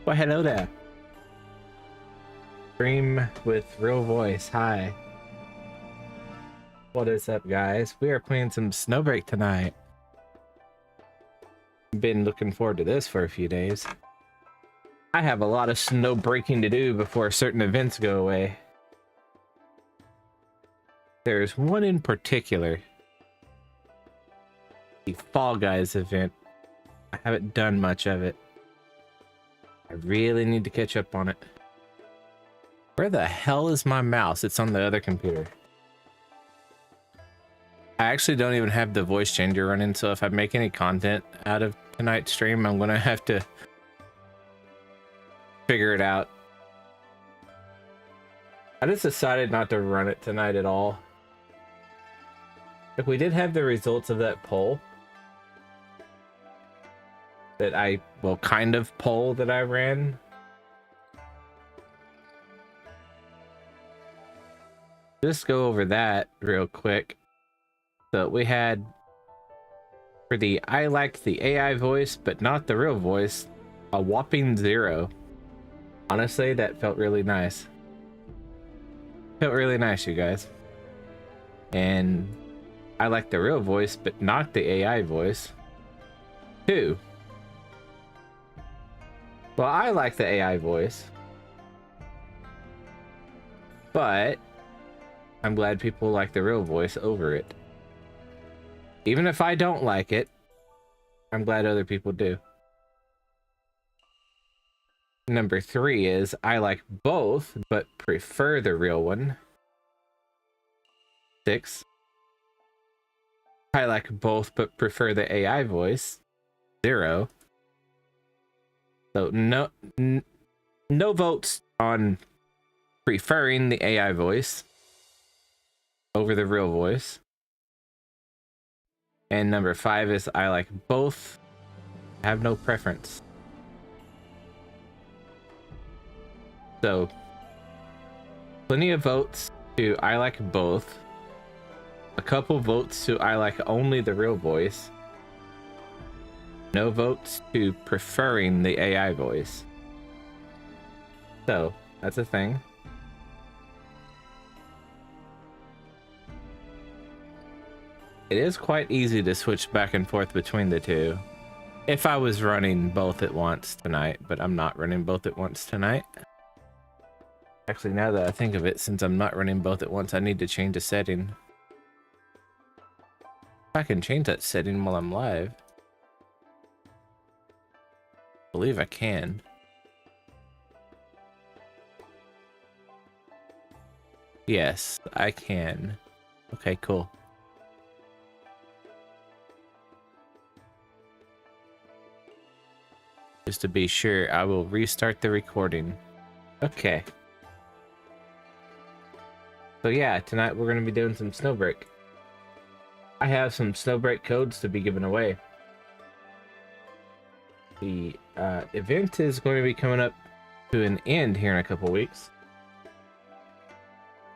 Well, hello there. Stream with real voice. Hi. What is up, guys? We are playing some Snowbreak tonight. Been looking forward to this for a few days. I have a lot of snow breaking to do before certain events go away. There's one in particular. The Fall Guys event. I haven't done much of it. I really need to catch up on it. Where the hell is my mouse? It's on the other computer. I actually don't even have the voice changer running, so if I make any content out of tonight's stream, I'm gonna have to figure it out. I just decided not to run it tonight at all. Like, we did have the results of that poll. Kind of poll that I ran. Just go over that real quick. So we had, for the I liked the AI voice but not the real voice, a whopping 0. Honestly, that felt really nice. Felt really nice, you guys. And I like the real voice but not the AI voice, 2. Well, I like the AI voice, but I'm glad people like the real voice over it. Even if I don't like it, I'm glad other people do. Number 3 is I like both, but prefer the real one. 6. I like both, but prefer the AI voice. 0. So no votes on preferring the AI voice over the real voice. And number 5 is I like both, have no preference. So plenty of votes to I like both, a couple votes to I like only the real voice, no votes to preferring the AI voice. So that's a thing. It is quite easy to switch back and forth between the two if I was running both at once tonight, but I'm not running both at once tonight. Actually, now that I think of it, since I'm not running both at once, I need to change a setting. I can change that setting while I'm live. I believe I can. Yes, I can. Okay, cool. Just to be sure, I will restart the recording. Okay. So yeah, tonight we're going to be doing some Snowbreak. I have some Snowbreak codes to be given away. The event is going to be coming up to an end here in a couple weeks.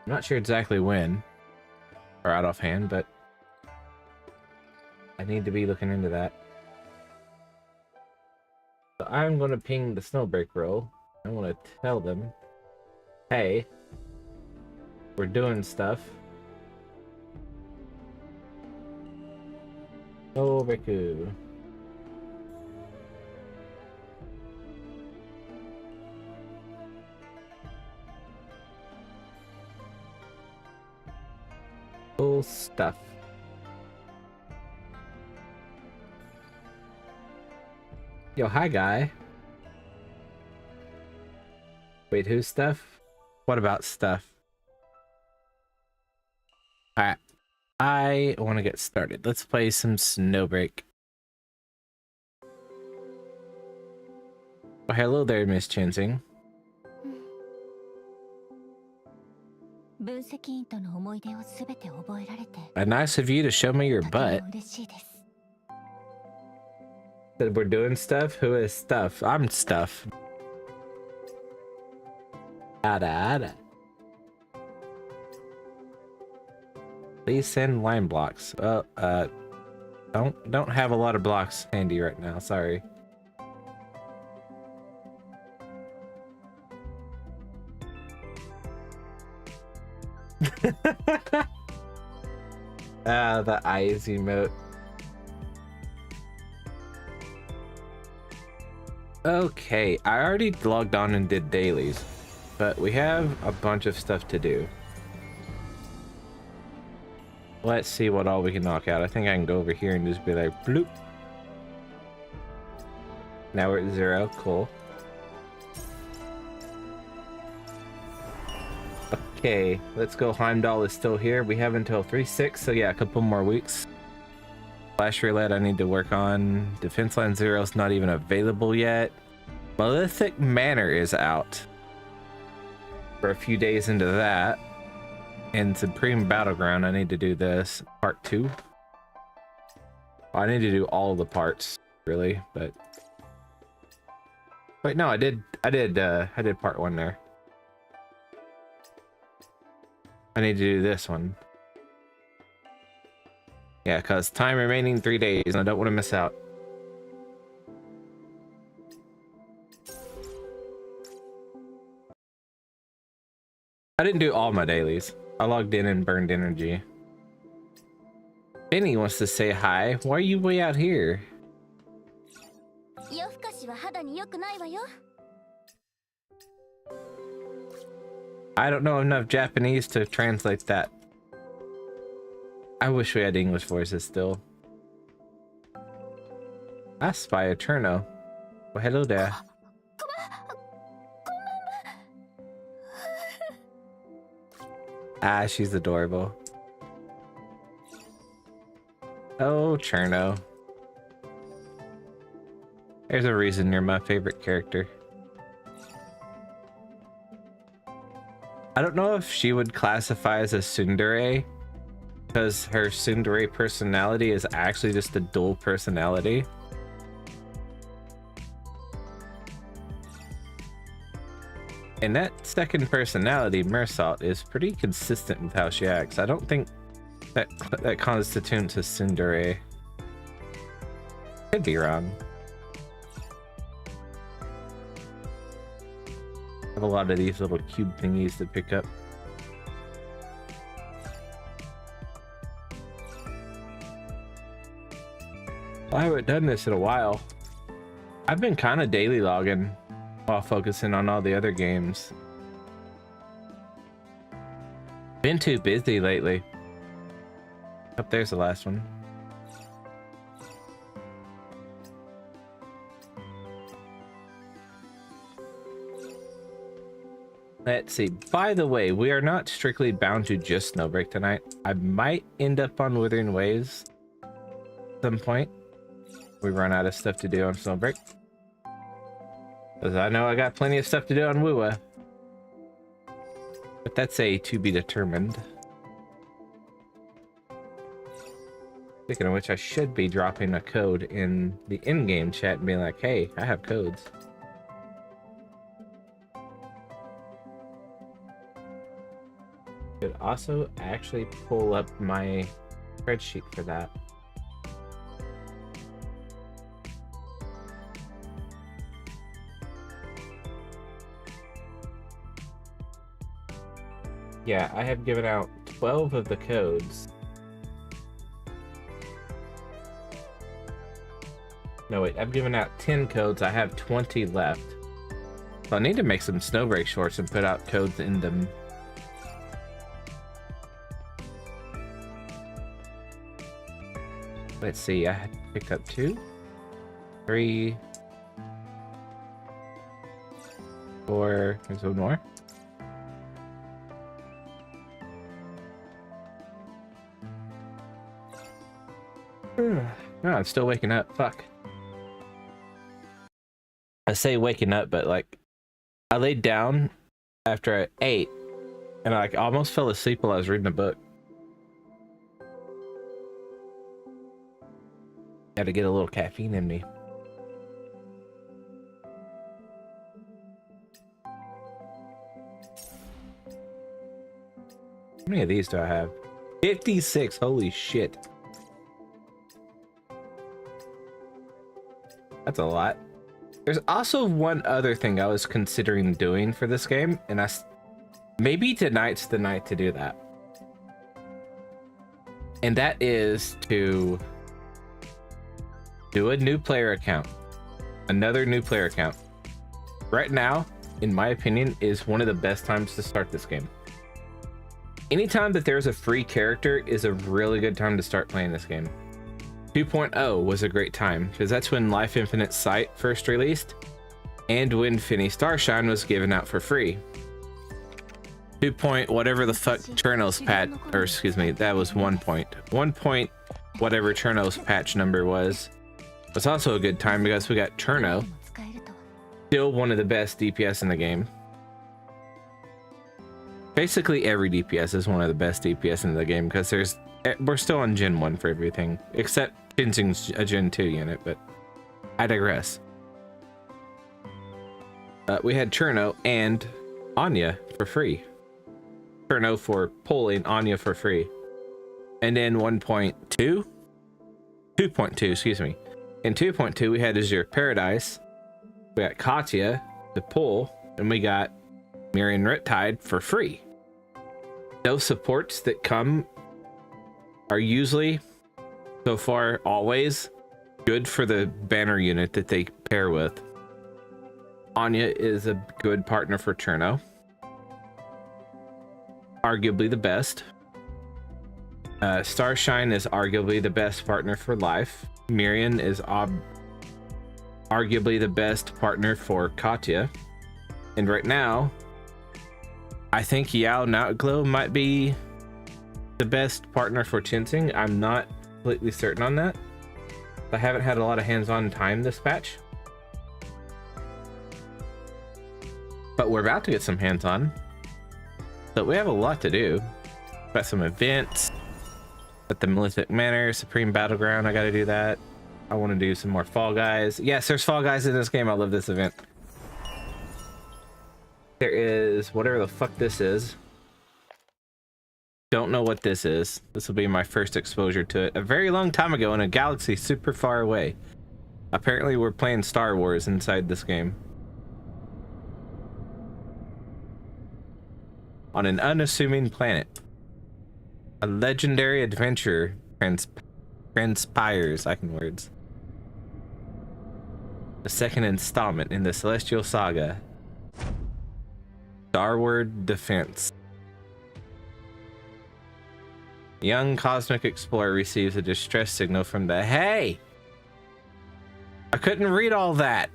I'm not sure exactly when, or out offhand, but I need to be looking into that. So I'm going to ping the Snowbreak row. I want to tell them, hey, we're doing stuff. Oh, Riku. Cool stuff. Yo, hi, guy. Wait, who's stuff? What about stuff? Alright. I want to get started. Let's play some Snowbreak. Oh, hello there, Miss Chinsing. Nice of you to show me your butt. That we're doing stuff? Who is stuff? I'm stuff. Ada. Please send line blocks. Well, don't have a lot of blocks handy right now, sorry. Ah, the eyes emote. Okay, I already logged on and did dailies, but we have a bunch of stuff to do. Let's see what all we can knock out. I think I can go over here and just be like, bloop. Now we're at 0, cool. Okay, let's go. Heimdall is still here. We have until 3/6, so yeah, a couple more weeks. Flash Roulette I need to work on. Defense Line 0 is not even available yet. Malefic Manor is out. For a few days into that. And Supreme Battleground, I need to do this. Part 2. I need to do all the parts, really, but... Wait, no, I did part 1 there. I need to do this one. Yeah, because time remaining 3 days, and I don't want to miss out. I didn't do all my dailies. I logged in and burned energy. Benny wants to say hi. Why are you way out here? I don't know enough Japanese to translate that. I wish we had English voices still. I spy a Cherno. Well, hello there. Ah, she's adorable. Oh, Cherno. There's a reason you're my favorite character. I don't know if she would classify as a tsundere, because her tsundere personality is actually just a dual personality. And that second personality, Mersalt, is pretty consistent with how she acts. I don't think that constitutes a tsundere. Could be wrong. I have a lot of these little cube thingies to pick up. I haven't done this in a while. I've been kind of daily logging while focusing on all the other games. Been too busy lately. Oh, there's the last one. Let's see. By the way, we are not strictly bound to just Snowbreak tonight. I might end up on Withering Waves at some point. We run out of stuff to do on Snowbreak. Because I know I got plenty of stuff to do on Wua. But that's a to be determined. Speaking of which, I should be dropping a code in the in-game chat and being like, hey, I have codes. Could also actually pull up my spreadsheet for that. Yeah, I have given out 12 of the codes. No, wait, I've given out 10 codes. I have 20 left. So I need to make some Snowbreak shorts and put out codes in them. Let's see, I had picked up 2, 3, 4, there's one more. No, I'm still waking up. Fuck. I say waking up, but like, I laid down after I ate, and I like almost fell asleep while I was reading a book. Got to get a little caffeine in me. How many of these do I have? 56. Holy shit. That's a lot. There's also one other thing I was considering doing for this game, and maybe tonight's the night to do that. And that is to do a new player account. Another new player account. Right now, in my opinion, is one of the best times to start this game. Anytime that there's a free character is a really good time to start playing this game. 2.0 was a great time because that's when Life Infinite Sight first released and when Finny Starshine was given out for free. 2 point whatever the fuck Cherno's patch, or excuse me, that was 1 point. 1 point whatever Cherno's patch number was also a good time because we got Cherno, still one of the best DPS in the game. Basically every DPS is one of the best DPS in the game because we're still on Gen 1 for everything, except Jinxing's a Gen 2 unit, but I digress. We had Cherno and Anya for free. Cherno for pulling, Anya for free. And then 2.2, excuse me. In 2.2, we had Azure Paradise. We got Katya to pull, and we got Miriam Riptide for free. Those supports that come are usually, so far, always good for the banner unit that they pair with. Anya is a good partner for Cherno. Arguably the best. Starshine is arguably the best partner for Life. Miriam is arguably the best partner for Katya. And right now, I think Yao Nightglow might be the best partner for Jinxing. I'm not completely certain on that. I haven't had a lot of hands-on time this patch. But we're about to get some hands-on. So we have a lot to do. Got some events at the Malefic Manor, Supreme Battleground. I gotta do that. I want to do some more Fall Guys. Yes, there's Fall Guys in this game. I love this event. There is whatever the fuck this is. Don't know what this is. This will be my first exposure to it. A very long time ago in a galaxy super far away. Apparently we're playing Star Wars inside this game. On an unassuming planet. A legendary adventure transpires, I can words. The second installment in the Celestial Saga. Starward Defense. Young cosmic explorer receives a distress signal from the... Hey! I couldn't read all that.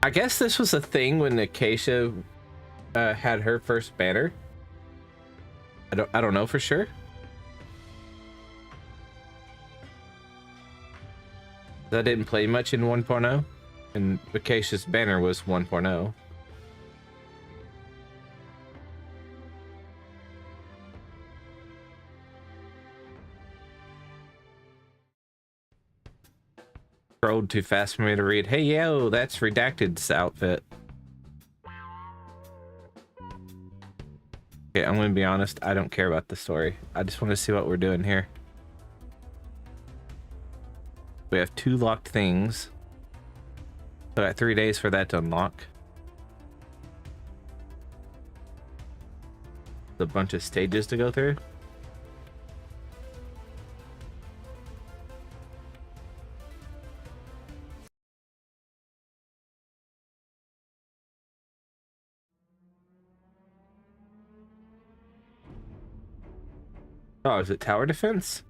I guess this was a thing when Acacia had her first banner. I don't know for sure. I didn't play much in 1.0, and Acacia's banner was 1.0. Scrolled too fast for me to read. Hey, yo, that's Redacted's outfit. Okay, I'm gonna be honest, I don't care about the story. I just want to see what we're doing here. We have 2 locked things. So I got 3 days for that to unlock. A bunch of stages to go through. Oh, is it tower defense?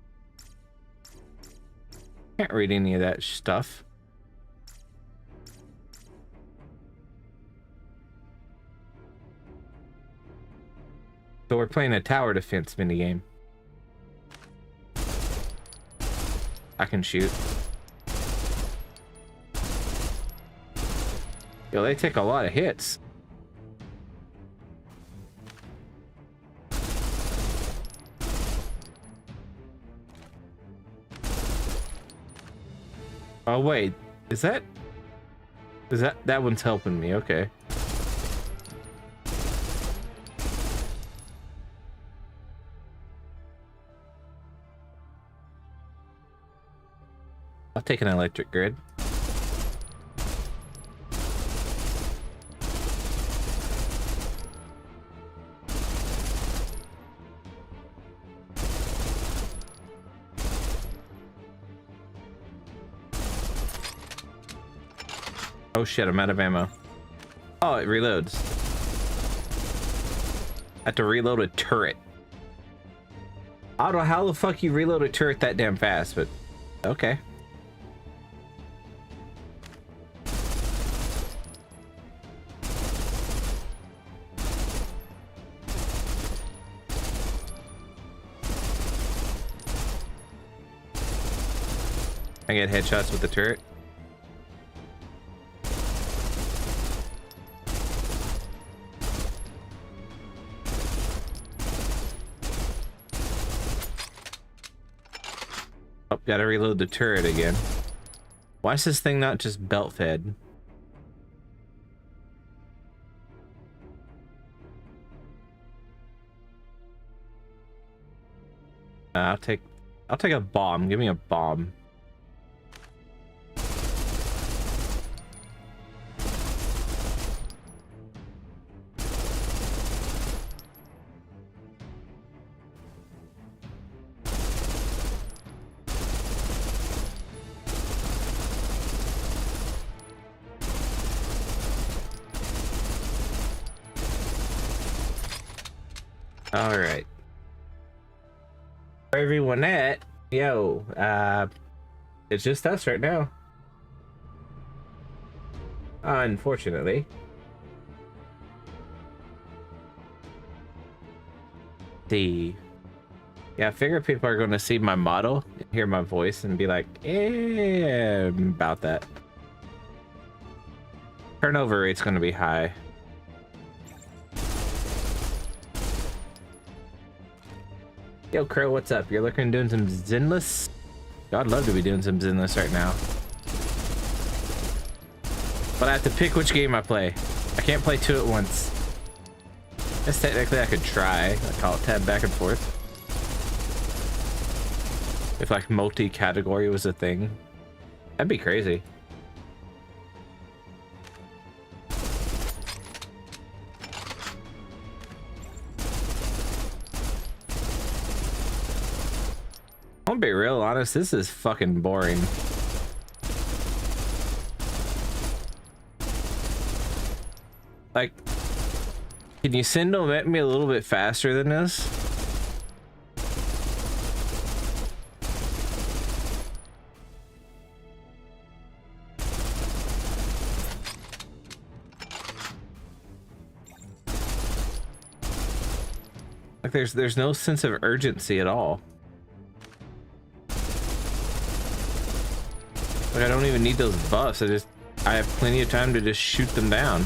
Can't read any of that stuff. So we're playing a tower defense minigame. I can shoot. Yo, they take a lot of hits. Oh wait, is that one's helping me? Okay. I'll take an electric grid. Oh shit, I'm out of ammo. Oh, it reloads. I have to reload a turret. I don't know how the fuck you reload a turret that damn fast, but okay. I get headshots with the turret. Oh, gotta reload the turret again. Why is this thing not just belt fed? I'll take a bomb. Give me a bomb. All right. Where everyone at? Yo, it's just us right now. Unfortunately. Yeah, I figure people are going to see my model, hear my voice, and be like, eh, about that. Turnover rate's going to be high. Yo, Crow, what's up? You're looking doing some Zenless? I'd love to be doing some Zenless right now. But I have to pick which game I play. I can't play two at once. Guess technically I could try. I call it tab back and forth. If like multi-category was a thing. That'd be crazy. I'm gonna be real honest, this is fucking boring. Like, can you send them at me a little bit faster than this? Like, there's no sense of urgency at all. Like, I don't even need those buffs. I have plenty of time to just shoot them down.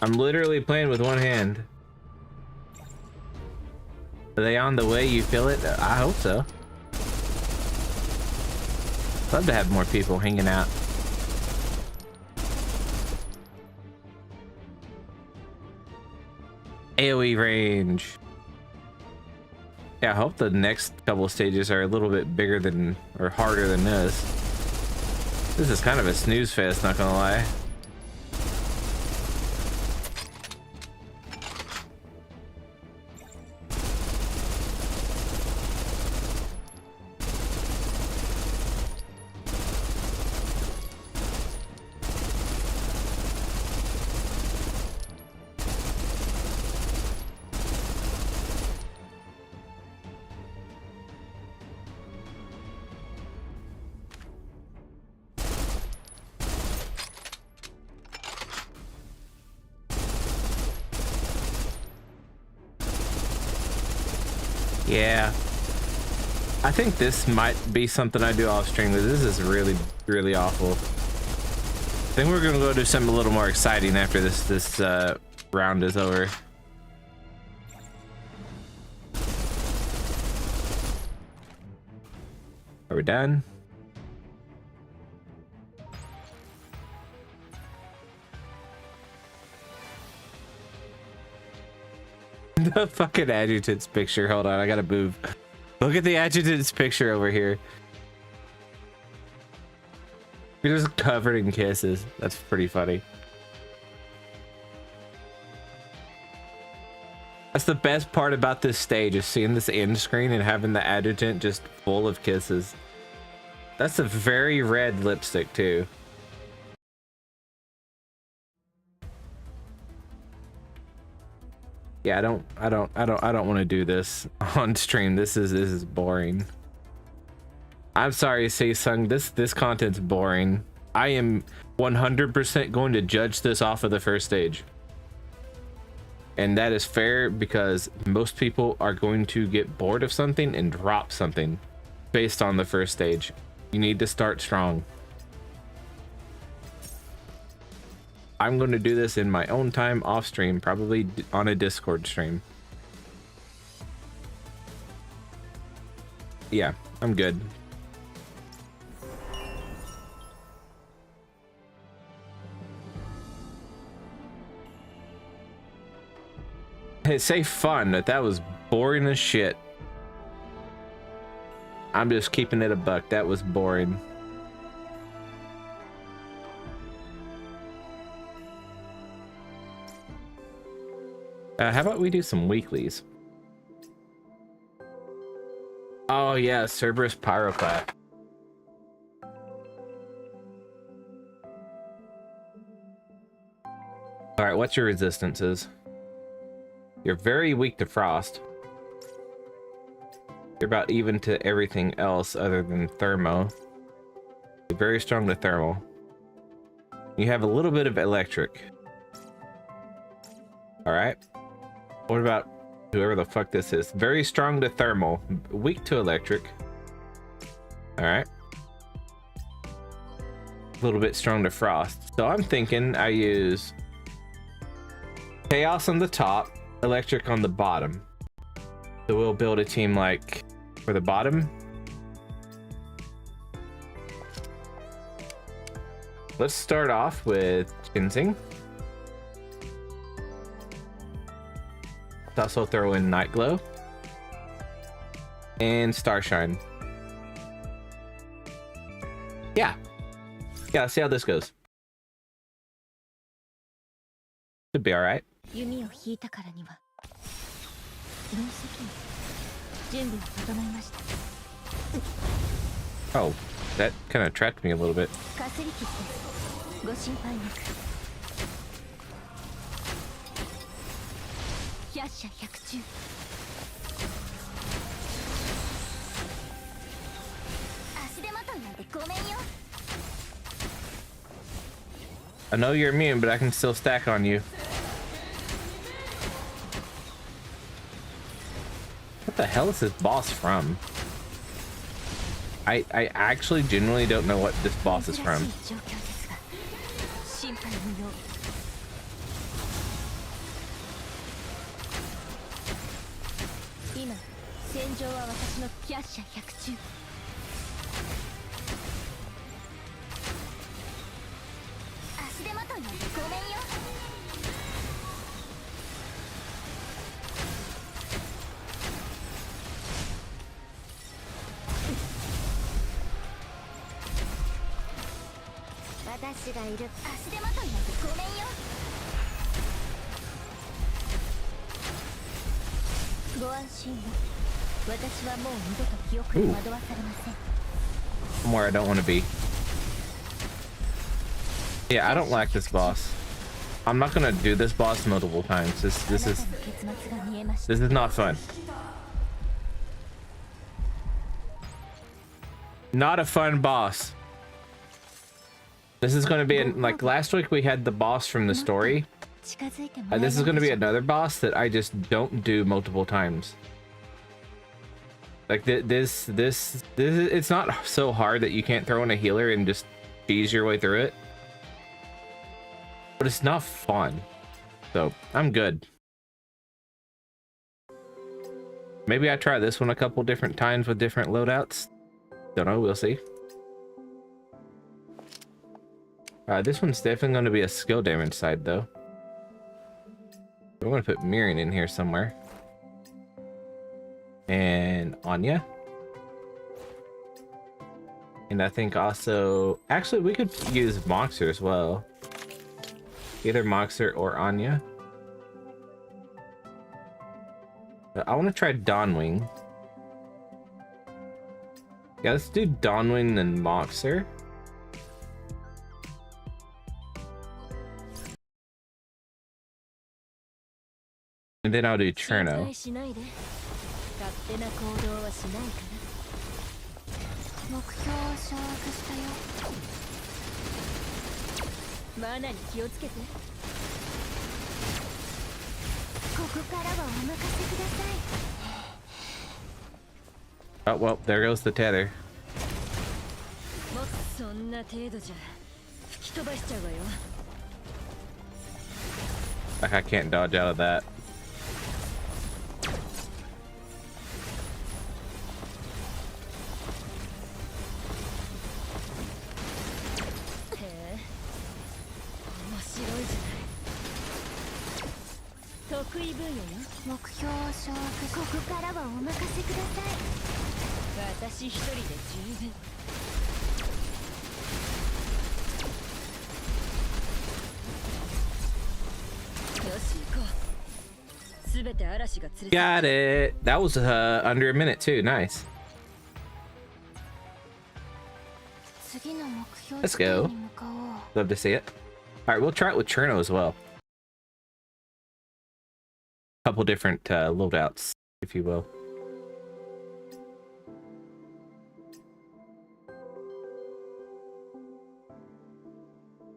I'm literally playing with one hand. Are they on the way? You feel it? I hope so. Love to have more people hanging out. AoE range. Yeah, I hope the next couple stages are a little bit bigger than or harder than this. This is kind of a snooze fest, not gonna lie. Yeah, I think this might be something I do off stream, because this is really, really awful. I think we're gonna go do something a little more exciting after this round is over. Are we done? The fucking adjutant's picture. Hold on, I gotta move. Look at the adjutant's picture over here. You're just covered in kisses. That's pretty funny. That's the best part about this stage, is seeing this end screen and having the adjutant just full of kisses. That's a very red lipstick too. Yeah, I don't want to do this on stream. This is boring. I'm sorry, Saesung. This content's boring. I am 100% going to judge this off of the first stage. And that is fair because most people are going to get bored of something and drop something based on the first stage. You need to start strong. I'm going to do this in my own time off stream, probably on a Discord stream. Yeah, I'm good. Hey, say fun. That was boring as shit. I'm just keeping it a buck. That was boring. How about we do some weeklies? Oh yeah, Cerberus Pyroclast. All right, what's your resistances? You're very weak to frost. You're about even to everything else other than thermo. You're very strong to thermal. You have a little bit of electric. All right. What about whoever the fuck this is? Very strong to thermal, weak to electric. All right. A little bit strong to frost. So I'm thinking I use chaos on the top, electric on the bottom. So we'll build a team like for the bottom. Let's start off with Ginseng. Let's also throw in Night Glow and Starshine. Yeah, let's see how this goes. Should be all right. Oh, that kind of trapped me a little bit. I know you're immune, but I can still stack on you. What the hell is this boss from? I actually genuinely don't know what this boss is from. Ooh. Somewhere I don't want to be. Yeah, I don't like this boss. I'm not gonna do this boss multiple times. This is not fun. Not a fun boss. This is gonna be like last week we had the boss from the story. This is gonna be another boss that I just don't do multiple times. Like this it's not so hard that you can't throw in a healer and just ease your way through it. But it's not fun. So I'm good. Maybe I try this one a couple different times with different loadouts. Don't know, we'll see. This one's definitely going to be a skill damage side though. We're going to put Mirren in here somewhere. And Anya. And I think also... Actually, we could use Moxer as well. Either Moxer or Anya. I want to try Dawnwing. Yeah, let's do Dawnwing and Moxer. And then I'll do Cherno. Oh, well, there goes the tether. Like, I can't dodge out of that. Got it. That was under a minute too. Nice. Let's go. Love to see it. All right, we'll try it with Cherno as well. Couple different loadouts, if you will.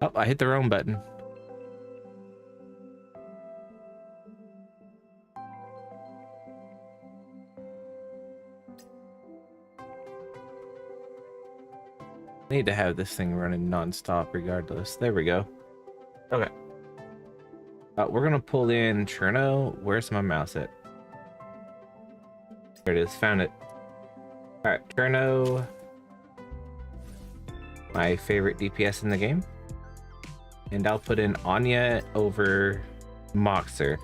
Oh, I hit the wrong button. Need to have this thing running non-stop regardless. There we go. Okay. We're gonna pull in Cherno. Where's my mouse at? There it is. Found it. Alright, Cherno. My favorite DPS in the game. And I'll put in Anya over Moxer.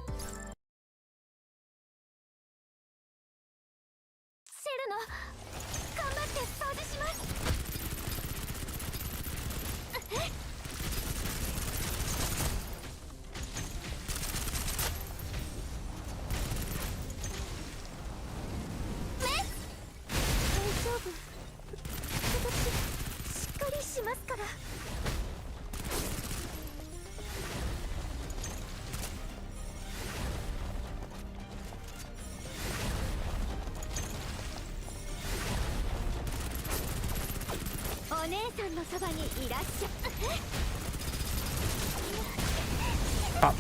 Pop.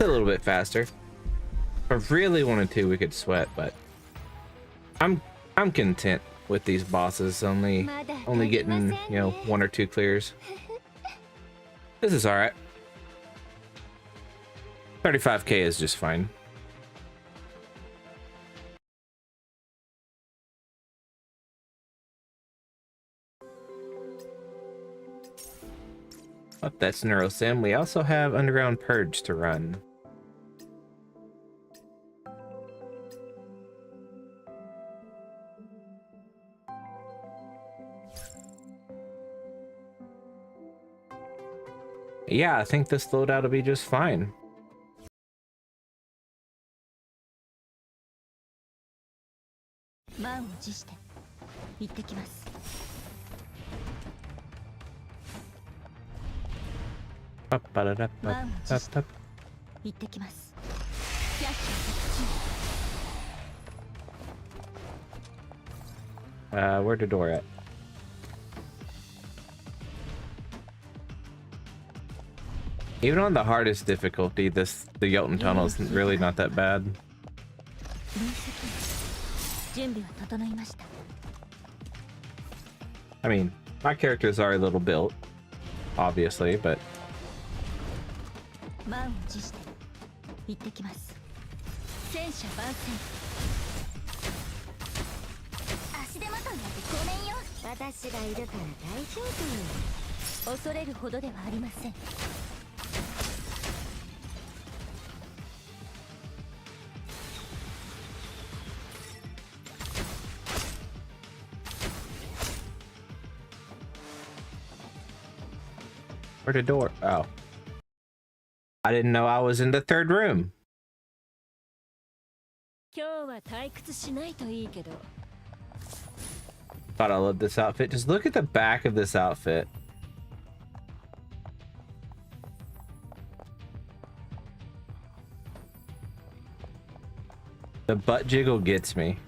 A little bit faster. If I really wanted to, we could sweat, but I'm content with these bosses only getting, you know, 1 or 2 clears. This is all right. 35k is just fine. Oh, that's Neurosim. We also have Underground Purge to run. Yeah, I think this loadout will be just fine. Where'd the door at? Even on the hardest difficulty, the Jotun tunnel is really not that bad. I mean, my characters are a little built, obviously, but Where'd the door? Oh. I didn't know I was in the third room. Thought I loved this outfit. Just look at the back of this outfit. The butt jiggle gets me.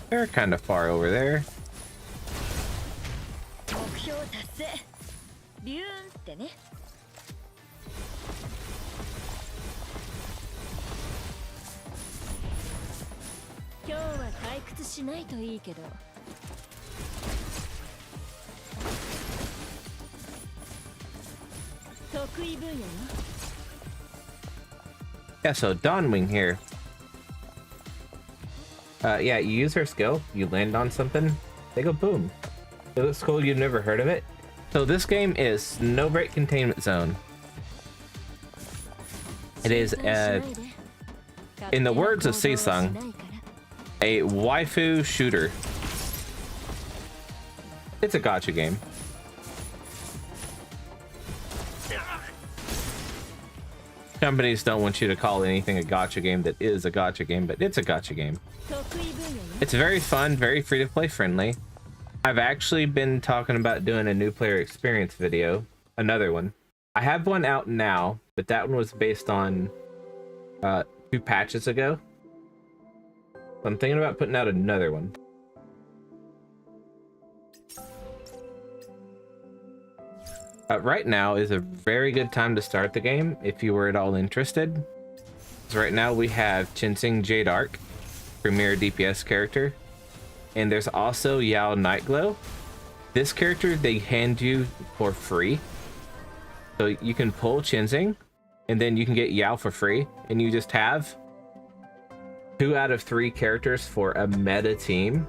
They're kind of far over there. Yeah, so Dawnwing here. Yeah, you use her skill, you land on something, they go boom. It looks cool, you've never heard of it. So this game is Snowbreak Containment Zone. It is, in the words of Seasung, a waifu shooter. It's a gacha game. Companies don't want you to call anything a gacha game that is a gacha game, but it's a gacha game. It's very fun, very free-to-play friendly. I've actually been talking about doing a new player experience video, another one. I have one out now, but that one was based on 2 patches ago. So I'm thinking about putting out another one. Right now is a very good time to start the game if you were at all interested. So right now we have Chinsing Jade Arc, premier DPS character, and there's also Yao Nightglow. This character they hand you for free, so you can pull Chinsing, and then you can get Yao for free, and you just have 2 out of 3 characters for a meta team.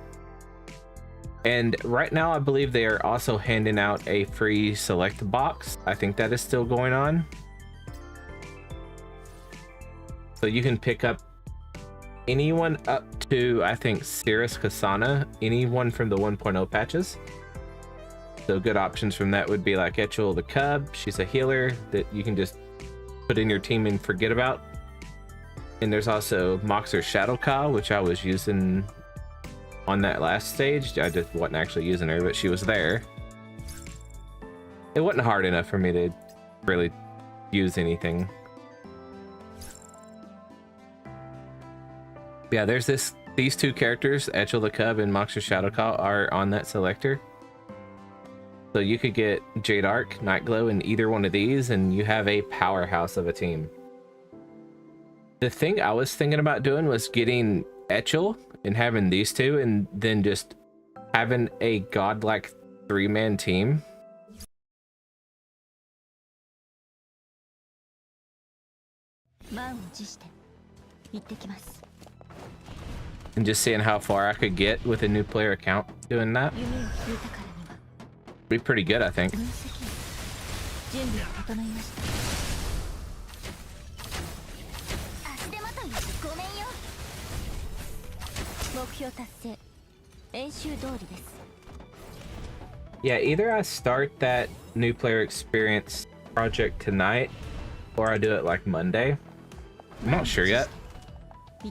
And right now, I believe they are also handing out a free select box. I think that is still going on. So you can pick up anyone up to, I think, Cirrus Kasana, anyone from the 1.0 patches. So good options from that would be like Echel the Cub. She's a healer that you can just put in your team and forget about. And there's also Moxer Shadowka, which I was using on that last stage. I just wasn't actually using her, but she was there. It wasn't hard enough for me to really use anything. Yeah, there's these 2 characters, Echel the Cub and Moxer Shadowka, are on that selector. So you could get Jade Arc, Nightglow in either one of these, and you have a powerhouse of a team. The thing I was thinking about doing was getting Echel and having these 2, and then just having a godlike 3-man team. And just seeing how far I could get with a new player account doing that. Be pretty good, I think. Yeah, either I start that new player experience project tonight, or I do it like Monday. I'm not sure yet.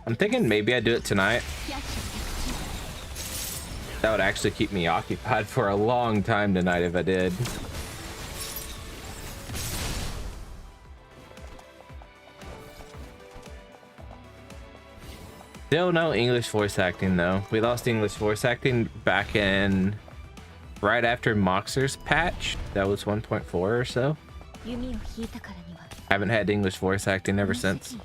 I'm thinking maybe I do it tonight. That would actually keep me occupied for a long time tonight if I did. Still no English voice acting though. We lost English voice acting back in right after Moxer's patch. That was 1.4 or so. Haven't had English voice acting ever since.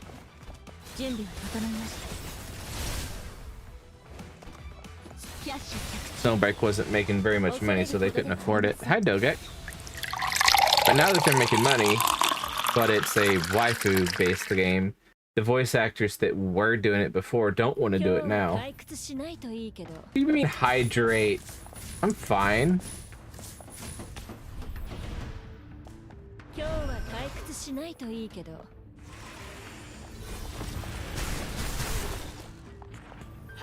Snowbreak wasn't making very much money, so they couldn't afford it. Hi, Dogek. But now that they're making money, but it's a waifu-based game, the voice actors that were doing it before don't want to do it now. What do you mean hydrate? I'm fine.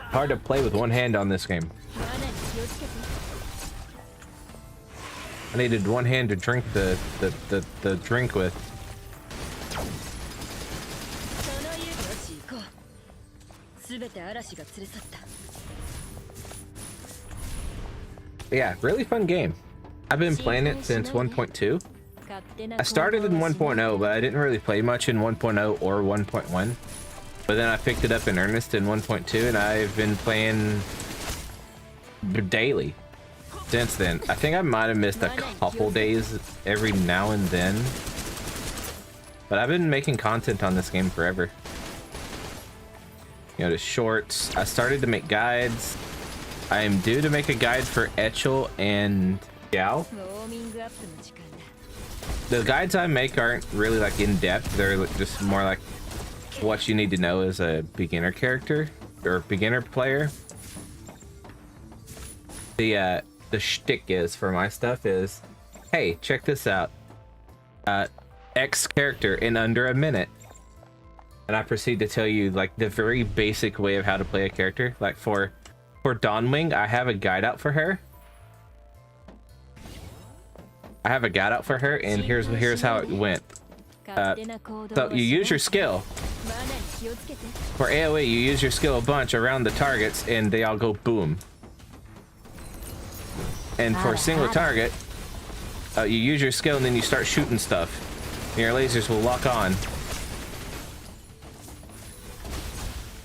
Hard to play with one hand on this game. I needed one hand to drink the drink with. Yeah, really fun game. I've been playing it since 1.2. I started in 1.0, but I didn't really play much in 1.0 or 1.1. But then I picked it up in earnest in 1.2, and I've been playing daily since then. I think I might have missed a couple days every now and then, but I've been making content on this game forever. You know, the shorts. I started to make guides. I am due to make a guide for Echel and Xiao. The guides I make aren't really like in depth. They're just more like what you need to know as a beginner character or beginner player. The shtick is for my stuff is, hey, check this out. X character in under a minute. And I proceed to tell you like the very basic way of how to play a character. Like for Dawnwing, I have a guide out for her. And here's how it went. So you use your skill. For AoE, you use your skill a bunch around the targets and they all go boom. And for a single target, you use your skill and then you start shooting stuff. And your lasers will lock on.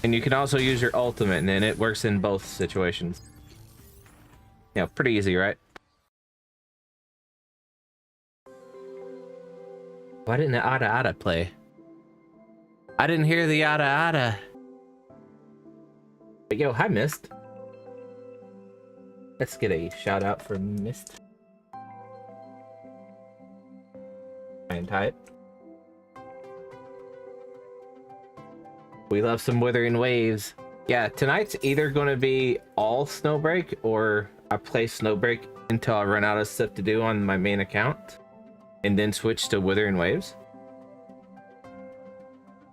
And you can also use your ultimate, and then it works in both situations. Yeah, pretty easy, right? Why didn't the Ada Ada play? I didn't hear the Ada Ada. But yo, hi Mist. Let's get a shout out for Mist. And type. We love some Withering Waves. Yeah, tonight's either going to be all Snowbreak, or I play Snowbreak until I run out of stuff to do on my main account, and then switch to Withering Waves.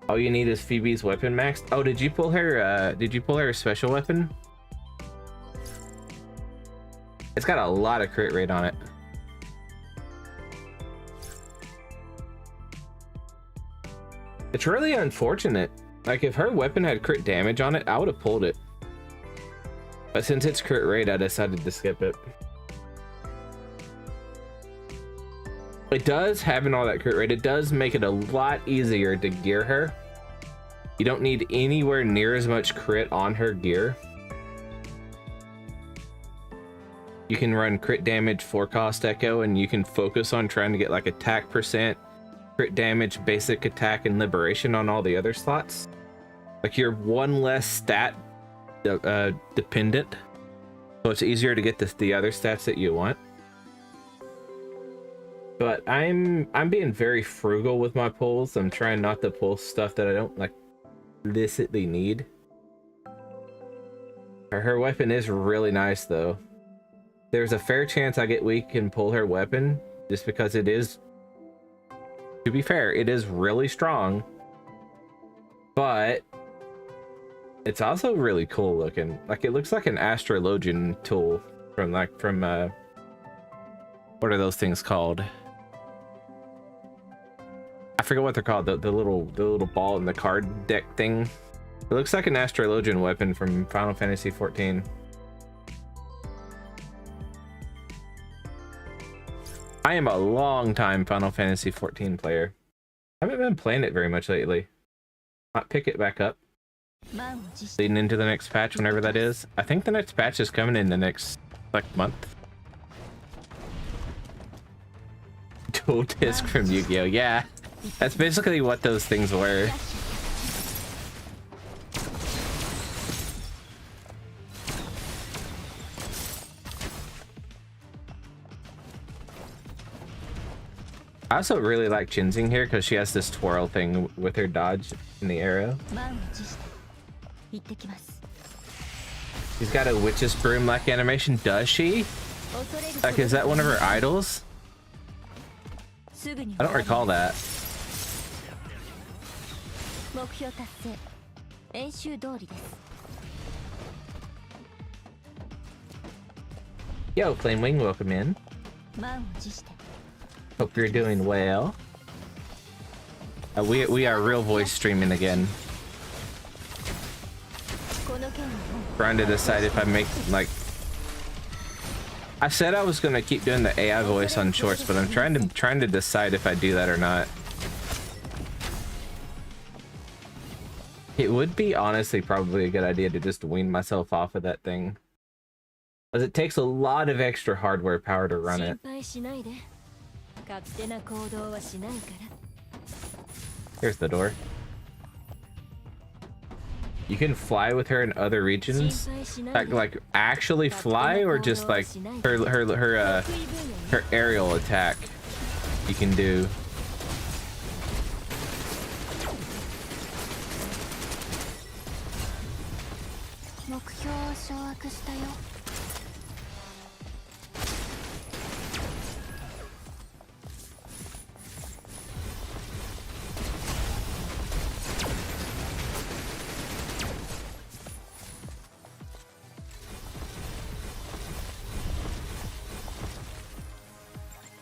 All you need is Phoebe's weapon maxed. Oh, did you pull her? Did you pull her special weapon? It's got a lot of crit rate on it. It's really unfortunate. Like, if her weapon had crit damage on it, I would have pulled it. But since it's crit rate, I decided to skip it. It does, having all that crit rate, it does make it a lot easier to gear her. You don't need anywhere near as much crit on her gear. You can run crit damage, forecast echo, and you can focus on trying to get like attack percent, crit damage, basic attack, and liberation on all the other slots. Like, you're one less stat dependent, so it's easier to get the other stats that you want. But I'm being very frugal with my pulls. I'm trying not to pull stuff that I don't like illicitly need. Her weapon is really nice though. There's a fair chance I get weak and pull her weapon just because it is, to be fair, it is really strong, but it's also really cool looking. Like, it looks like an astrologian tool from what are those things called? I forget what they're called. The little ball in the card deck thing. It looks like an astrologian weapon from Final Fantasy 14. I am a long time Final Fantasy 14 player. I haven't been playing it very much lately. Might pick it back up. Leading into the next patch, whenever that is. I think the next patch is coming in the next, like, month. Dual disc from Yu-Gi-Oh! Yeah, that's basically what those things were. I also really like Chinzing here because she has this twirl thing with her dodge in the arrow. She's got a witch's broom-like animation, does she? Like, is that one of her idols? I don't recall that. Yo, Flamewing, welcome in. Hope you're doing well. We are real voice streaming again. Trying to decide if I make, like, I said I was gonna keep doing the AI voice on shorts, but I'm trying to decide if I do that or not. It would be honestly probably a good idea to just wean myself off of that thing, because it takes a lot of extra hardware power to run it. Here's the door. You can fly with her in other regions? Like actually fly, or just like her aerial attack you can do.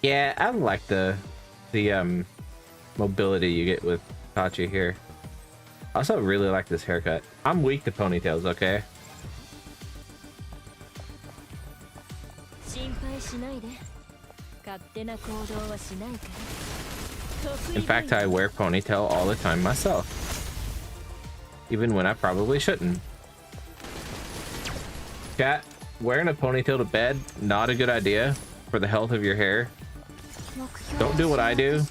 Yeah, I like the mobility you get with Tachi here. I also really like this haircut. I'm weak to ponytails, okay? In fact, I wear ponytail all the time myself, even when I probably shouldn't. Chat, wearing a ponytail to bed, not a good idea for the health of your hair. Don't do what I do.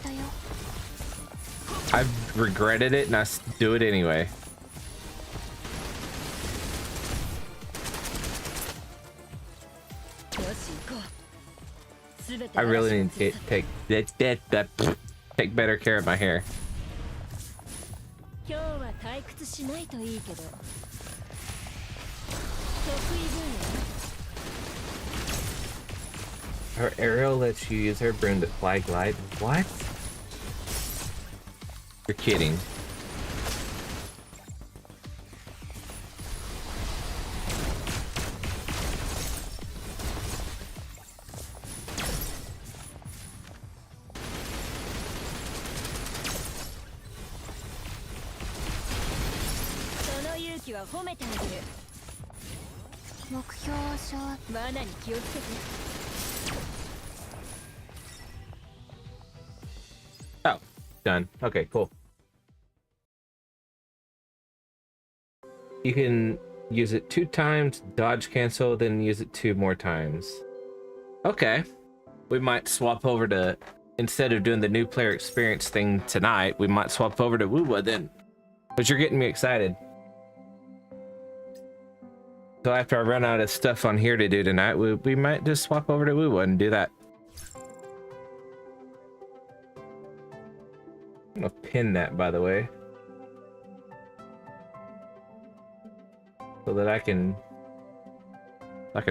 I've regretted it and I do it anyway. I really need to take better care of my hair. Her arrow lets you use her broom to fly glide. What? You're kidding. Oh, done. Okay, cool. You can use it 2 times, dodge cancel, then use it 2 more times. Okay. We might swap over to, instead of doing the new player experience thing tonight, we might swap over to Wuwa then. But you're getting me excited. So after I run out of stuff on here to do tonight, we might just swap over to Wuwa and do that. I'm gonna pin that, by the way, so that I can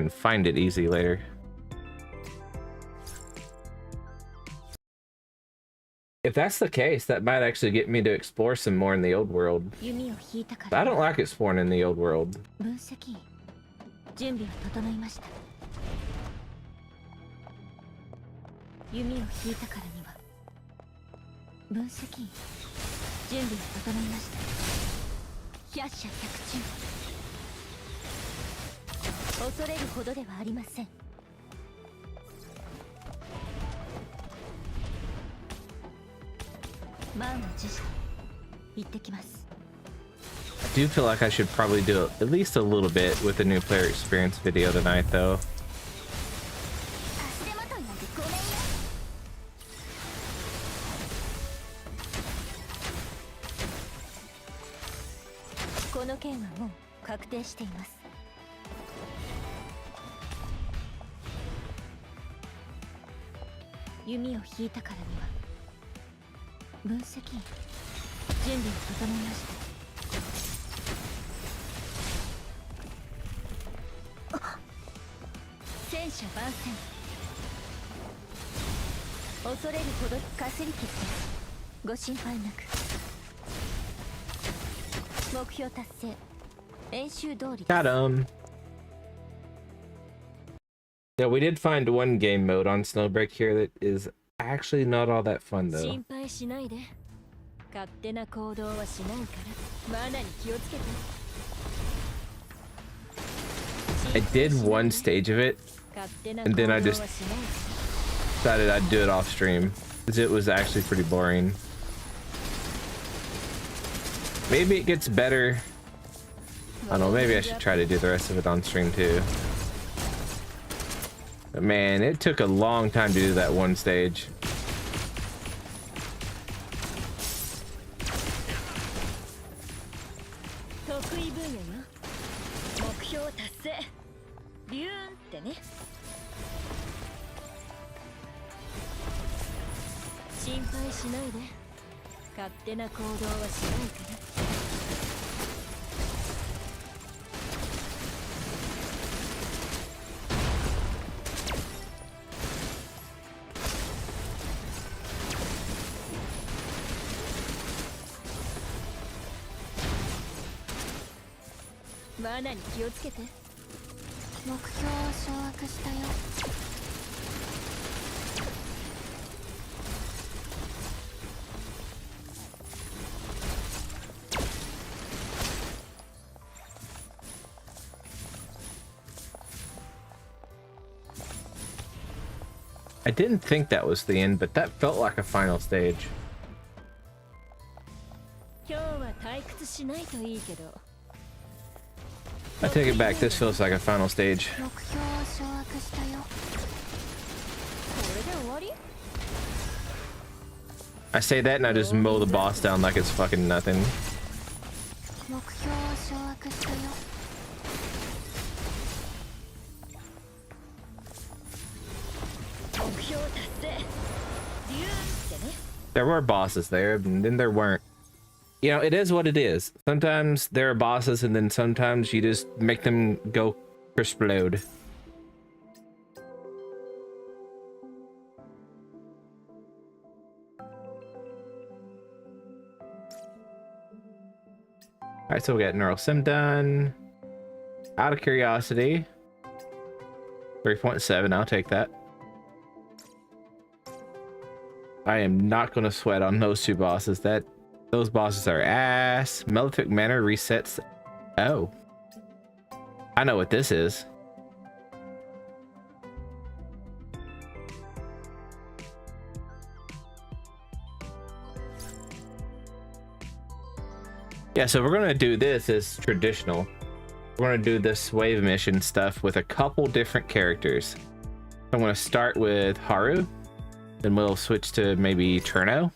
find it easy later. If that's the case, that might actually get me to explore some more in the old world. I don't like exploring in the old world. I do feel like I should probably do at least a little bit with the new player experience video tonight, though. 分析準備が整いました。戦車番宣恐れるほどかすり傷です。ご心配なく。目標達成。演習通り。Got him. Yeah, we did find one game mode on Snowbreak here that is actually not all that fun though. 心配しないで。勝手な行動はしないから。マナに気をつけて。I did one stage of it, and then I just decided I'd do it off stream, because it was actually pretty boring. Maybe it gets better. I don't know, maybe I should try to do the rest of it on stream too. But man, it took a long time to do that one stage. I didn't think that was the end, but that felt like a final stage. I take it back, this feels like a final stage. I say that and I just mow the boss down like it's fucking nothing. There were bosses there, and then there weren't. You know, it is what it is. Sometimes there are bosses, and then sometimes you just make them go explode. Alright, so we got Neural Sim done. Out of curiosity. 3.7, I'll take that. I am not going to sweat on those two bosses. Those bosses are ass. Malefic Manor resets. Oh. I know what this is. Yeah, so we're going to do this as traditional. We're going to do this wave mission stuff with a couple different characters. I'm going to start with Haru. Then we'll switch to maybe Turno.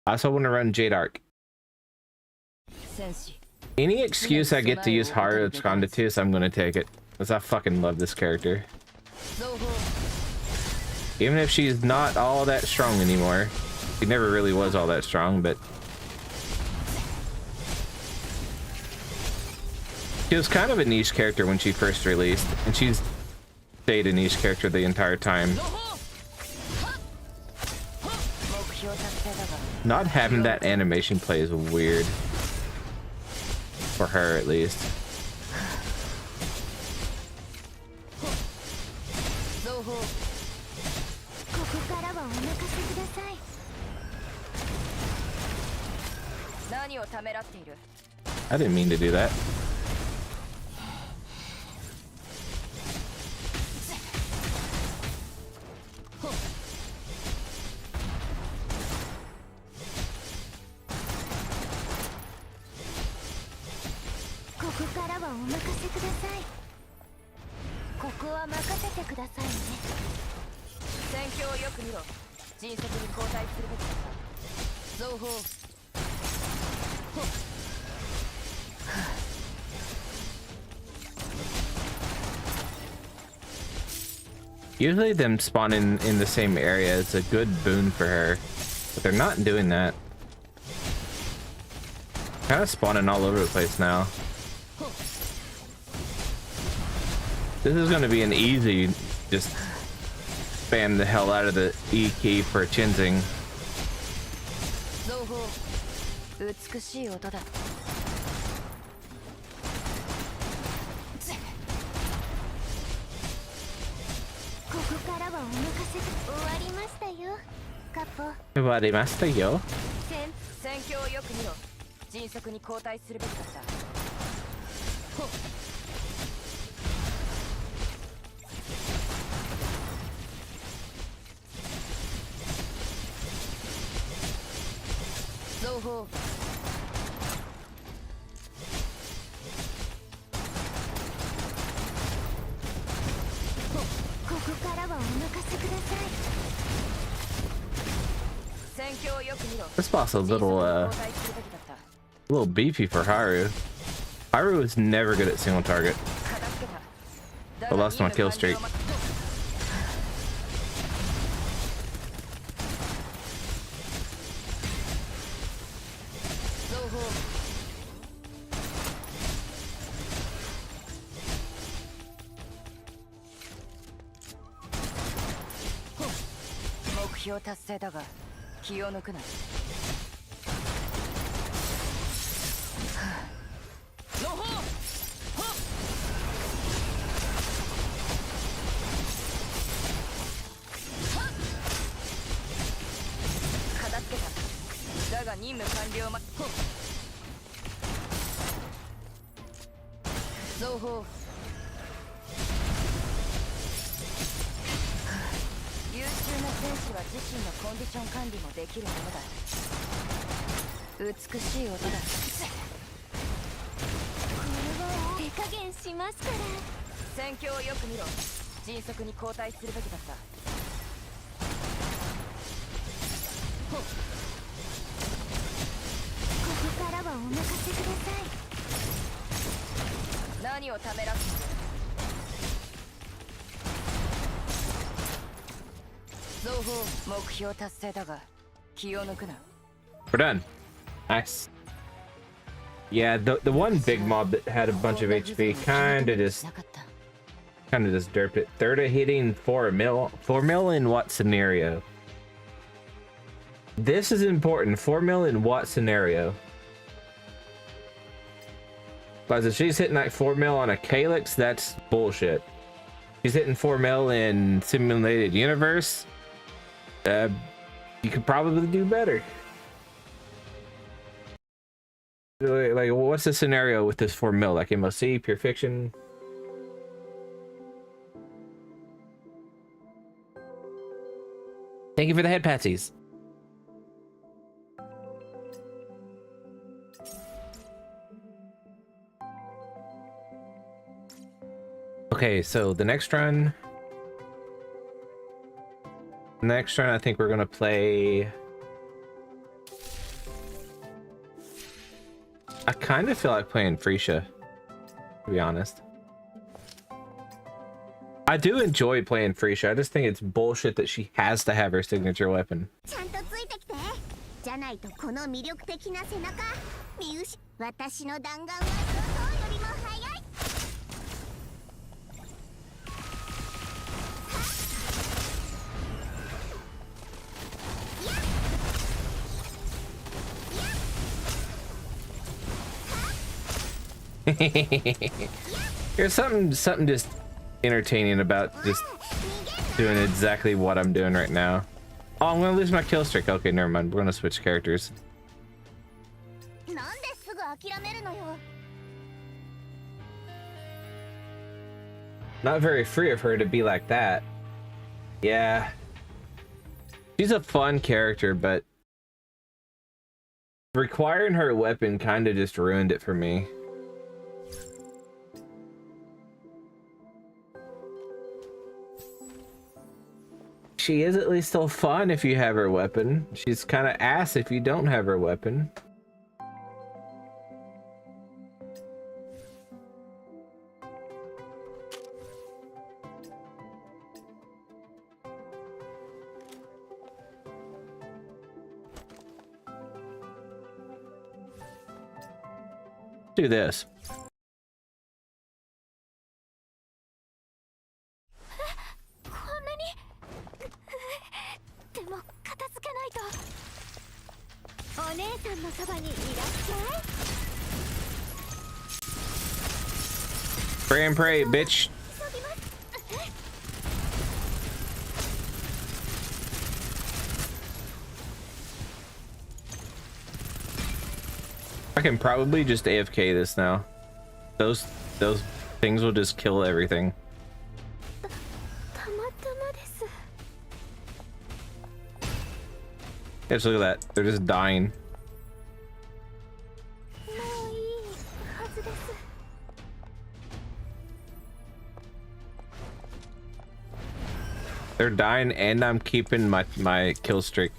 I also want to run Jade Arc. Any excuse I get to use Haru Absconditus, I'm going to take it. Because I fucking love this character. Even if she's not all that strong anymore. She never really was all that strong, but... she was kind of a niche character when she first released. And she's stayed a niche character the entire time. Not having that animation play is weird. For her, at least. I didn't mean to do that. Usually them spawning in the same area is a good boon for her. But they're not doing that. Kind of spawning all over the place now. This is going to be an easy, just spam the hell out of the E key for Chinzing. This boss is a little beefy for Haru. Haru is never good at single target. I lost my kill streak. We're done. Nice. Yeah, the one big mob that had a bunch of HP kind of just derped it. Third of hitting 4 mil. 4 mil in what scenario? This is important. 4 mil in what scenario? Because if she's hitting like 4 mil on a Calyx, that's bullshit. She's hitting 4 mil in Simulated Universe. You could probably do better. Like, what's the scenario with this 4 mil? Like MOC, Pure Fiction? Thank you for the head patsies. Okay, so the next run. Next run, I think we're gonna play. I kind of feel like playing Freesia, to be honest. I do enjoy playing Freesia. I just think it's bullshit that she has to have her signature weapon. There's something just entertaining about just doing exactly what I'm doing right now. Oh, I'm gonna lose my kill streak. Okay, never mind. We're gonna switch characters. Not very free of her to be like that. Yeah. She's a fun character, but requiring her weapon kind of just ruined it for me. She is at least still fun if you have her weapon. She's kind of ass if you don't have her weapon. Do this. こんなにでも片付けないと。お姉さんのそばにいらっしゃい。 Pray and pray, bitch. I can probably just AFK this now. Those things will just kill everything. Yeah, just look at that. They're just dying. They're dying and I'm keeping my kill streak.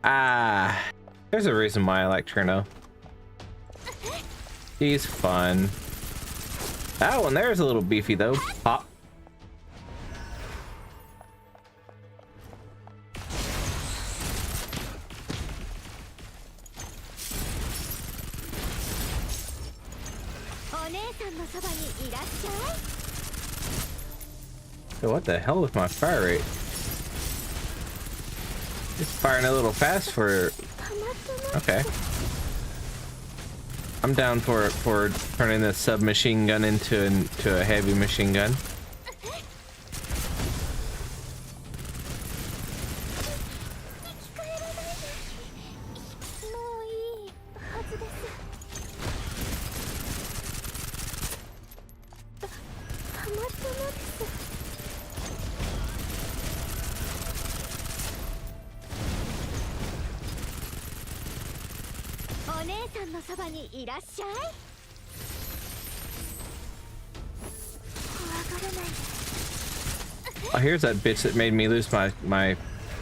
Ah, there's a reason why I like Trino. He's fun. That one there's a little beefy though. Pop. Yo, what the hell with my fire rate? It's firing a little fast for... Okay. I'm down for turning this submachine gun into a heavy machine gun. Oh, here's that bitch that made me lose my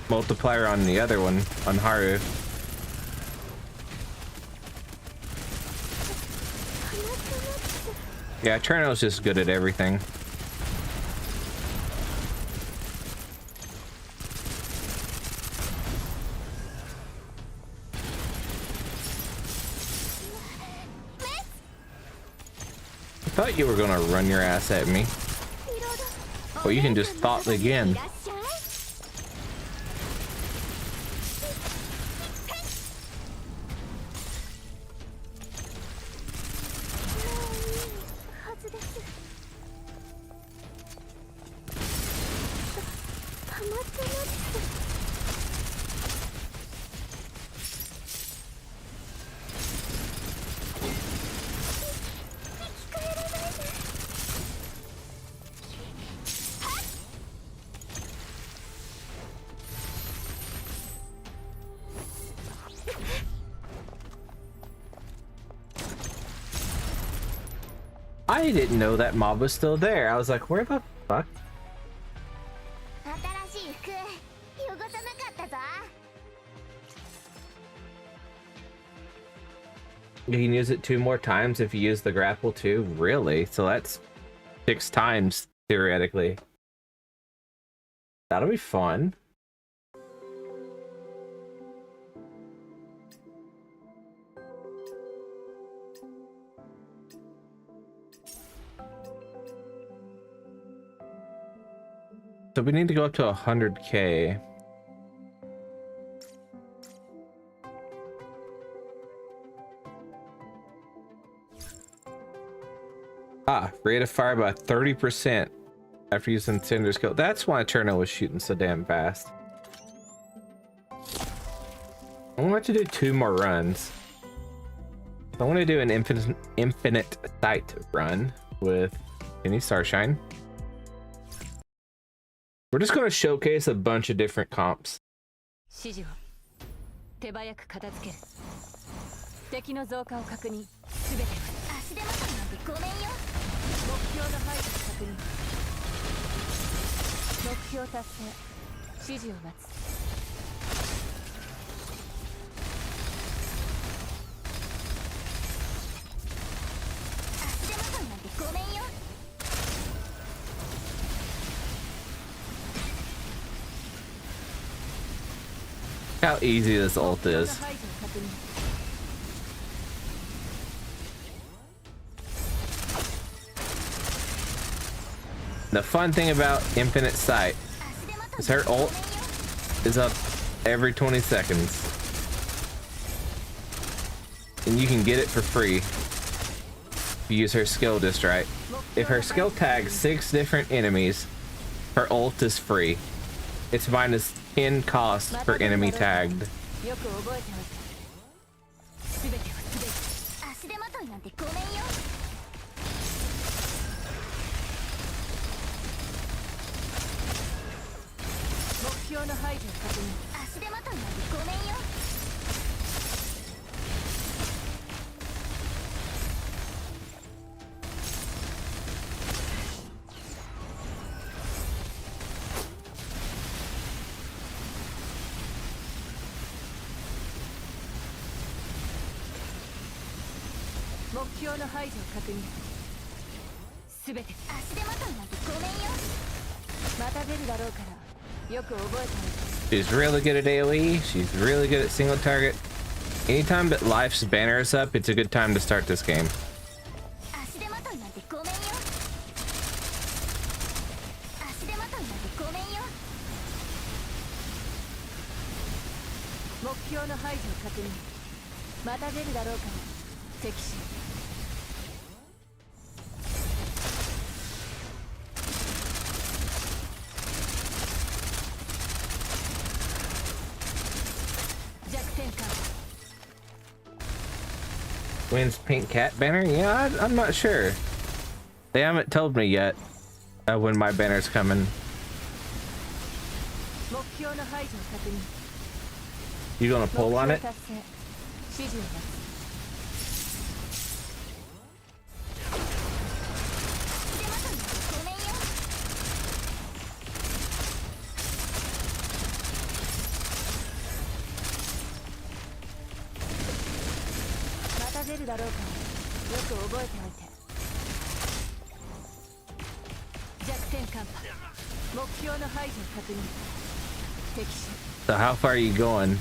multiplier on the other one, on Haru. Yeah, Trino's just good at everything. I thought you were gonna run your ass at me. Well, you can just thought again. I didn't know that mob was still there. I was like, where the fuck? You can use it 2 more times if you use the grapple too. Really? So that's 6 times theoretically. That'll be fun. So we need to go up to 100K. Ah, rate of fire by 30% after using Cinder skill. That's why Turno was shooting so damn fast. I want to do 2 more runs. I want to do an infinite sight run with any Starshine. We're just going to showcase a bunch of different comps. How easy this ult is. The fun thing about Infinite Sight is her ult is up every 20 seconds. And you can get it for free if you use her skill just right. If her skill tags 6 different enemies, her ult is free. It's minus 10 cost per enemy tagged. She's really good at AoE, she's really good at single target. Anytime that Life's banner is up, it's a good time to start this game. When's Pink Cat banner? Yeah, I'm not sure. They haven't told me yet when my banner's coming. You gonna pull on it? So how far are you going?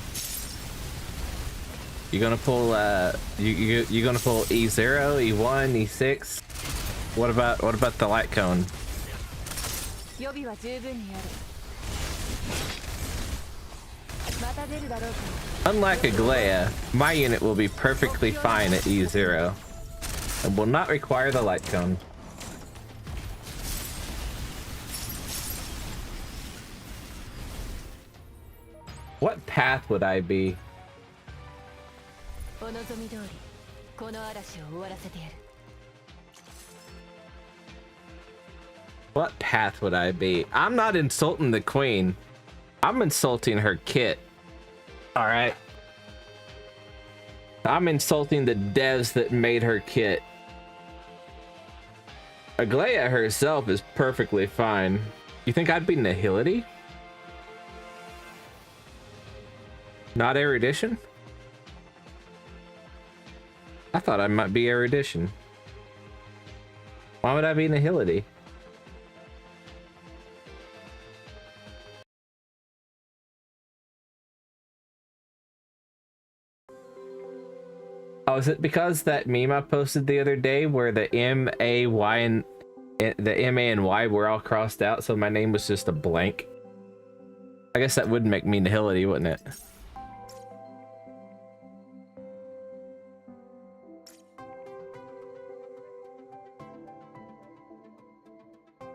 You gonna pull you gonna pull E0, E1, E6? What about the light cone? Unlike Aglaya, my unit will be perfectly fine at E0 and will not require the light cone. What path would I be? What path would I be? I'm not insulting the queen. I'm insulting her kit. All right. I'm insulting the devs that made her kit. Aglaya herself is perfectly fine. You think I'd be Nihility? Not Erudition? I thought I might be Erudition. Why would I be Nihility? Oh, is it because that meme I posted the other day where the M, A, Y, and the M, A, and Y were all crossed out, so my name was just a blank? I guess that would make me Nihility, wouldn't it?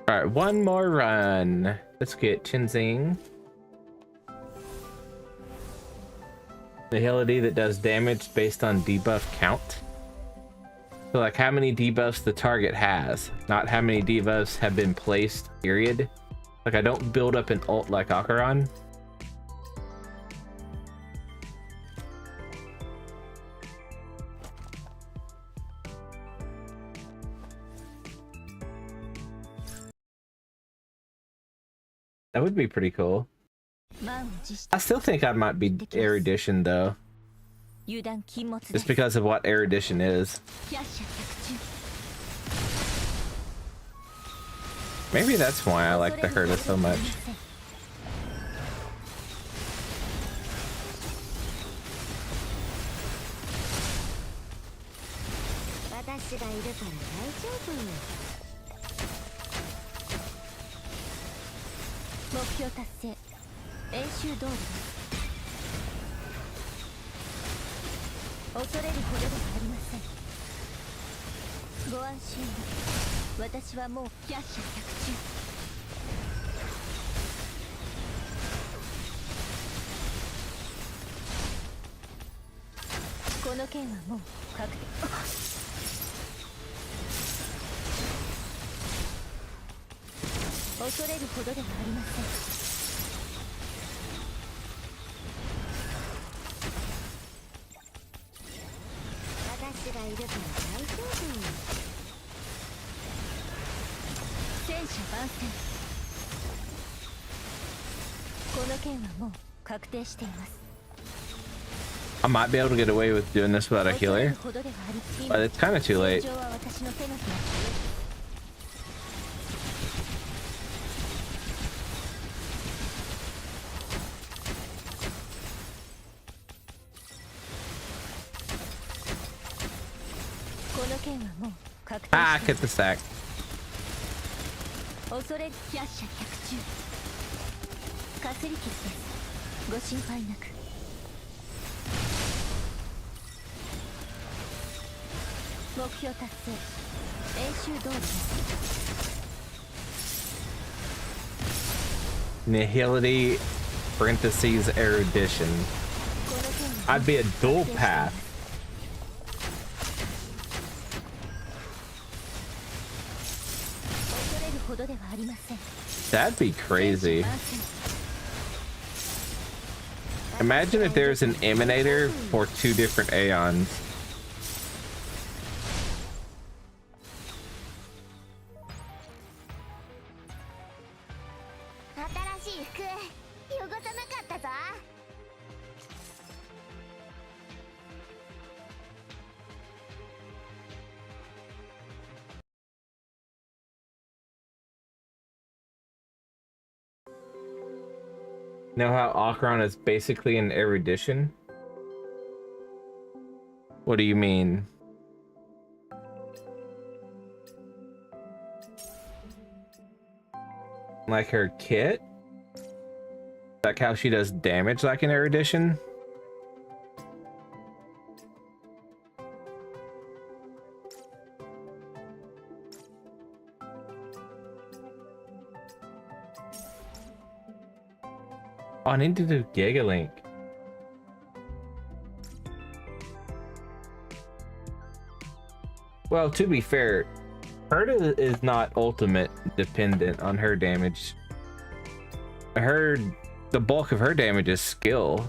Alright, one more run. Let's get Chinzing. Nihility that does damage based on debuff count. So like how many debuffs the target has, not how many debuffs have been placed, period. Like I don't build up an ult like Akaran. That would be pretty cool. I still think I might be Erudition though. Just because of what Erudition is. Maybe that's why I like the Herta so much. から大丈夫。目標達成。演習通りです。恐れるほどではありません。ご安心を。私はもう百射百中。この件はもう確定。恐れるほどではありません。私がいるから大丈夫。戦車万戦。この件はもう確定しています。I might be able to get away with doing this without a healer, but it's kind of too late. この件はもう確定。Ah, get the sack. 恐れる百射百中。かすり傷です。ご心配なく。目標達成。演習通りです。Nihility parentheses erudition. I'd be a dual path. That'd be crazy. Imagine if there's an emanator for two different aeons. Know how Acheron is basically an erudition? What do you mean? Like her kit? Like how she does damage like an erudition? Oh, I need to do Gigalink. Well, to be fair, Herta is not ultimate dependent on her damage. The bulk of her damage is skill.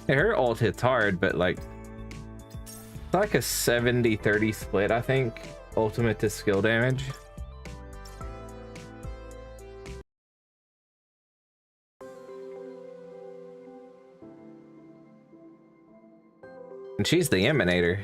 Yeah, her ult hits hard, but like, it's like a 70-30 split, I think, ultimate to skill damage. And she's the Emanator.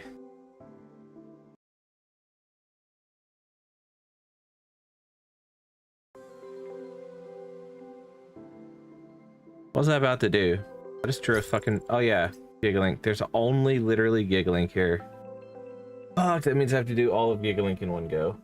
What was I about to do? I just drew a fucking... Oh yeah, Gigalink. There's only literally Gigalink here. Fuck, that means I have to do all of Gigalink in one go.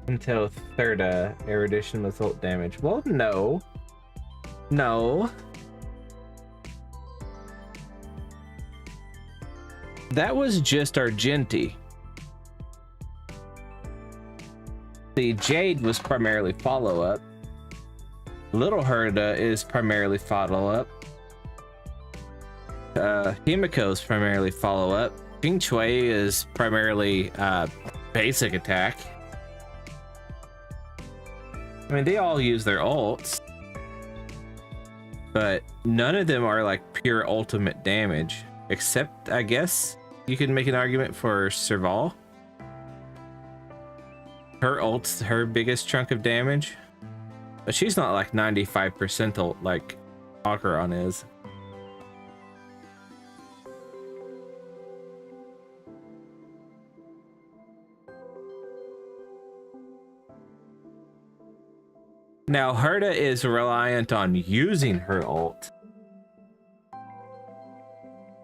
Until third erudition with ult damage. Well, no. No. That was just Argenti. The Jade was primarily follow-up. Little Herta is primarily follow-up. Himiko is primarily follow-up. Jing Chui is primarily basic attack. I mean, they all use their ults, but none of them are like pure ultimate damage, except I guess you could make an argument for Serval. Her ult's her biggest chunk of damage, but she's not like 95% ult like Acheron is. Now, Herta is reliant on using her ult.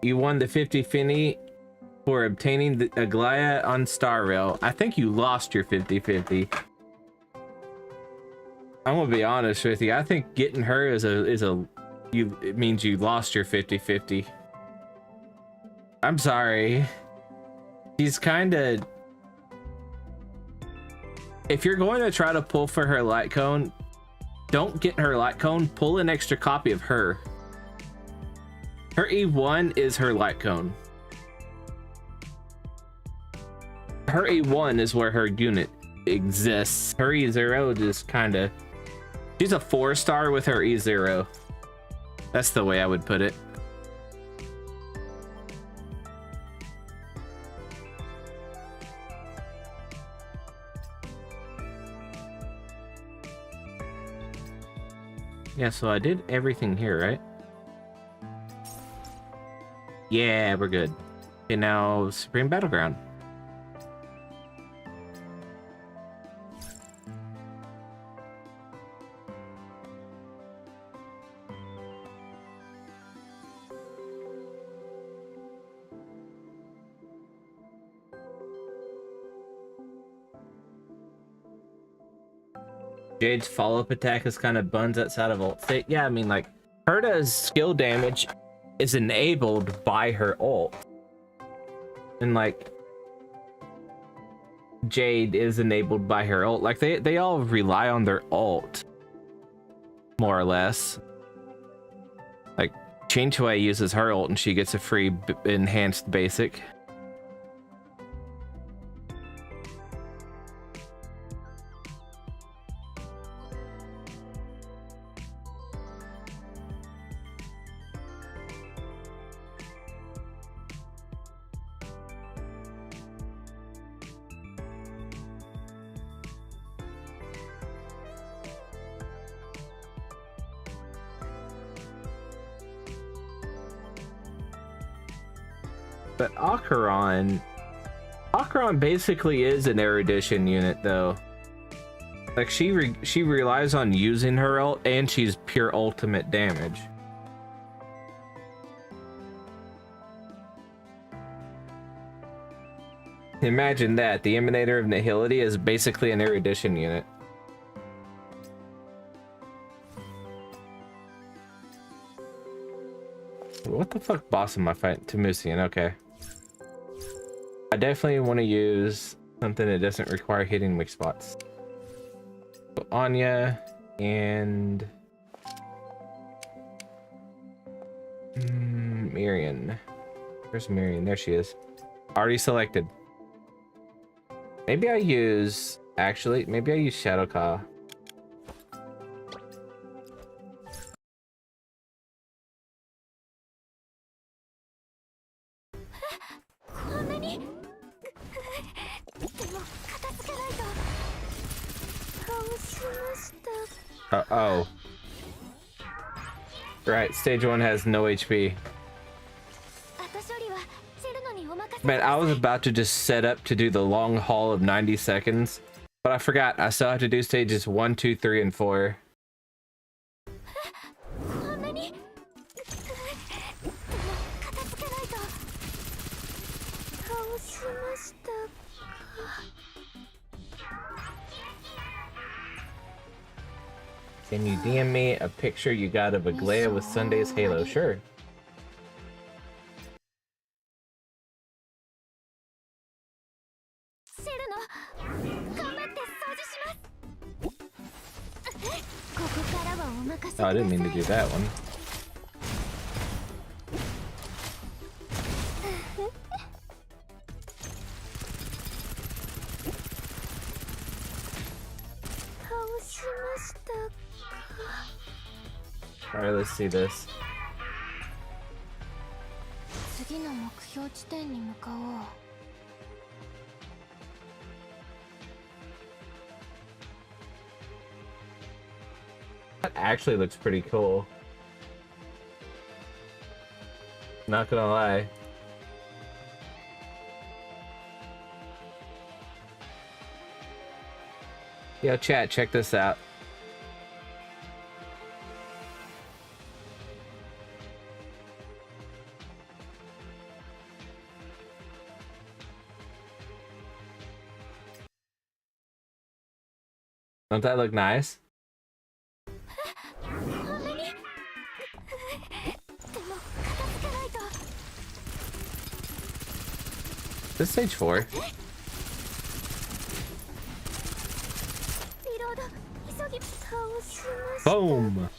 You won the 50-50 for obtaining the Aglaya on Star Rail. I think you lost your 50-50. I'm gonna be honest with you. I think getting her it means you lost your 50-50. I'm sorry. She's kind of... If you're going to try to pull for her light cone, don't get her light cone. Pull an extra copy of her. Her E1 is her light cone. Her E1 is where her unit exists. Her E0 just kind of... She's a 4-star with her E0. That's the way I would put it. Yeah, so I did everything here, right? Yeah, we're good. Okay, now Supreme Battleground. Jade's follow-up attack is kind of buns outside of ult state. Yeah, I mean, like, Herta's skill damage is enabled by her ult. And, like, Jade is enabled by her ult. Like, they all rely on their ult, more or less. Like, Chainshui uses her ult and she gets a free enhanced basic. But Acheron basically is an erudition unit, though. Like, she relies on using her ult, and she's pure ultimate damage. Imagine that. The Emanator of Nihility is basically an erudition unit. What the fuck boss am I fighting? Tamusian, okay. I definitely want to use something that doesn't require hitting weak spots. So Anya and Mirian. Where's Mirian? There she is. Already selected. Maybe I use... Actually, maybe I use Shadowcaw. Uh-oh. Right, stage 1 has no HP. Man, I was about to just set up to do the long haul of 90 seconds, but I forgot I still have to do stages 1, 2, 3, and 4. Can you DM me a picture you got of Aglaya with Sunday's Halo? Sure. Oh, I didn't mean to do that one. Alright, let's see this. That actually looks pretty cool. Not gonna lie. Yo, chat, check this out. Don't that look nice? こんなにでも片付けないと。 This stage 4. リロード急ぎ倒しました。 Boom.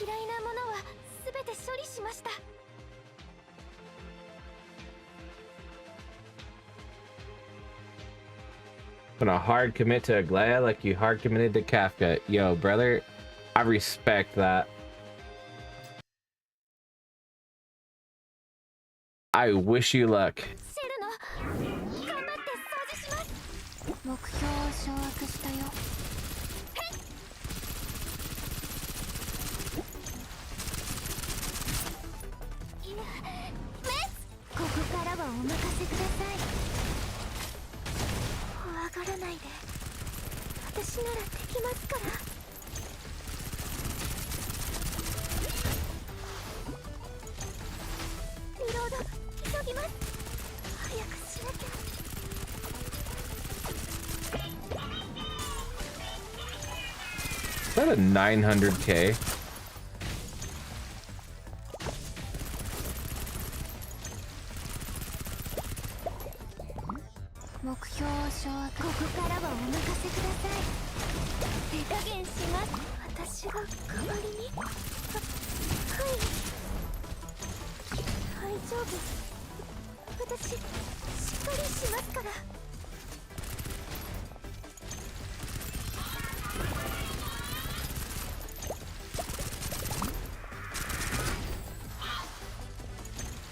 嫌いなものはすべて処理しました。 Gonna hard commit to a Glad like you hard committed to Kafka. Yo, brother, I respect that. I wish you luck. シェルノ、頑張って掃除します。目標を掌握したよ。いや、メス、ここからはお任せください。怖がらないで。私ならできますから。 リロード急ぎます。早くしなきゃ。 Is that a 900k? 目標を掌握。ここからはお任せください。手加減します。私が代わりに。はい。 大丈夫。私しっかりしますから。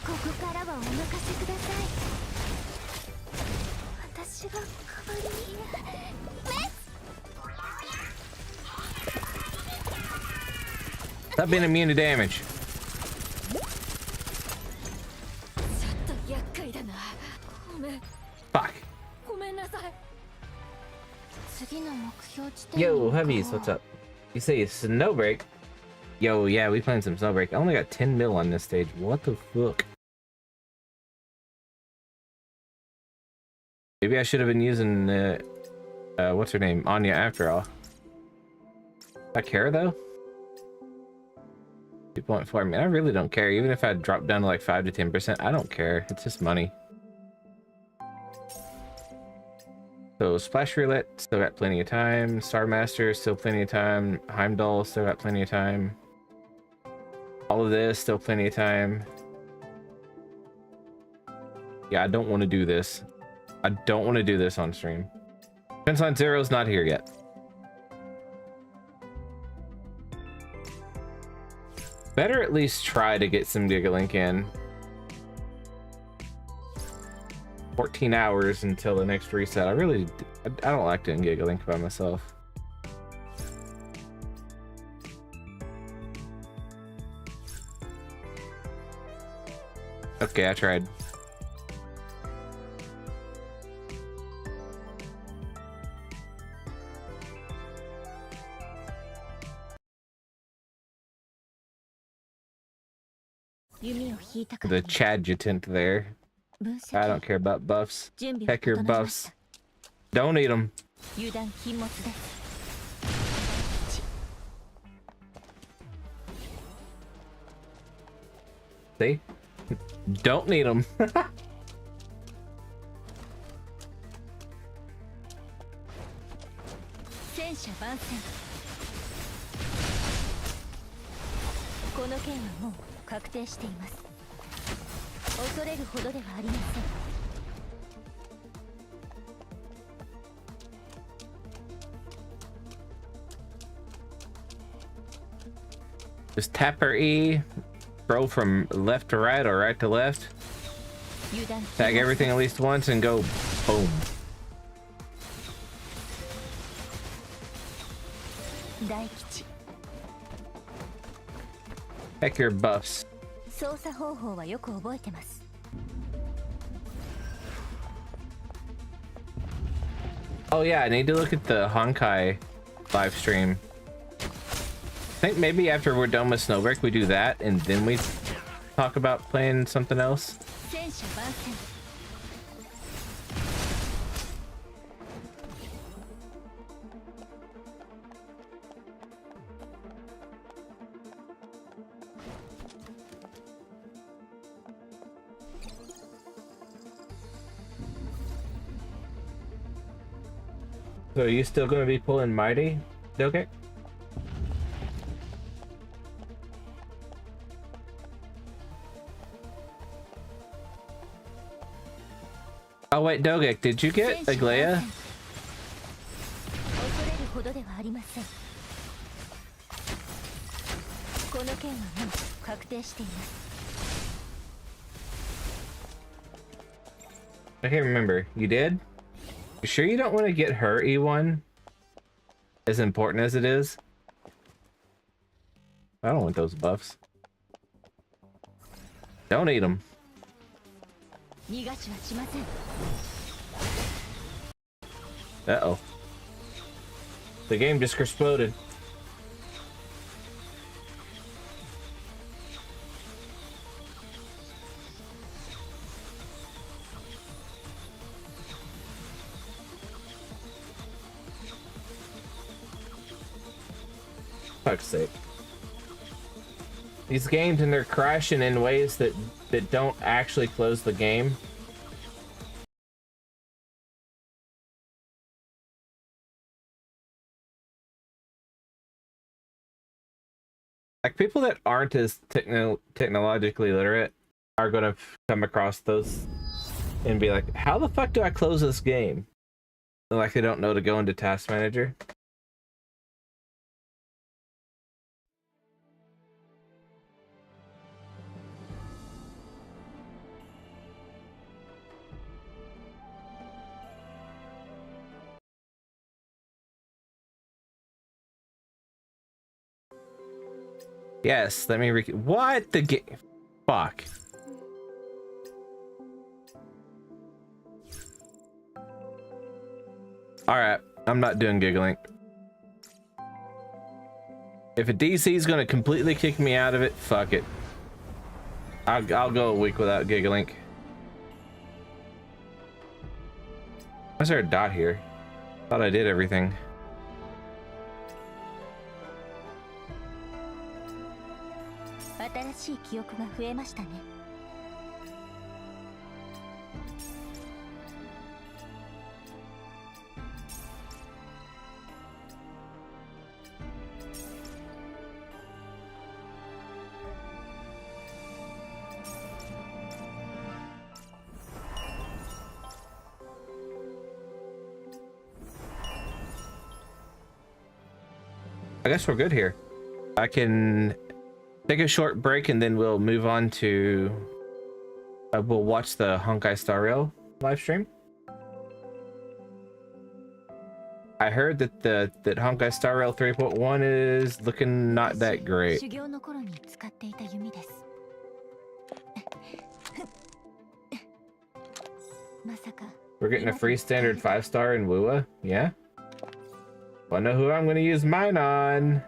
ここからはお任せください。私が代わりに。メス。 Stop being immune to damage. 厄介だな。ごめん。 Fuck. ごめんなさい。次の目標地点に Yo, Heavies, what's up? You say Snowbreak? Yo, yeah, we playing some Snowbreak. I only got 10 mil on this stage. What the fuck? Maybe I should have been using, what's her name? Anya after all. I care though? 2.4. I mean, I really don't care. Even if I drop down to like 5 to 10%, I don't care. It's just money. So Splash Roulette, still got plenty of time. Star Master, still plenty of time. Heimdall, still got plenty of time. All of this, still plenty of time. Yeah, I don't want to do this. I don't want to do this on stream. Fenceline Zero's not here yet. Better at least try to get some Gigalink in. 14 hours until the next reset. I don't like doing Gigalink by myself. Okay, I tried. The Chadjutant there. I don't care about buffs. Heck your buffs. Don't eat them. See? Don't need them. Just tap her E, throw from left to right or right to left, tag everything at least once and go boom. Heck your buffs. Oh yeah, I need to look at the Honkai live stream. I think maybe after we're done with Snowbreak we do that and then we talk about playing something else. So are you still going to be pulling Mighty, Doge? Oh wait, Dogek, did you get Aglaya? 恐れるほどではありません。この件はもう確定しています。 I can't remember. You did? You sure you don't want to get her E1? As important as it is? I don't want those buffs. Don't eat them. 逃がしはしません。 Uh-oh. The game just exploded. Fuck's sake. These games, and they're crashing in ways that don't actually close the game. Like, people that aren't as technologically literate are gonna come across those and be like, how the fuck do I close this game? And like, they don't know to go into Task Manager. Yes, let me what the game? Fuck. Alright, I'm not doing Gigalink. If a DC is gonna completely kick me out of it, fuck it. I'll go a week without Gigalink. Why is there a dot here? Thought I did everything. I guess we're good here. I can take a short break and then we'll move on to we'll watch the Honkai Star Rail live stream. I heard that that Honkai Star Rail 3.1 is looking not that great. We're getting a free standard 5-star in Wua, yeah? Wanna know who I'm gonna use mine on?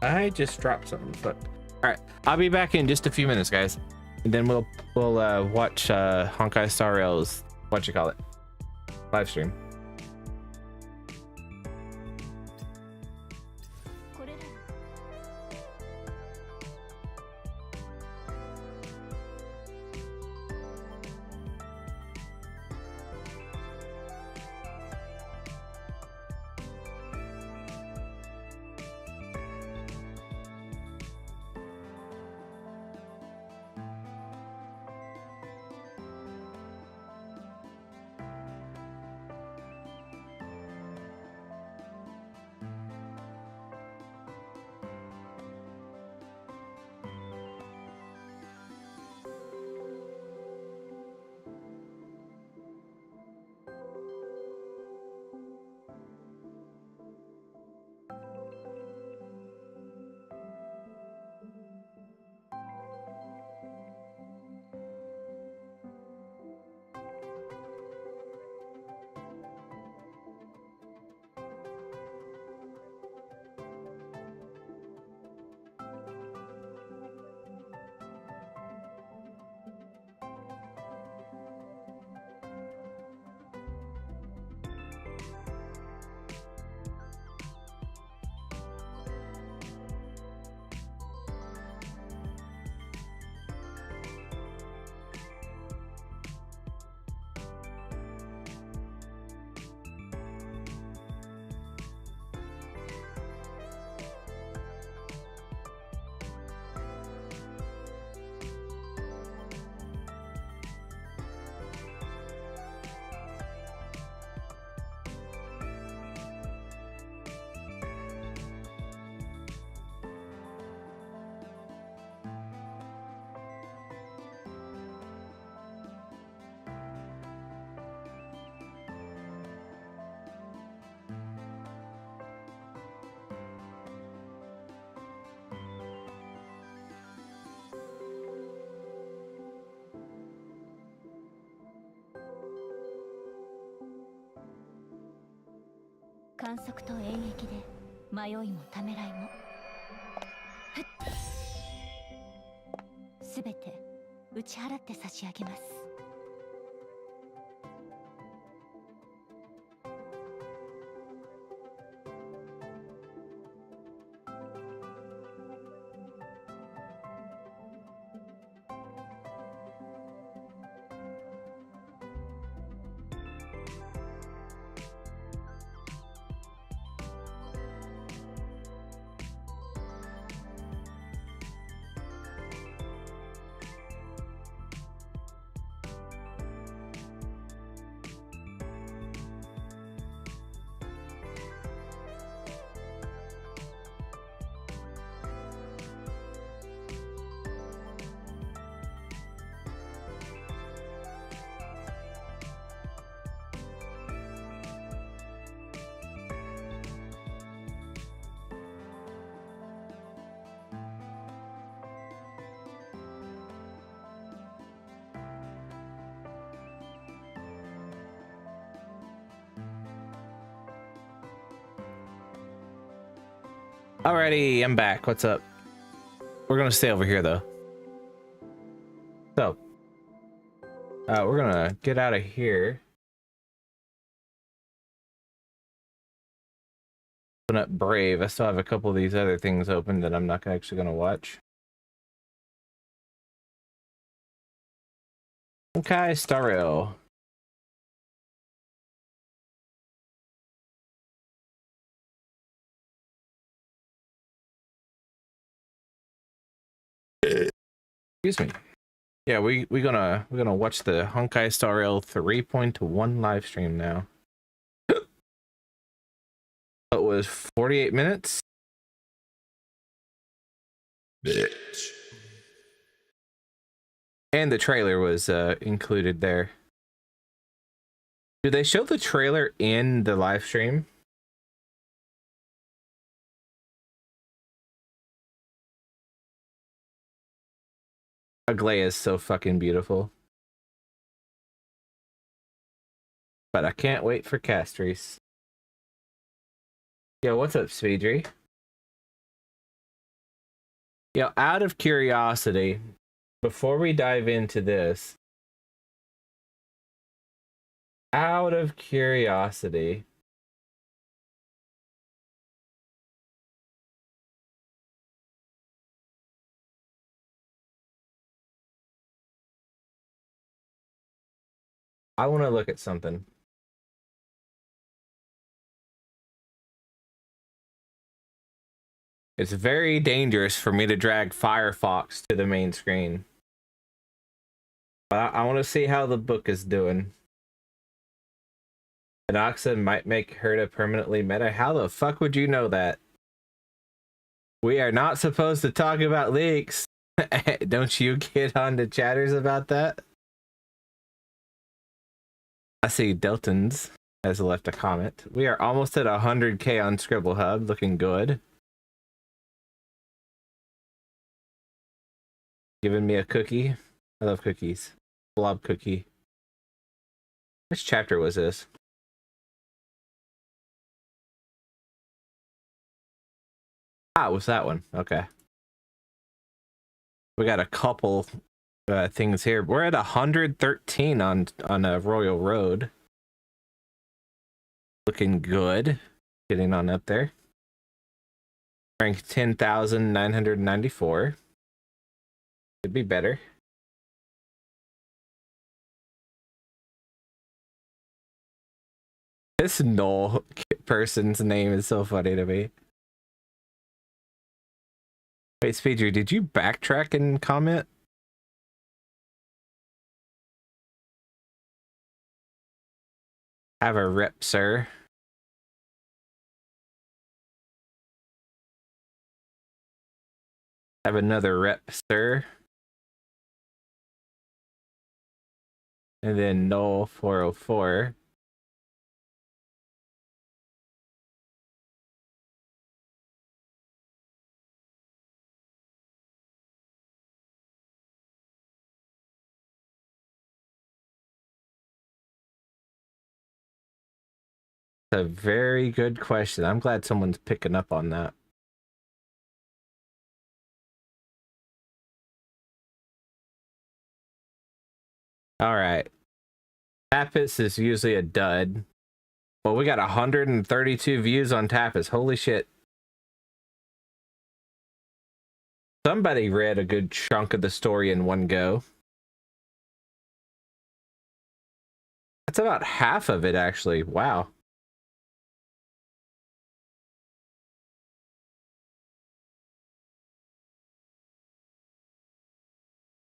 I just dropped something, but all right, I'll be back in just a few minutes, guys, and then we'll watch Honkai Star Rail's live stream. 観測と演疫で迷いもためらいもすべて打ち払って差し上げます。Alrighty, I'm back. What's up? We're gonna stay over here though. So, we're gonna get out of here. Open up Brave. I still have a couple of these other things open that I'm not actually gonna watch. Okay, Starrail. Excuse me. Yeah, we're gonna watch the Honkai Star Rail 3.1 live stream now. It was 48 minutes. Bitch. And the trailer was included there. Did they show the trailer in the live stream? Aglaia is so fucking beautiful. But I can't wait for Castries. Yo, what's up, Speedry? Yo, out of curiosity, before we dive into this, out of curiosity, I want to look at something. It's very dangerous for me to drag Firefox to the main screen. But I want to see how the book is doing. Anoxa might make Herta permanently meta. How the fuck would you know that? We are not supposed to talk about leaks. Don't you get on to chatters about that? I see Deltons has left a comment. We are almost at 100k on Scribble Hub. Looking good. Giving me a cookie. I love cookies. Blob cookie. Which chapter was this? Ah, it was that one. Okay. We got a couple things here. We're at 113 on Royal Road. Looking good. Getting on up there. Rank 10,994. Could be better. This Null person's name is so funny to me. Wait, Speedry, did you backtrack and comment? Have a rep, sir. Have another rep, sir. And then Null 404. a very good question. I'm glad someone's picking up on that. All right. Tapas is usually a dud. Well, we got 132 views on Tapas. Holy shit. Somebody read a good chunk of the story in one go. That's about half of it, actually. Wow.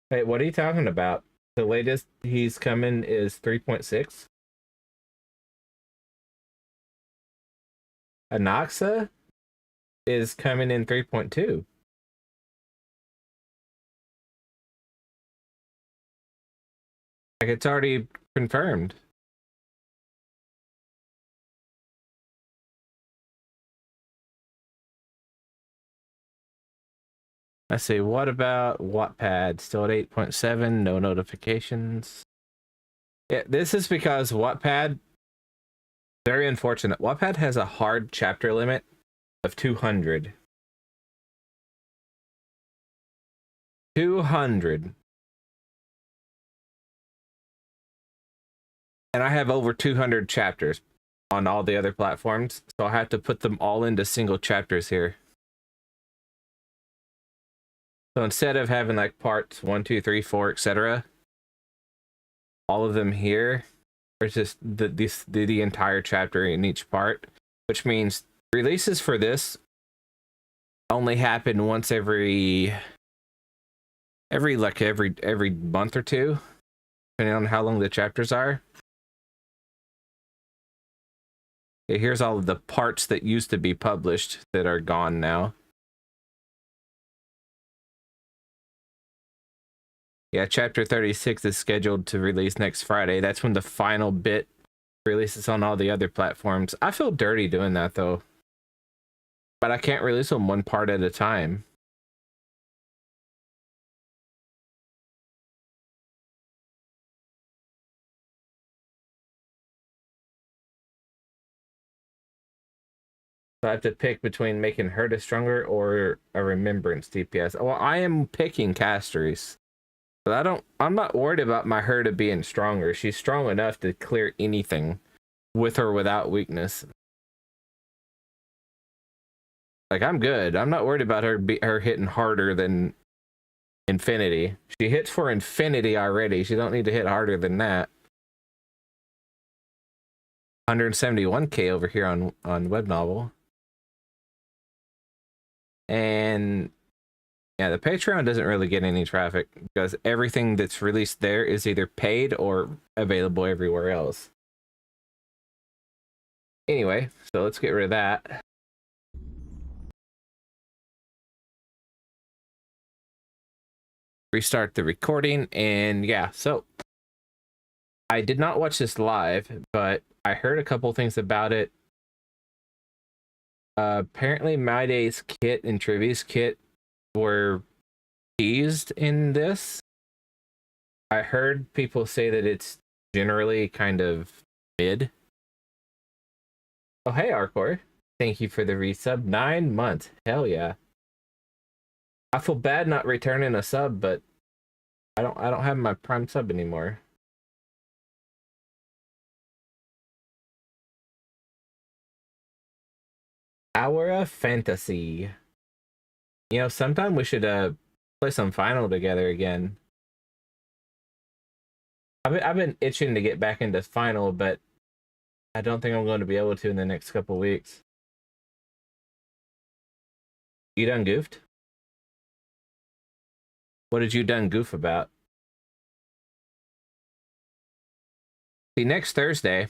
Hey, what are you talking about? The latest he's coming is 3.6? Anaxa is coming in 3.2. Like, it's already confirmed. Let's see, what about Wattpad? Still at 8.7, no notifications. Yeah, this is because Wattpad, very unfortunate. Wattpad has a hard chapter limit of 200. 200. And I have over 200 chapters on all the other platforms, so I have to put them all into single chapters here. So instead of having like parts 1, 2, 3, 4, etc., all of them here are just the entire chapter in each part, which means releases for this only happen once every month or two, depending on how long the chapters are. Okay, here's all of the parts that used to be published that are gone now. Yeah, chapter 36 is scheduled to release next Friday. That's when the final bit releases on all the other platforms. I feel dirty doing that though, but I can't release them one part at a time. So I have to pick between making Herta stronger or a remembrance DPS. Well, I am picking Castries. But I'm not worried about my Herta being stronger. She's strong enough to clear anything with or without weakness. Like, I'm good. I'm not worried about her hitting harder than Infinity. She hits for Infinity already. She don't need to hit harder than that. 171k over here on Web Novel. And yeah, the Patreon doesn't really get any traffic because everything that's released there is either paid or available everywhere else. Anyway, so let's get rid of that. Restart the recording, and yeah, so I did not watch this live, but I heard a couple things about it. Apparently My Day's kit and Trivia's kit were teased in this. I heard people say that it's generally kind of mid. Oh, hey, Arcor. Thank you for the resub. 9 months. Hell yeah. I feel bad not returning a sub, but I don't have my Prime sub anymore. Hour of Fantasy. You know, sometime we should play some Final together again. I've been itching to get back into Final, but I don't think I'm going to be able to in the next couple weeks. You done goofed? What did you done goof about? See, next Thursday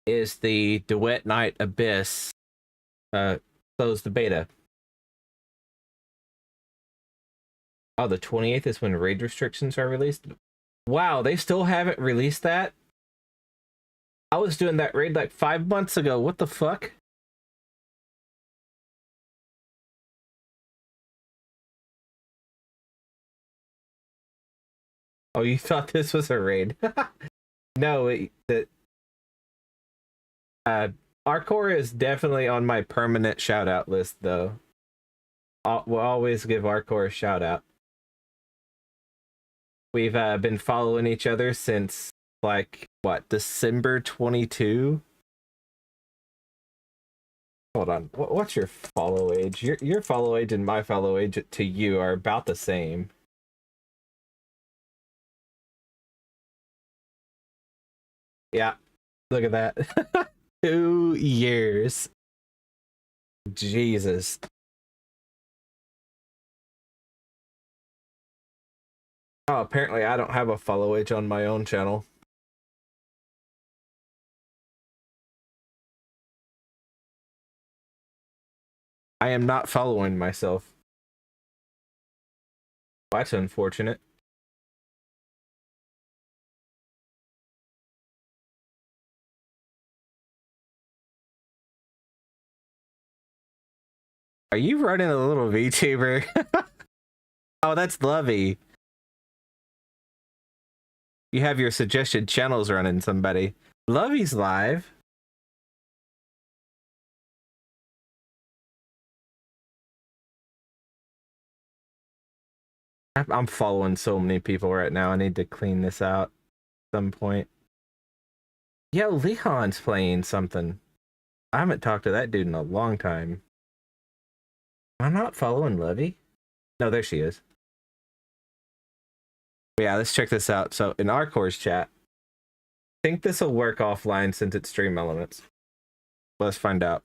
is the Duet Night Abyss closed beta. Oh, the 28th is when raid restrictions are released? Wow, they still haven't released that? I was doing that raid like 5 months ago. What the fuck? Oh, you thought this was a raid? No, Arcor is definitely on my permanent shout out list, though. We'll always give Arcor a shout out. We've been following each other since, like, what, December 22? Hold on. What's your follow age? Your follow age and my follow age to you are about the same. Yeah. Look at that. 2 years. Jesus. Oh, apparently I don't have a follow age on my own channel. I am not following myself. That's unfortunate. Are you running a little VTuber? Oh, that's Lovey. You have your suggested channels running, somebody. Lovey's live. I'm following so many people right now. I need to clean this out at some point. Yo, Leon's playing something. I haven't talked to that dude in a long time. I'm not following Lovey. No, there she is. Yeah, let's check this out. So in Arcor's chat, I think this will work offline since it's Stream Elements. Let's find out.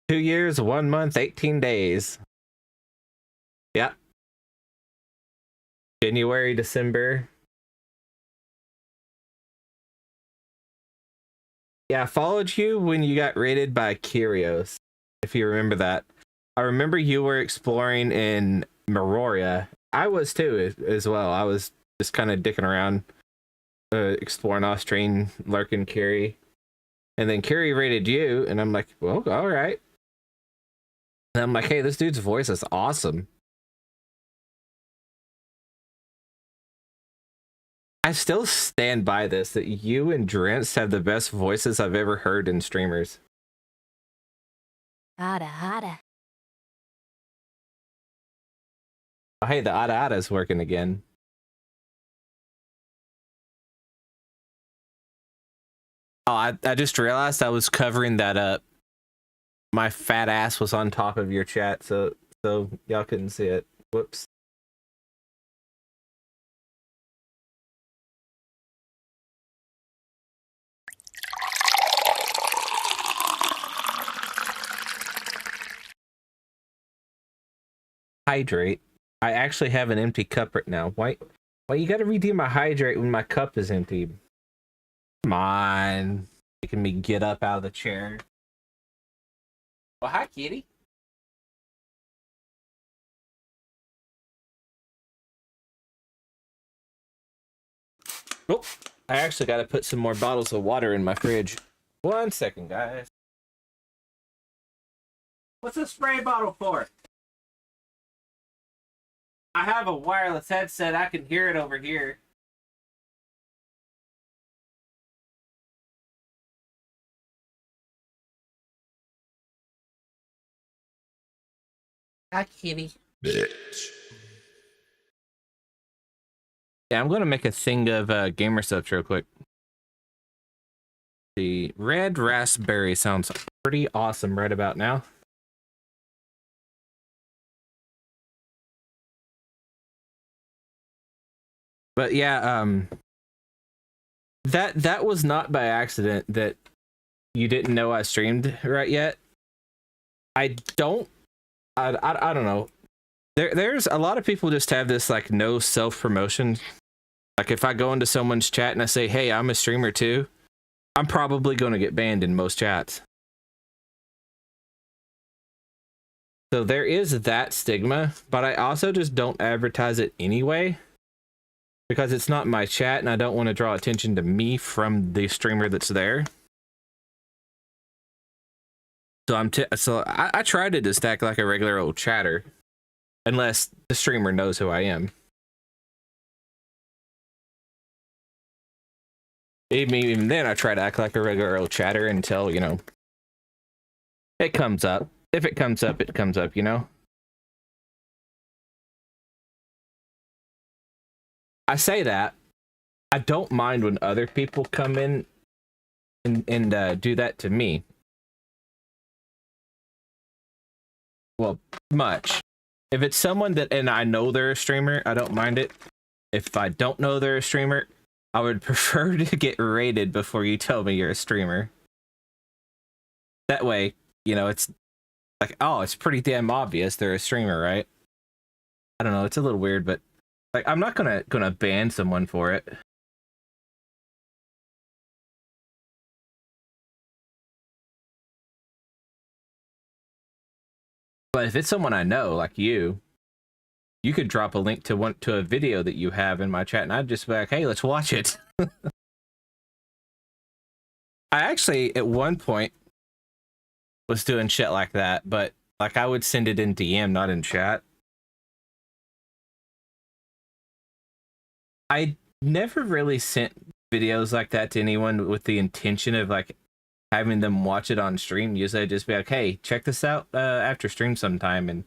Two years, 1 month, 18 days. Yeah. January, December. Yeah, I followed you when you got raided by Kyrios, if you remember that. I remember you were exploring in Meroria. I was too, as well. I was just kind of dicking around, exploring off-stream, lurking Kyrie. And then Kyrie raided you, and I'm like, well, all right. And I'm like, hey, this dude's voice is awesome. I still stand by this, that you and Drents have the best voices I've ever heard in streamers. Ada, ada. Oh, hey, the Ada is working again. Oh, I just realized I was covering that up. My fat ass was on top of your chat, so y'all couldn't see it. Whoops. Hydrate. I actually have an empty cup right now. Why you gotta redeem my hydrate when my cup is empty? Come on. Making me get up out of the chair. Well, hi, kitty. Oh, I actually gotta put some more bottles of water in my fridge. 1 second, guys. What's a spray bottle for? I have a wireless headset. I can hear it over here. Hi, kitty. Bitch. Yeah, I'm gonna make a thing of gamer subs real quick. The red raspberry sounds pretty awesome right about now. But yeah, that was not by accident that you didn't know I streamed right yet. I don't know. There's a lot of people just have this like no self-promotion. Like if I go into someone's chat and I say, hey, I'm a streamer too, I'm probably going to get banned in most chats. So there is that stigma, but I also just don't advertise it anyway. Because it's not my chat and I don't want to draw attention to me from the streamer that's there. So I tried to just act like a regular old chatter. unless the streamer knows who I am. Even then, I try to act like a regular old chatter until, you know, it comes up. If it comes up, it comes up, you know? I say that. I don't mind when other people come in and do that to me. Well, much. If it's someone that, and I know they're a streamer, I don't mind it. If I don't know they're a streamer, I would prefer to get rated before you tell me you're a streamer. That way, you know, it's like, oh, it's pretty damn obvious they're a streamer, right? I don't know, it's a little weird, but like, I'm not gonna ban someone for it. But if it's someone I know, like you could drop a link to a video that you have in my chat, and I'd just be like, hey, let's watch it. I actually, at one point, was doing shit like that, but like I would send it in DM, not in chat. I never really sent videos like that to anyone with the intention of like having them watch it on stream. Usually I'd just be like, hey, check this out after stream sometime. And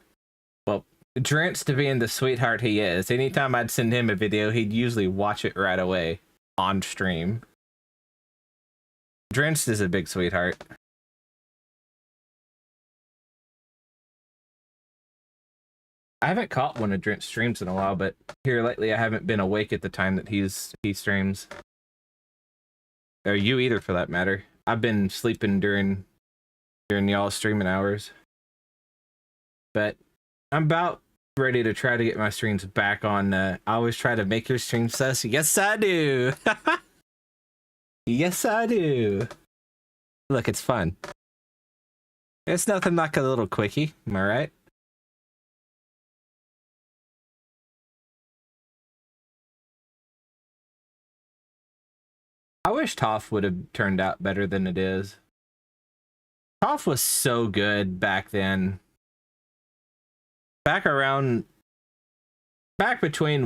well, Drent's, to being the sweetheart he is, anytime I'd send him a video, he'd usually watch it right away on stream. Drent's is a big sweetheart. I haven't caught one of Drent's streams in a while, but here lately I haven't been awake at the time that he streams. Or you either, for that matter. I've been sleeping during y'all streaming hours. But I'm about ready to try to get my streams back on. I always try to make your stream sus. Yes, I do. Yes, I do. Look, it's fun. It's nothing like a little quickie. Am I right? I wish Toph would have turned out better than it is. Toph was so good back then. Back between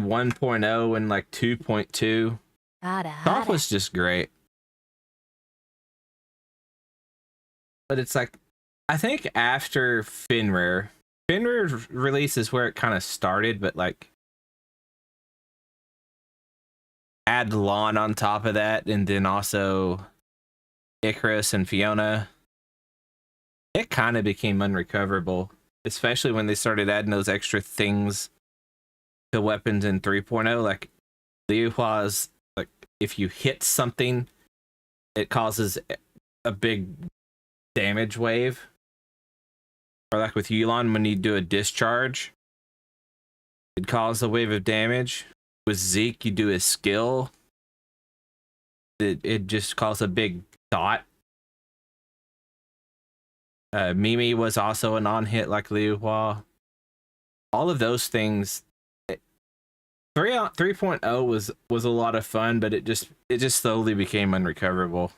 1.0 and like 2.2. Toph was just great. But it's like, I think after Fenrir release is where it kind of started, but like, add Lon on top of that, and then also Icarus and Fiona, it kind of became unrecoverable, especially when they started adding those extra things to weapons in 3.0, like Liu Hua's, like if you hit something, it causes a big damage wave. Or like with Yulon, when you do a discharge, it causes a wave of damage. With Zeke, you do a skill, it just causes a big dot. Mimi was also a non-hit like Liu Hua. All of those things. 3.0 was a lot of fun, but it just slowly became unrecoverable.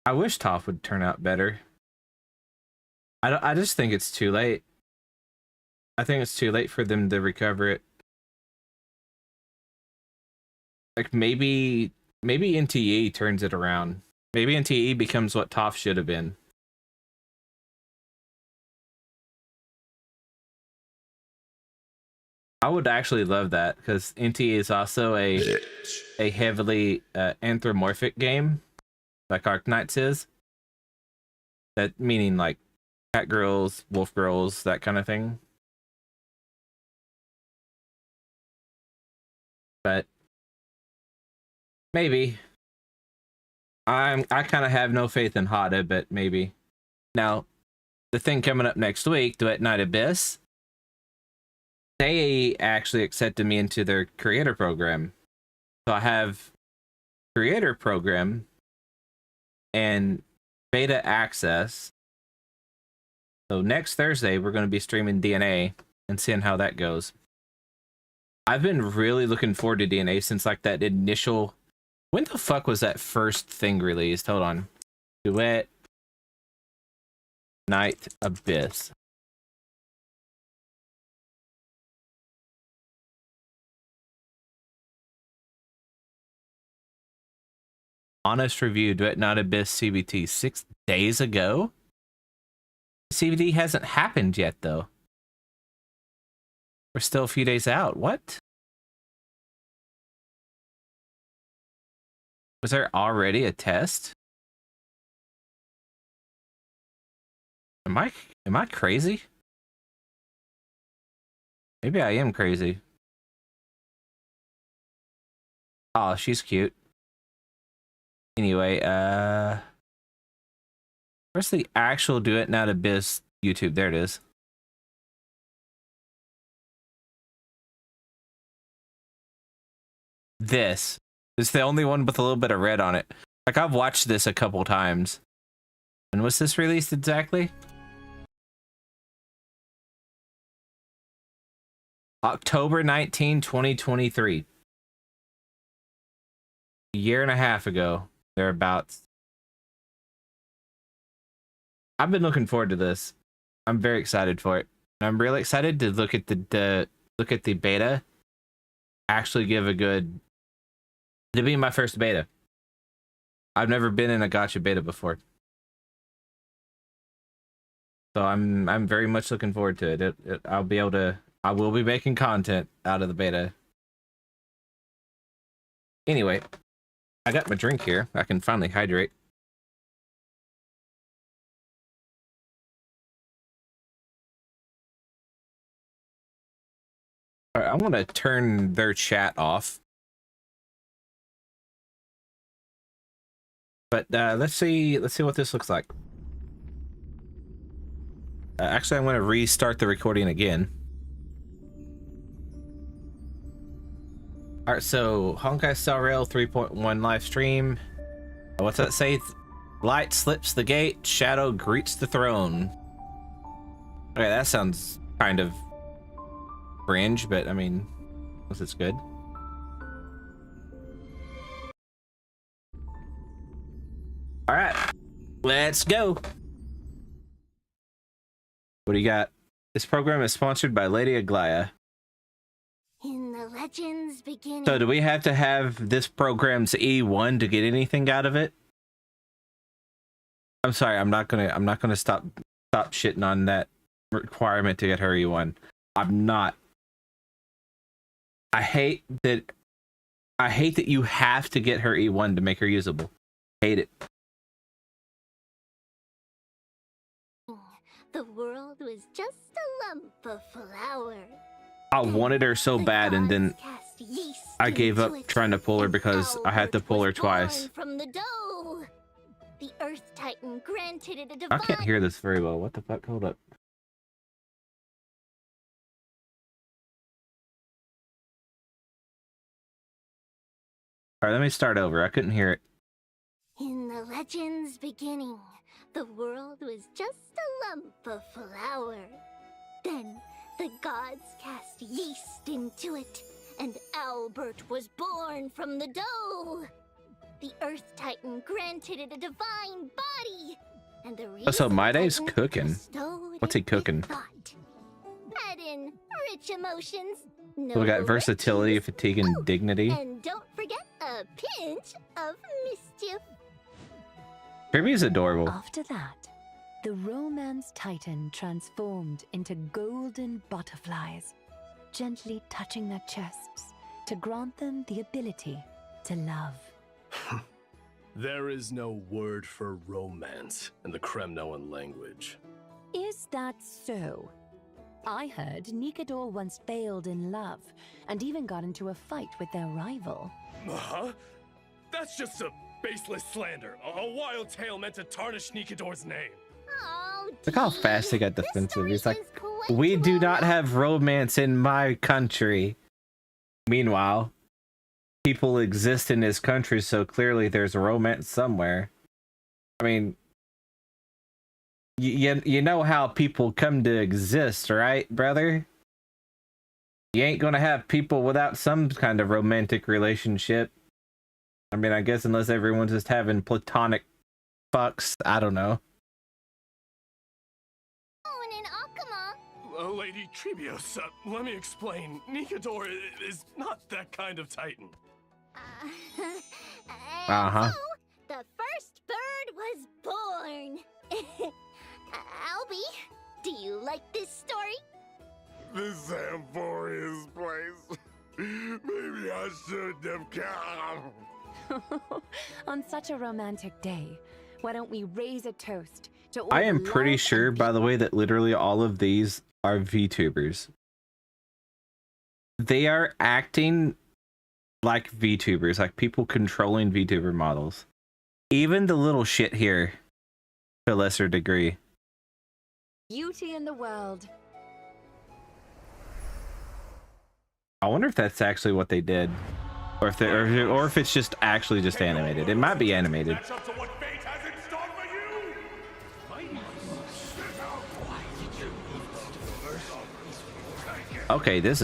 I wish Toph would turn out better. I just think it's too late. I think it's too late for them to recover it. Like maybe NTE turns it around. Maybe NTE becomes what Toph should have been. I would actually love that, because NTE is also a heavily anthropomorphic game, like Arknights is. That meaning like cat girls, wolf girls, that kind of thing. But maybe. I kind of have no faith in Hada, but maybe. Now, the thing coming up next week, Duet Night Abyss, they actually accepted me into their creator program. So I have creator program and beta access. So next Thursday, we're going to be streaming DNA and seeing how that goes. I've been really looking forward to DNA since like that initial... When the fuck was that first thing released? Hold on. Duet Night Abyss. Honest review, Duet Night Abyss CBT 6 days ago? CBT hasn't happened yet, though. We're still a few days out. What? Was there already a test? Am I crazy? Maybe I am crazy. Oh, she's cute. Anyway, where's the actual Do It Not Abyss YouTube? There it is. This is the only one with a little bit of red on it. Like, I've watched this a couple times. When was this released exactly? October 19, 2023. A year and a half ago, thereabouts. I've been looking forward to this. I'm very excited for it. I'm really excited to look at the beta. Actually give a good... To be my first beta. I've never been in a gacha beta before. So I'm very much looking forward to it. I will be making content out of the beta. Anyway, I got my drink here. I can finally hydrate. All right, I want to turn their chat off. But let's see what this looks like. Actually, I'm going to restart the recording again. All right, so Honkai Star Rail 3.1 live stream. What's that say? Light slips the gate, shadow greets the throne. Okay, that sounds kind of cringe, but I mean, unless it's good. All right, let's go. What do you got? This program is sponsored by Lady Aglaya. In the legends beginning. So do we have to have this program's E1 to get anything out of it? I'm sorry, I'm not gonna stop shitting on that requirement to get her E1. I'm not. I hate that you have to get her E1 to make her usable. Hate it. The world was just a lump of flour. I wanted her so bad, and then I gave up trying to pull her because I had to pull her twice. From the dough. The Earth Titan granted it a divine... I can't hear this very well. What the fuck? Hold up. Alright, let me start over. I couldn't hear it. In the legends beginning, the world was just a lump of flour. Then the gods cast yeast into it, and Albert was born from the dough. The Earth Titan granted it a divine body, and the reason So my day's Titan cooking. bestowed What's he it with cooking? thought. Add in rich emotions. So we got versatility, riches. fatigue, and dignity. And don't forget a pinch of mischief. Kirby's adorable. After that, the Romance Titan transformed into golden butterflies, gently touching their chests to grant them the ability to love. There is no word for romance in the Kremnoan language. Is that so? I heard Nikador once failed in love and even got into a fight with their rival. Huh? That's just a baseless slander, a wild tale meant to tarnish Nikador's name. Oh, Look how Dee, fast he got this defensive. story He's like, is quite we do well not known. have romance in my country. Meanwhile, people exist in his country, so clearly there's romance somewhere. I mean, you know how people come to exist, right, brother? You ain't gonna have people without some kind of romantic relationship. I mean, I guess unless everyone's just having platonic fucks. I don't know. Oh, and an Akuma. Lady Trebios, let me explain. Nikador is not that kind of titan. Uh-huh. So, the first bird was born. Albie, do you like this story? This Amphoria's place. Maybe I shouldn't have come. On such a romantic day, why don't we raise a toast to all I am the pretty love sure, and by the way, that literally all of these are VTubers. They are acting like VTubers, like people controlling VTuber models. Even the little shit here, to a lesser degree. beauty in the world. I wonder if that's actually what they did, or if they, or if it's just actually just animated. It might be animated. Catch up to what fate has in store for you. Okay, this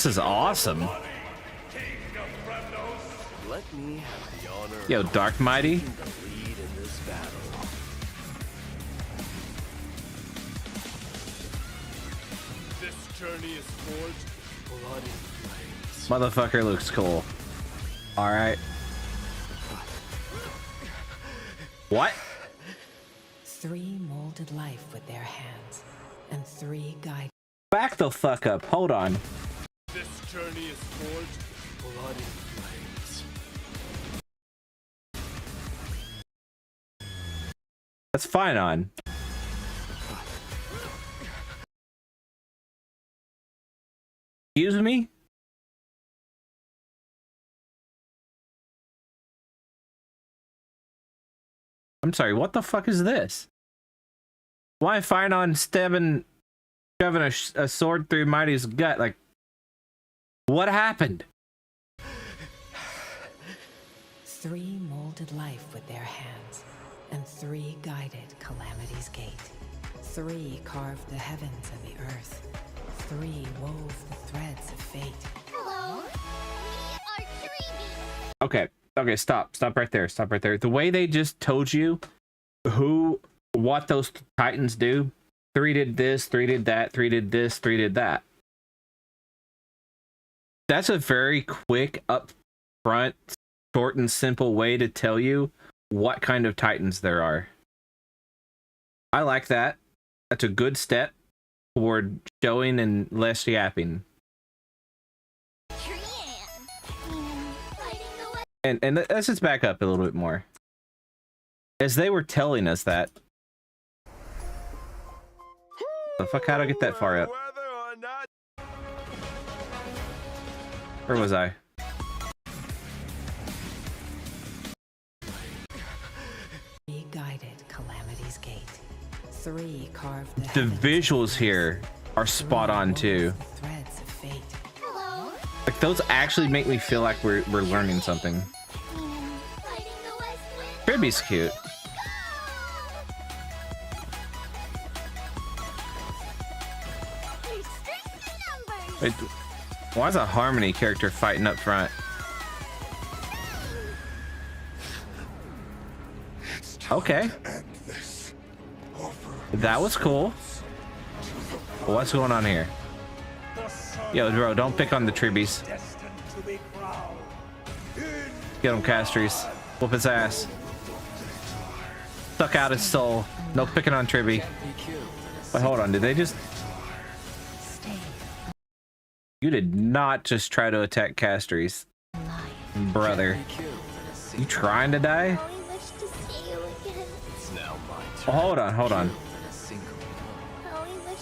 is awesome. Let me have the honor Yo, Dark Mighty. of lead in this battle. This journey is forged blood and flames. Motherfucker looks cool. All right. What? 3 molded life with their hands, and 3 guided. Back the fuck up. Hold on. This journey is forged blood and flames. That's fine on. Excuse me? I'm sorry, what the fuck is this? Why fine on shoving a sword through Mighty's gut? Like, what happened? 3 molded life with their hands, and 3 guided Calamity's gate. 3 carved the heavens and the earth. 3 wove the threads of fate. Hello, we are Treeby. Okay, stop right there, stop right there. The way they just told you what those titans do, 3 did this, 3 did that, 3 did this, 3 did that. That's a very quick, upfront, short and simple way to tell you what kind of titans there are. I like that. That's a good step toward showing and less yapping. And let's just back up a little bit more. As they were telling us that. The fuck, how'd I get that far up? Whether or not Where was I? Three guided Calamity's gate. 3 carved the The heavens and visuals the here are spot three on wove too. the threads of fate. Hello. Like those actually make me feel like we're learning something. Fighting the West Wind. Kirby's cute. Restrict the numbers. Wait, why is a Harmony character fighting up front? Okay, end this. Offer that was cool. What's going on here? Yo, bro, don't pick on the Tribbies. Get him, Castries. Whoop his ass. Suck out his soul. No picking on Tribby. Wait, hold on. Did they just... Stay You did not just try to attack Castries. alive. Brother. You trying to die? I wish to see you again. It's now my Oh, turn. hold on, hold on. How we wish.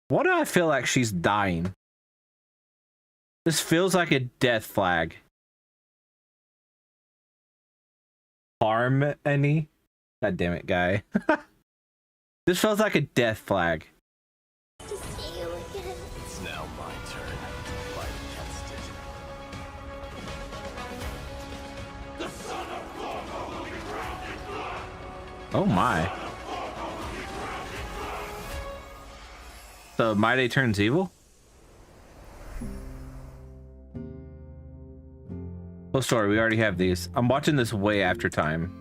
Why do I feel like she's dying? This feels like a death flag. Harmony? God damn it, guy. This feels like a death flag. To see you again. It's now my turn to fight against it. Oh my. So Mighty turns evil? Well, sorry, we already have these. I'm watching this way after time.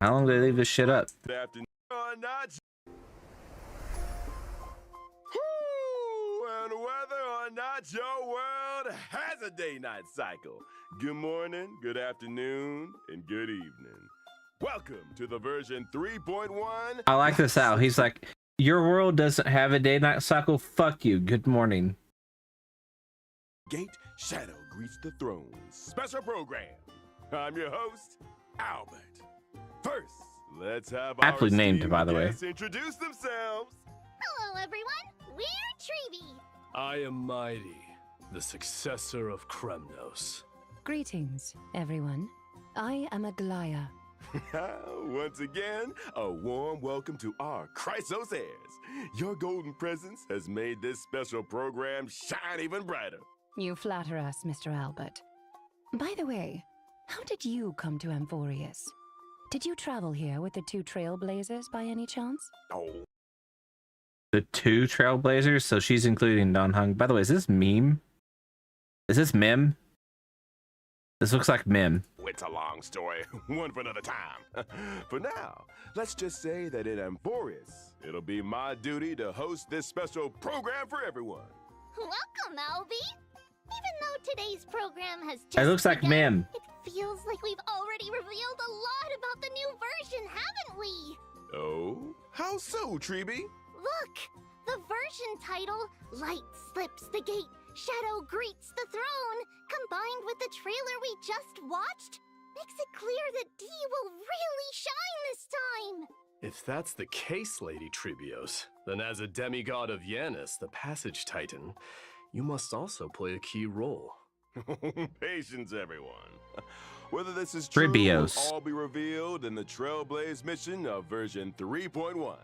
How long do they leave this shit up? Good afternoon or not. Woo! And whether or not your world has a day-night cycle. Good morning, good afternoon, and good evening. Welcome to the version 3.1. I like this out. He's like, your world doesn't have a day-night cycle. Fuck you. Good morning. Gate Shadow greets the throne. Special program. I'm your host, Albert. First, let's have Aptly our named, esteemed by the way. guests introduce themselves. Hello, everyone. We're Treeby. I am Mighty, the successor of Kremnos. Greetings, everyone. I am Aglaya. Once again, a warm welcome to our Chrysos heirs. Your golden presence has made this special program shine even brighter. You flatter us, Mr. Albert. By the way, how did you come to Amphorius? Did you travel here with the two Trailblazers by any chance? Oh, The two Trailblazers, so she's including Don Hung. By the way, is this meme? Is this Mim? This looks like Mim. it's a long story, one for another time. For now, let's just say that in Amphorius, it'll be my duty to host this special program for everyone. Welcome, Albie. Even though today's program has just It looks like begun, Mim. it feels like we've already revealed a lot about the new version, haven't we? Oh, how so, Treeby? Look, the version title, Light Slips the Gate, Shadow Greets the Throne, combined with the trailer we just watched, makes it clear that Dee will really shine this time. If that's the case, Lady Tribios, then as a demigod of Yanis, the Passage Titan, you must also play a key role. Patience, everyone. Whether this is true Tribios. will all be revealed in the Trailblaze mission of version 3.1.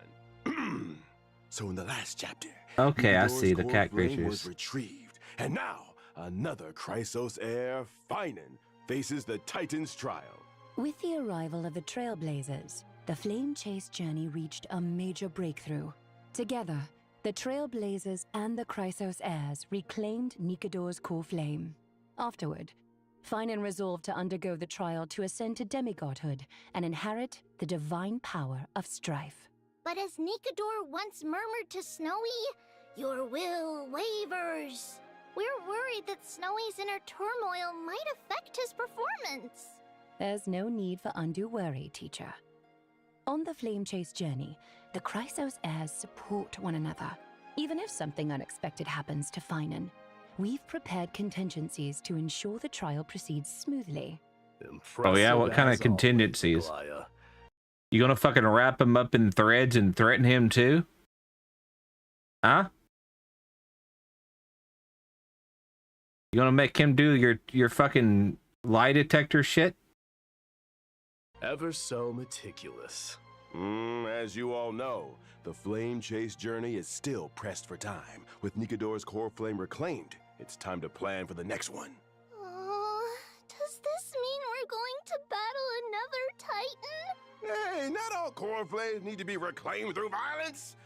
So in the last chapter, Okay, I Eudor's see the core cat flame creatures. was retrieved, and now another Chrysos heir, Finan, faces the Titan's trial. With the arrival of the Trailblazers, the Flame Chase journey reached a major breakthrough. Together, the Trailblazers and the Chrysos heirs reclaimed Nikador's core flame. Afterward, Finan resolved to undergo the trial to ascend to demigodhood and inherit the divine power of strife. But as Nikador once murmured to Snowy, your will wavers. We're worried that Snowy's inner turmoil might affect his performance. There's no need for undue worry, teacher. On the Flame Chase journey, the Chrysos heirs support one another. Even if something unexpected happens to Finan, we've prepared contingencies to ensure the trial proceeds smoothly. Oh yeah, what Impressive kind of as always, contingencies? Aglaya. You gonna fucking wrap him up in threads and threaten him too? Huh? You gonna make him do your fucking lie detector shit? Ever so meticulous. As you all know, the Flame Chase journey is still pressed for time. With Nikador's core flame reclaimed, it's time to plan for the next one. Does this mean we're going to battle another Titan? Hey, not all core flames need to be reclaimed through violence.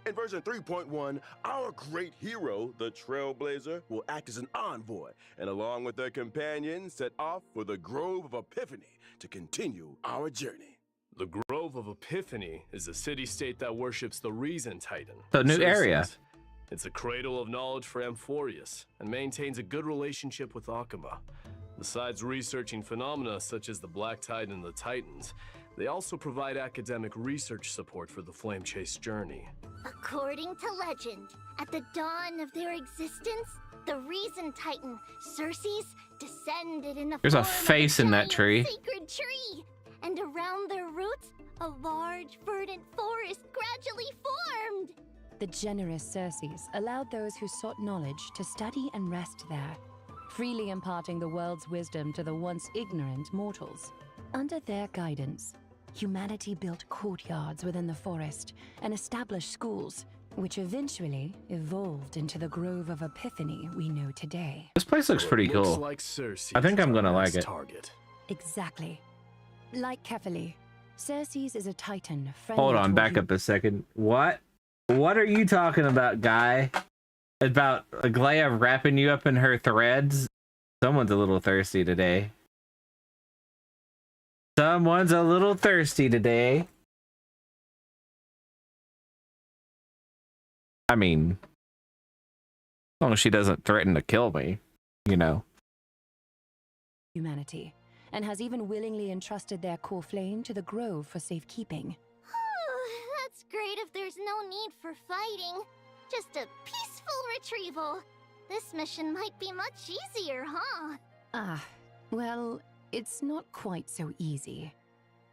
In version 3.1, our great hero, the Trailblazer, will act as an envoy, and along with their companions, set off for the Grove of Epiphany to continue our journey. The Grove of Epiphany is a city-state that worships the Reason Titan. So, new area. Citizens. It's a cradle of knowledge for Amphorius, and maintains a good relationship with Akuma. Besides researching phenomena such as the Black Tide and the Titans, they also provide academic research support for the Flame Chase journey. According to legend, at the dawn of their existence, the Reason Titan, Circes, descended in the There's a form of face in that giant tree. sacred tree. And around their roots, a large, verdant forest gradually formed. The generous Circes allowed those who sought knowledge to study and rest there, freely imparting the world's wisdom to the once ignorant mortals. Under their guidance, humanity built courtyards within the forest and established schools, which eventually evolved into the Grove of Epiphany we know today. This place looks pretty Looks cool. like Circe I think is I'm our gonna like next it. Target. Exactly. Like Kefali, Circes is a titan friendly Hold on, toward back you. up a second. What? What are you talking about, guy? about Aglaya wrapping you up in her threads. Someone's a little thirsty today. Someone's a little thirsty today. I mean, as long as she doesn't threaten to kill me, you know. Humanity, and has even willingly entrusted their core flame to the Grove for safekeeping. That's great if there's no need for fighting. Just a peaceful retrieval. This mission might be much easier, huh? Well, it's not quite so easy.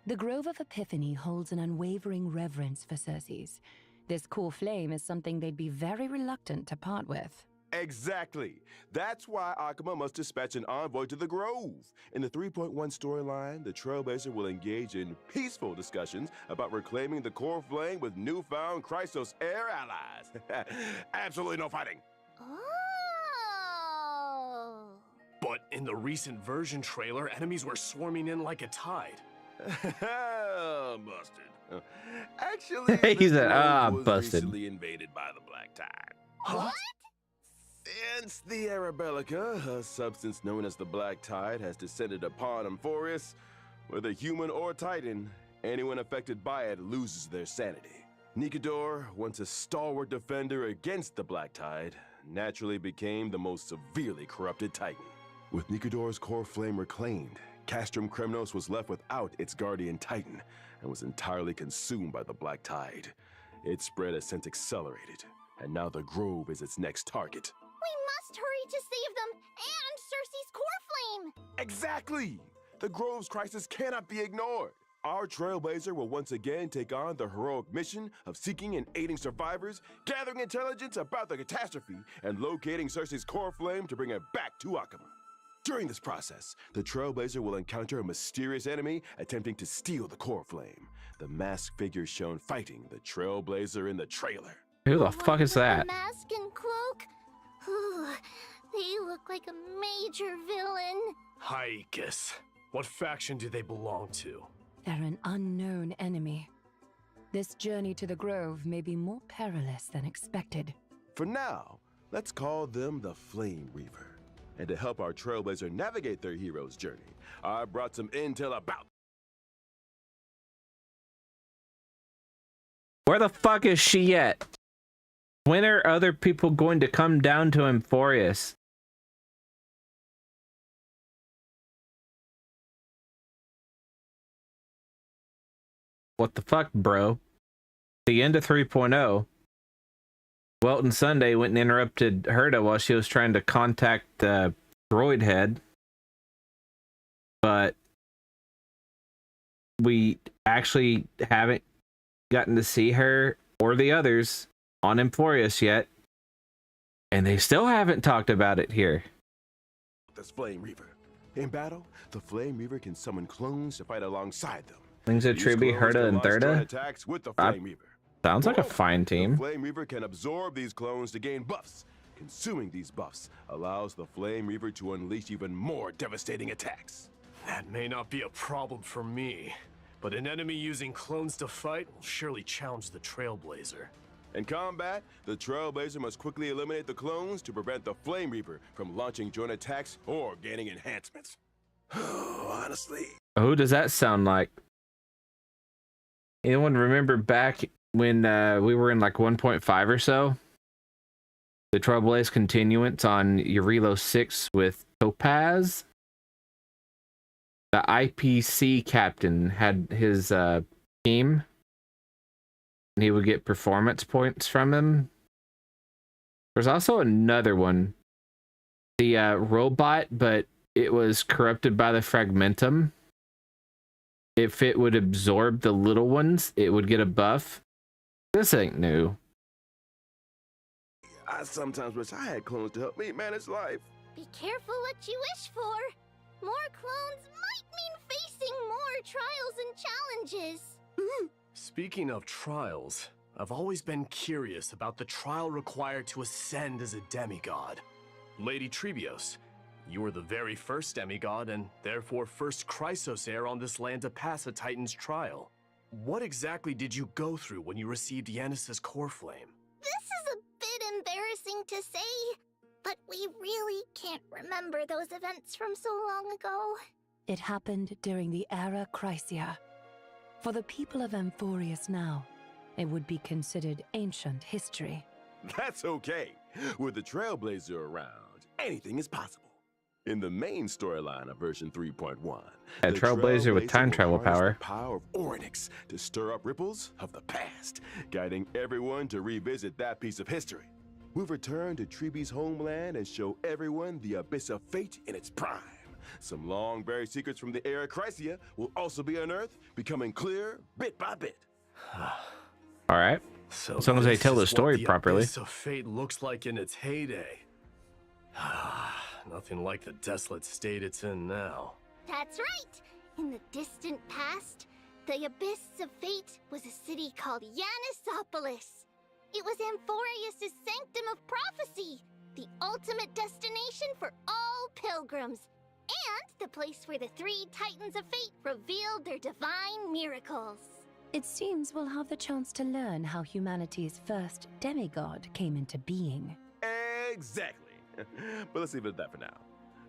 The Grove of Epiphany holds an unwavering reverence for Circes. This core flame is something they'd be very reluctant to part with. Exactly. That's why Akuma must dispatch an envoy to the Grove. In the 3.1 storyline, the Trailblazer will engage in peaceful discussions about reclaiming the core flame with newfound Chrysos heir allies. Absolutely no fighting. Oh. But in the recent version trailer, enemies were swarming in like a tide. Busted. Actually, He the said, Grove was busted. recently invaded by the Black Tide. What? Since the Arabelica, a substance known as the Black Tide, has descended upon Amphorius, whether human or Titan, anyone affected by it loses their sanity. Nikador, once a stalwart defender against the Black Tide, naturally became the most severely corrupted Titan. With Nikador's core flame reclaimed, Castrum Kremnos was left without its guardian Titan and was entirely consumed by the Black Tide. Its spread has since accelerated, and now the Grove is its next target. We must hurry to save them and Circe's core flame! Exactly! The Grove's crisis cannot be ignored. Our Trailblazer will once again take on the heroic mission of seeking and aiding survivors, gathering intelligence about the catastrophe, and locating Circe's core flame to bring it back to Akuma. During this process, the Trailblazer will encounter a mysterious enemy attempting to steal the core flame. The masked figure shown fighting the Trailblazer in the trailer. Who the One fuck is with that? a mask and cloak? Ooh, they look like a major villain. Hykes. What faction do they belong to? They're an unknown enemy. This journey to the Grove may be more perilous than expected. For now, let's call them the Flame Reaver. And to help our Trailblazer navigate their hero's journey, I brought some intel about. Where the fuck is she at? When are other people going to come down to Amphorius? What the fuck, bro? The end of 3.0. Welton Sunday went and interrupted Herta while she was trying to contact the droid head. But we actually haven't gotten to see her or the others on Amphorius yet. And they still haven't talked about it here. This Flame Reaver. In battle, the Flame Reaver can summon clones to fight alongside them. Things of These Truby, clones Herta, can and launch joint Thirda. attacks with the Flame Reaver. Sounds like a Moreover, fine team. The Flame Reaver can absorb these clones to gain buffs. Consuming these buffs allows the Flame Reaver to unleash even more devastating attacks. That may not be a problem for me, but an enemy using clones to fight will surely challenge the Trailblazer. In combat, the Trailblazer must quickly eliminate the clones to prevent the Flame Reaver from launching joint attacks or gaining enhancements. Honestly. Who does that sound like? Anyone remember back when we were in like 1.5 or so? The Trailblaze continuance on Eurilo 6 with Topaz? The IPC captain had his team, and he would get performance points from him. There's also another one. The robot, but it was corrupted by the Fragmentum. If it would absorb the little ones, it would get a buff. This ain't new. I sometimes wish I had clones to help me manage life. Be careful what you wish for. More clones might mean facing more trials and challenges. Speaking of trials, I've always been curious about the trial required to ascend as a demigod. Lady Trebios, you were the very first demigod and therefore first Chrysos heir on this land to pass a Titan's trial. What exactly did you go through when you received Yanis's core flame? This is a bit embarrassing to say, but we really can't remember those events from so long ago. It happened during the Era Chrysia. For the people of Amphorius now, it would be considered ancient history. That's okay. With the Trailblazer around, anything is possible. In the main storyline of version 3.1, A the Trailblazer with time will travel harness power. The power of Oryx to stir up ripples of the past, guiding everyone to revisit that piece of history. We've returned to Treebe's homeland and show everyone the abyss of fate in its prime. Some long-buried secrets from the Era Chrysia will also be unearthed, becoming clear bit by bit. All right. So As long as they this tell the is story what the properly. abyss of fate looks like in its heyday. Nothing like the desolate state it's in now. That's right! In the distant past, the Abyss of Fate was a city called Yanisopolis. It was Amphorius' sanctum of prophecy, the ultimate destination for all pilgrims, and the place where the three Titans of Fate revealed their divine miracles. It seems we'll have the chance to learn how humanity's first demigod came into being. Exactly. But let's leave it at that for now.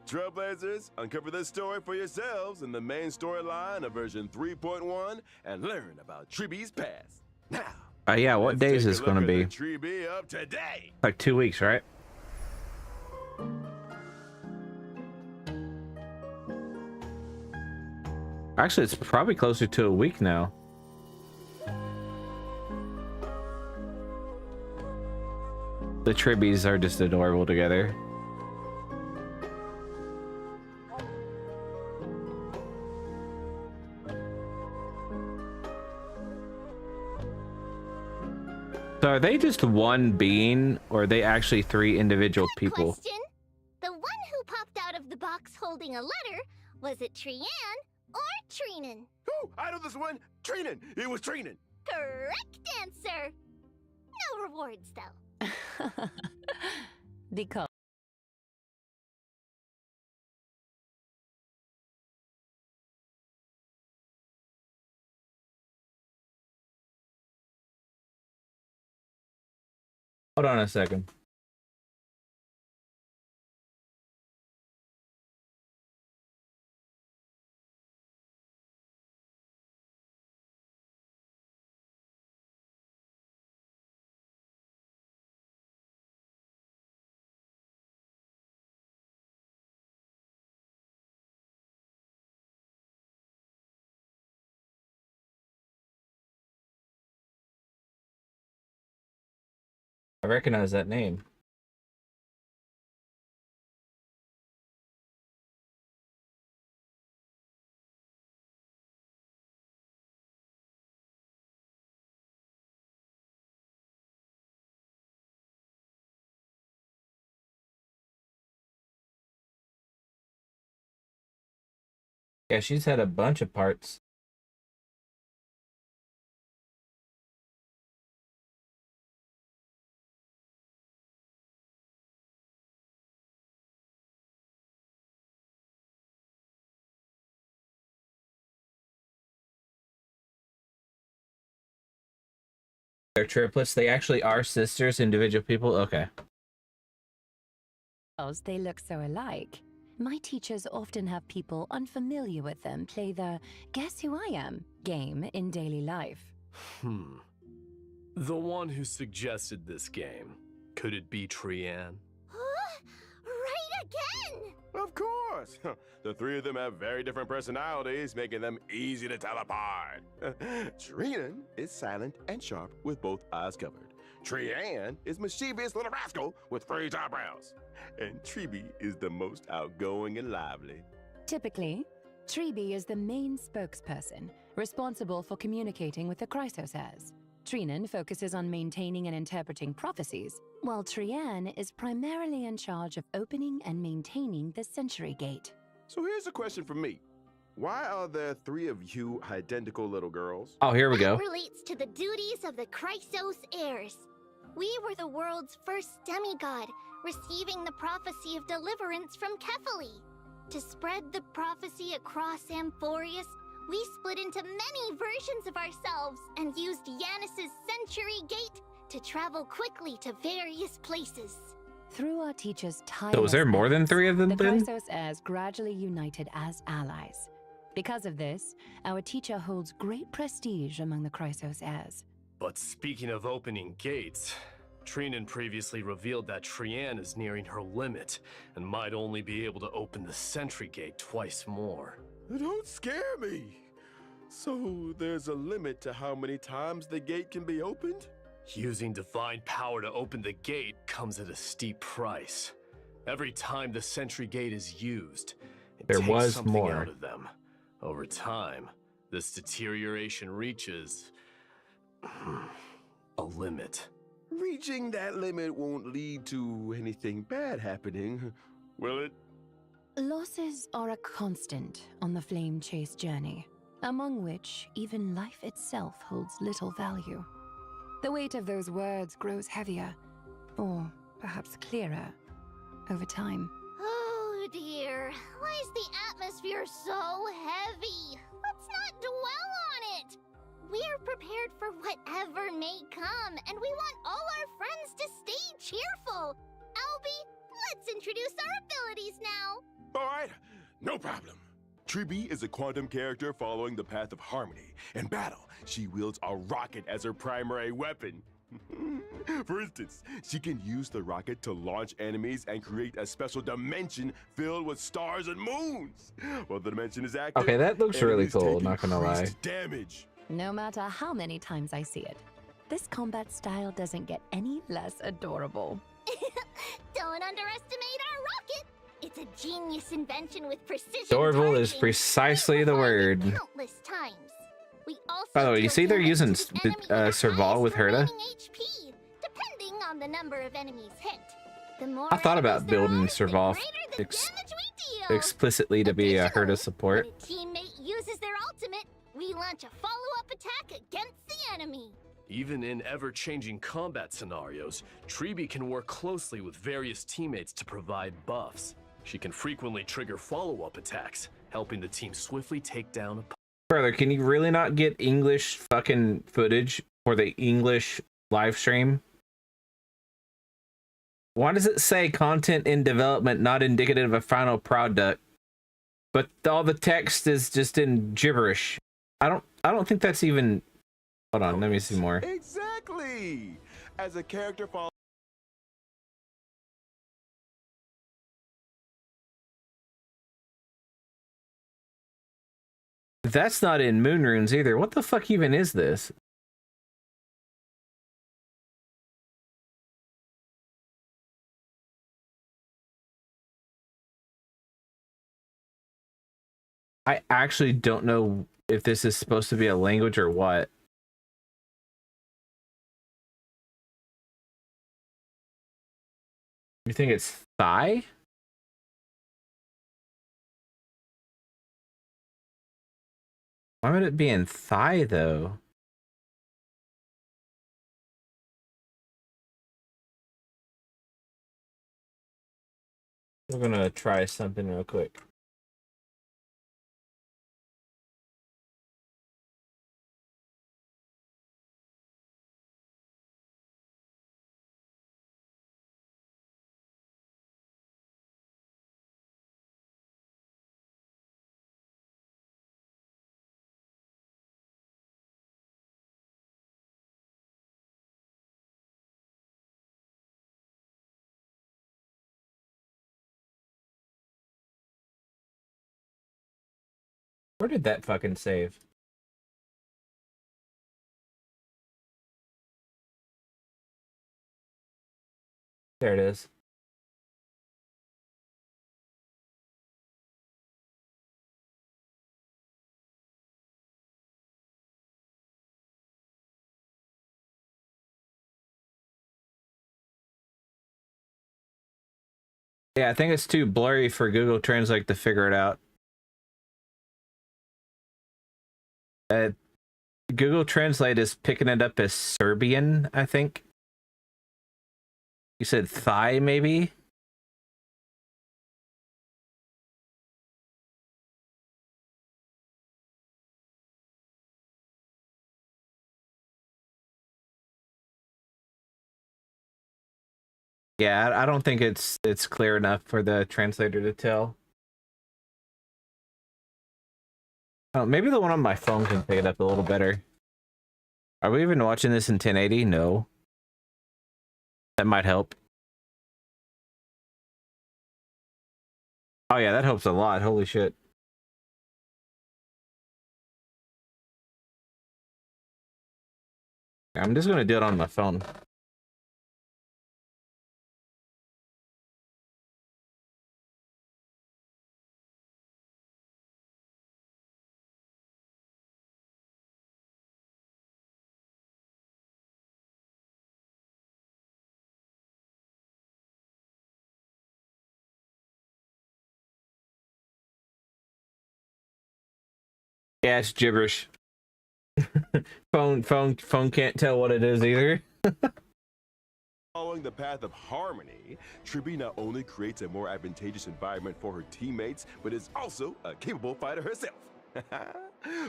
Trailblazers, uncover this story for yourselves in the main storyline of version 3.1 and learn about Treebe's past. Now, Yeah, what let's day is take a this look going to at be? the Treebe of today. Like 2 weeks, right? Actually, it's probably closer to a week now. The Tribbies are just adorable together. So are they just one being, or are they actually three individual Good people? question. The one who popped out of the box holding a letter, was it Trian or Treenan? Ooh, I know this one. Treenan. It was Treenan. Correct answer. No rewards, though. The call. Hold on a second. I recognize that name. Yeah, she's had a bunch of parts. They're triplets. They actually are sisters, individual people. Okay. They look so alike. My teachers often have people unfamiliar with them play the guess who I am game in daily life. The one who suggested this game, could it be Trian? Right again! Of course. The three of them have very different personalities, making them easy to tell apart. Treenan is silent and sharp with both eyes covered. Trian is mischievous little rascal with raised eyebrows. And Treebe is the most outgoing and lively. Typically, Treebe is the main spokesperson, responsible for communicating with the Chrysosairs. Treenan focuses on maintaining and interpreting prophecies, while Trian is primarily in charge of opening and maintaining the Century Gate. So here's a question from me. Why are there three of you identical little girls? Oh, here we go. That relates to the duties of the Chrysos heirs. We were the world's first demigod, receiving the prophecy of deliverance from Kephali. To spread the prophecy across Amphorius, we split into many versions of ourselves and used Yanis's Century Gate to travel quickly to various places. Through our teacher's So tireless was there more than efforts, 3 of them the then? Chrysos heirs gradually united as allies. Because of this, our teacher holds great prestige among the Chrysos heirs. But speaking of opening gates, Trinan previously revealed that Trian is nearing her limit and might only be able to open the Sentry Gate twice more. Don't scare me. So there's a limit to how many times the gate can be opened? Using divine power to open the gate comes at a steep price. Every time the Sentry Gate is used, it There takes was something more. out of them. Over time, this deterioration reaches a limit. Reaching that limit won't lead to anything bad happening, will it? Losses are a constant on the flame chase journey, among which even life itself holds little value. The weight of those words grows heavier, or perhaps clearer, over time. Oh dear, why is the atmosphere so heavy? Let's not dwell on it. We're prepared for whatever may come, and we want all our friends to stay cheerful. Albie, let's introduce our abilities now. All right, no problem. Tribi is a quantum character following the path of harmony. In battle, she wields a rocket as her primary weapon. For instance, she can use the rocket to launch enemies and create a special dimension filled with stars and moons. While the dimension is active, Okay, that looks really enemies cool, take not gonna lie. increased damage. No matter how many times I see it, this combat style doesn't get any less adorable. Don't underestimate our rocket. It's a genius invention with precision. Adorable is targeting, precisely the refined word. Countless times. We also By the way, deal you see they're damage using to each enemy with the Serval with highest Herta? remaining HP, depending on the number of enemies hit. The more I thought about enemies there building are, the Serval greater the ex- damage we deal. explicitly to be a Herta support. When a teammate uses their ultimate, we launch a follow-up attack against the enemy. Even in ever-changing combat scenarios, Tribi can work closely with various teammates to provide buffs. She can frequently trigger follow-up attacks, helping the team swiftly take down a Brother, can you really not get English fucking footage for the English live stream? Why does it say content in development not indicative of final product, but all the text is just in gibberish? I don't think that's even. Hold on, let me see more. Exactly. As a character follow. That's not in Moon Runes either. What the fuck even is this? I actually don't know if this is supposed to be a language or what. You think it's Thai? Why would it be in Thai though? We're gonna try something real quick. Where did that fucking save? There it is. Yeah, I think it's too blurry for Google Translate to figure it out. Google Translate is picking it up as Serbian, I think. You said Thai, maybe? Yeah, I don't think it's clear enough for the translator to tell. Oh, maybe the one on my phone can pick it up a little better. Are we even watching this in 1080? No. That might help. Oh yeah, that helps a lot. Holy shit. I'm just gonna do it on my phone. Yeah, it's gibberish. phone can't tell what it is either. Following the path of harmony, Tribby not only creates a more advantageous environment for her teammates, but is also a capable fighter herself.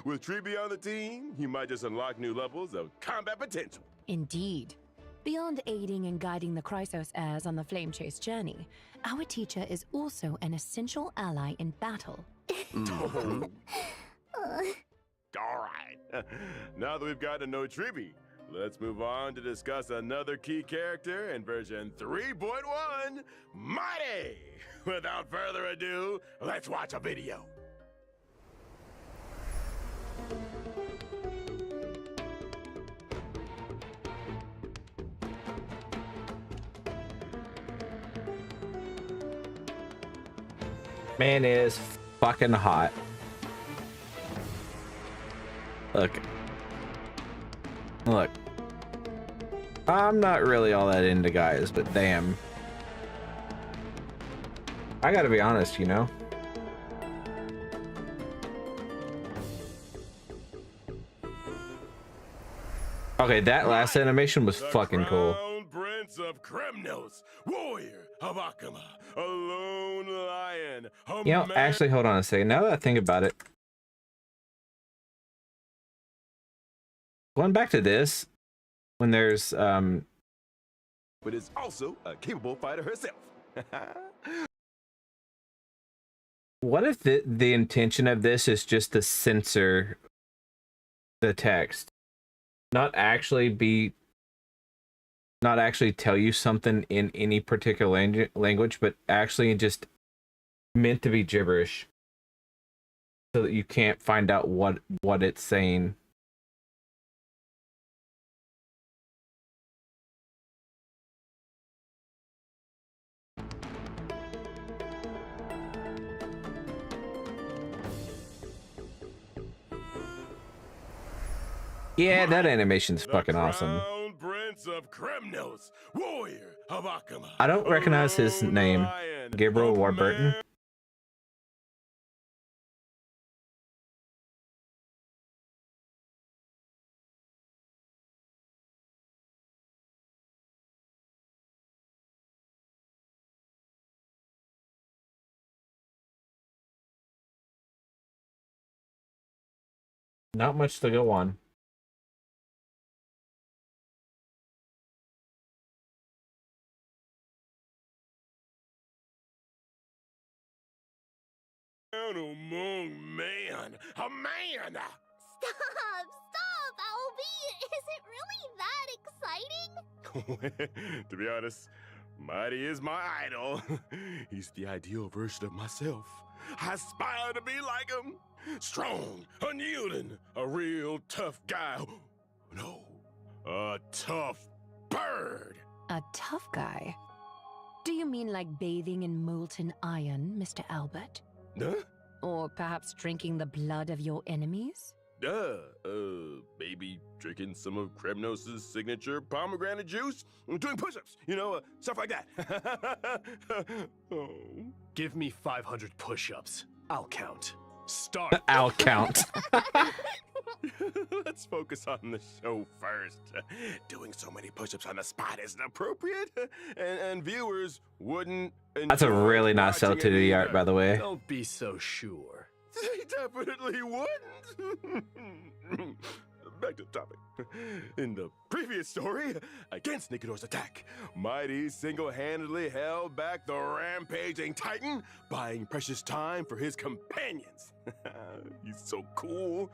With Tribby on the team, you might just unlock new levels of combat potential. Indeed. Beyond aiding and guiding the Chrysos heirs on the Flame Chase journey, our teacher is also an essential ally in battle. All right. Now that we've gotten to know Tribby, let's move on to discuss another key character in version 3.1, Mighty. Without further ado, let's watch a video. Man is fucking hot. Look. I'm not really all that into guys, but damn. I gotta be honest, you know? Okay, that last animation was fucking cool. Crown Prince of Kremnos, warrior of Akama, a lone lion, a You know, man. actually, hold on a second. Now that I think about it, going back to this, when there's But is also a capable fighter herself. what if the intention of this is just to censor the text, not actually tell you something in any particular language, but actually just meant to be gibberish, so that you can't find out what it's saying. Yeah, that animation's fucking awesome. Crown Prince of Kremnos, warrior of Akama. I don't recognize his a lone name. lion, Gabriel a Warburton. man. Not much to go on. Among man, a man. Stop, Albie! Is it really that exciting? To be honest, Mighty is my idol. He's the ideal version of myself. I aspire to be like him. Strong, unyielding, a real tough guy. No, a tough bird. A tough guy? Do you mean like bathing in molten iron, Mr. Albert? Huh? Or perhaps drinking the blood of your enemies? Maybe drinking some of Kremnos' signature pomegranate juice, doing push-ups, stuff like that. Oh. Give me 500 push-ups. I'll count. Start. I'll count. Let's focus on the show first. Doing so many push-ups on the spot isn't appropriate, and viewers wouldn't. That's a really nice watching it L2D art, either. by the way. Don't be so sure. They definitely wouldn't. back to the topic. In the previous story, against Nikodor's attack, Mighty single-handedly held back the rampaging Titan, buying precious time for his companions. He's so cool,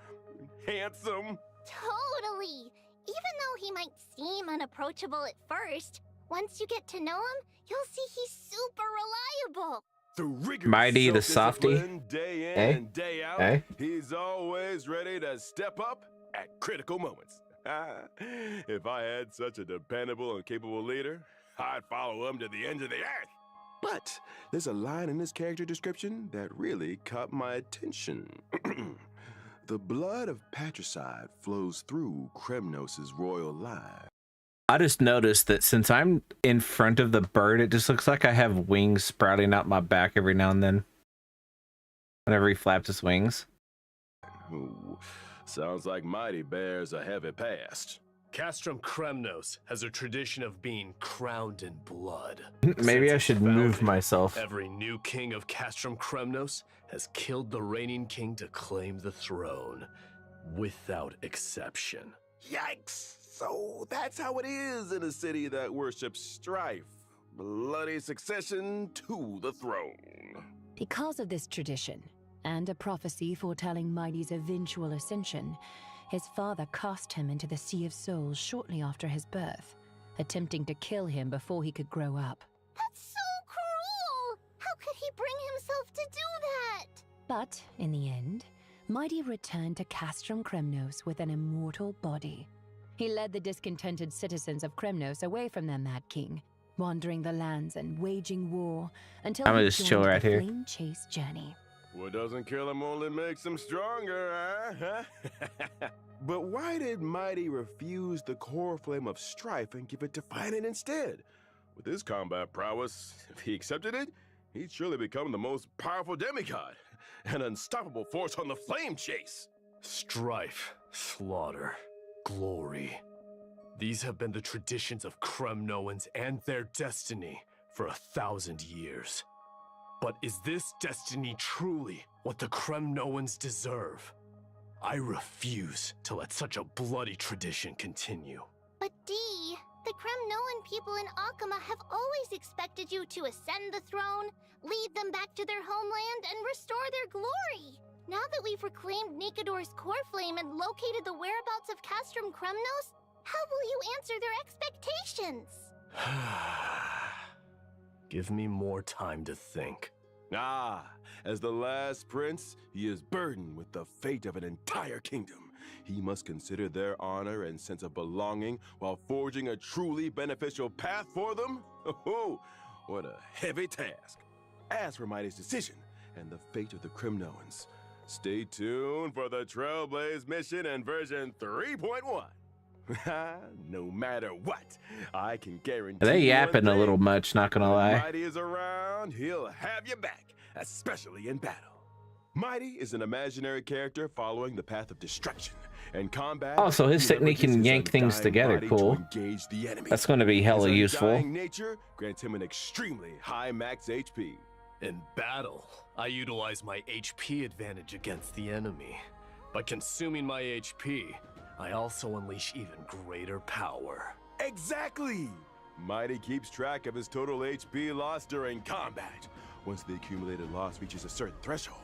handsome. Totally! Even though he might seem unapproachable at first, once you get to know him, you'll see he's super reliable. Through rigorous Mighty the softy. self-discipline, day in Eh? and day out, Eh? he's always ready to step up at critical moments. If I had such a dependable and capable leader, I'd follow him to the ends of the earth. But there's a line in his character description that really caught my attention. The blood of patricide flows through Kremnos' royal line. I just noticed that since I'm in front of the bird, it just looks like I have wings sprouting out my back every now and then. Whenever he flaps his wings. Ooh, sounds like Mighty bears a heavy past. Castrum Kremnos has a tradition of being crowned in blood. Maybe I Since should its move founding, myself. Every new king of Castrum Kremnos has killed the reigning king to claim the throne, without exception. Yikes! So that's how it is in a city that worships strife. Bloody succession to the throne. Because of this tradition, and a prophecy foretelling Mighty's eventual ascension, his father cast him into the Sea of Souls shortly after his birth, attempting to kill him before he could grow up. That's so cruel! How could he bring himself to do that? But, in the end, Mighty returned to Castrum Kremnos with an immortal body. He led the discontented citizens of Kremnos away from their mad king, wandering the lands and waging war until I'm gonna he just chill joined right the here. Flame Chase journey. What doesn't kill him only makes him stronger, huh? But why did Mighty refuse the core flame of strife and give it to Finan instead? With his combat prowess, if he accepted it, he'd surely become the most powerful demigod, an unstoppable force on the flame chase. Strife, slaughter, glory. These have been the traditions of Kremnoans and their destiny for 1,000 years. But is this destiny truly what the Kremnoans deserve? I refuse to let such a bloody tradition continue. But Dee, the Kremnoan people in Akama have always expected you to ascend the throne, lead them back to their homeland, and restore their glory. Now that we've reclaimed Nikodor's core flame and located the whereabouts of Castrum Kremnos, how will you answer their expectations? Give me more time to think. As the last prince, he is burdened with the fate of an entire kingdom. He must consider their honor and sense of belonging while forging a truly beneficial path for them. Oh, what a heavy task. As for Mighty's decision and the fate of the Kremnoans, stay tuned for the Trailblaze mission in version 3.1. No matter what, I can guarantee They yapping one a little thing. much, not gonna When lie. Mighty is around, he'll have you back, especially in battle. Mighty is an imaginary character following the path of destruction. And combat, Also, his he technique can leverages his yank things undying together, body cool. to engage the enemy. That's gonna be hella His useful. undying nature grants him an extremely high max HP. In battle, I utilize my HP advantage against the enemy. By consuming my HP, I also unleash even greater power. Exactly! Mighty keeps track of his total HP loss during combat. Once the accumulated loss reaches a certain threshold,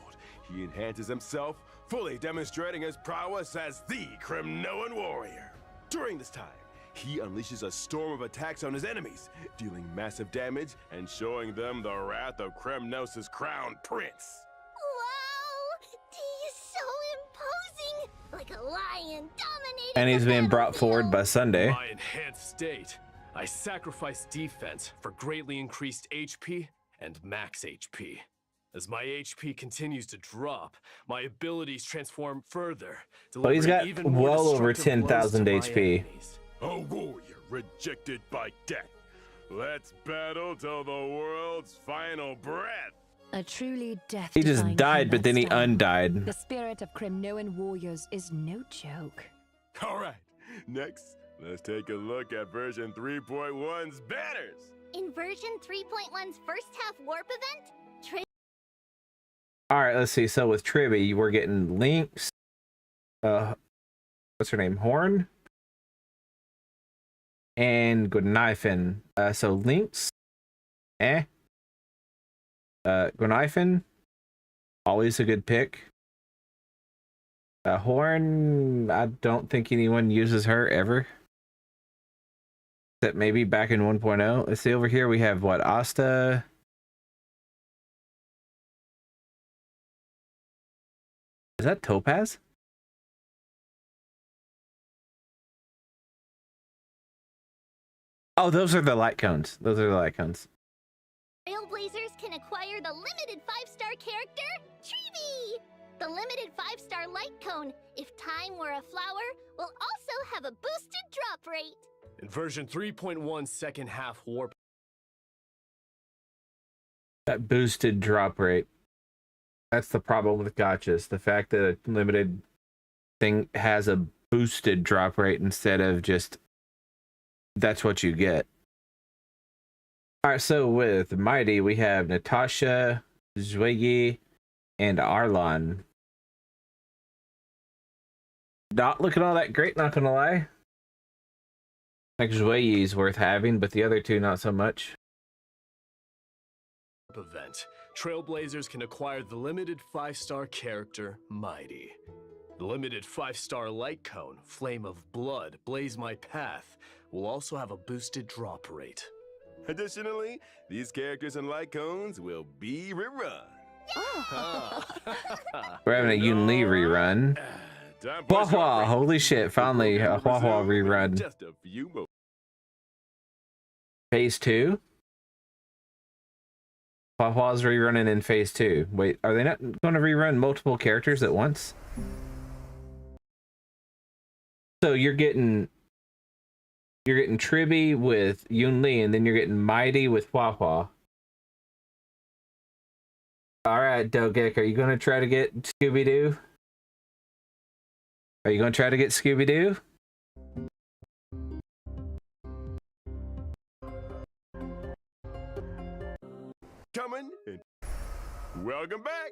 he enhances himself, fully demonstrating his prowess as the Kremnoan warrior. During this time, he unleashes a storm of attacks on his enemies, dealing massive damage and showing them the wrath of Kremnos' crowned prince. Wow! Dee is so imposing! Like a lion dominating And he's the being brought forward by battlefield. Sunday. My enhanced state, I sacrifice defense for greatly increased HP and max HP. As my HP continues to drop, my abilities transform further, But he's delivering got even more well over destructive blows to 10,000 my HP. enemies. A warrior rejected by death. Let's battle till the world's final breath. A truly death. He just died, but then he undied. The spirit of Kremnoan warriors is no joke. All right, next, let's take a look at version 3.1's banners. In version 3.1's first half warp event, All right, let's see. So with Tribby, we're getting links, what's her name? Horn and Gunaifen. So Lynx, Gunaifen, always a good pick. Horn, I don't think anyone uses her ever. Except maybe back in 1.0. Let's see, over here we have what? Asta. Is that Topaz? Oh, those are the light cones. Those are the light cones. Trailblazers can acquire the limited 5-star character, Treeby! The limited 5-star light cone, if time were a flower, will also have a boosted drop rate. In version 3.1 second half warp. That boosted drop rate. That's the problem with gachas. The fact that a limited thing has a boosted drop rate instead of just that's what you get. All right, so with Mighty, we have Natasha, Zwegi, and Arlon. Not looking all that great, not gonna lie. Like Zwegi is worth having, but the other two not so much. Event. Trailblazers can acquire the limited 5-star character, Mighty. The limited 5-star light cone, Flame of Blood, Blaze My Path, will also have a boosted drop rate. Additionally, these characters and light cones will be rerun. We're having a Yun Li rerun. Hua Hua, holy shit, finally a Hua Hua rerun. Just a few more. Phase 2? Hua Hua's rerunning in Phase 2. Wait, are they not going to rerun multiple characters at once? So you're getting Triby with Yun Li, and then you're getting Mighty with Hua Hua. Alright, Dogek, are you going to try to get Scooby-Doo? Are you going to try to get Scooby-Doo? Coming. Welcome back.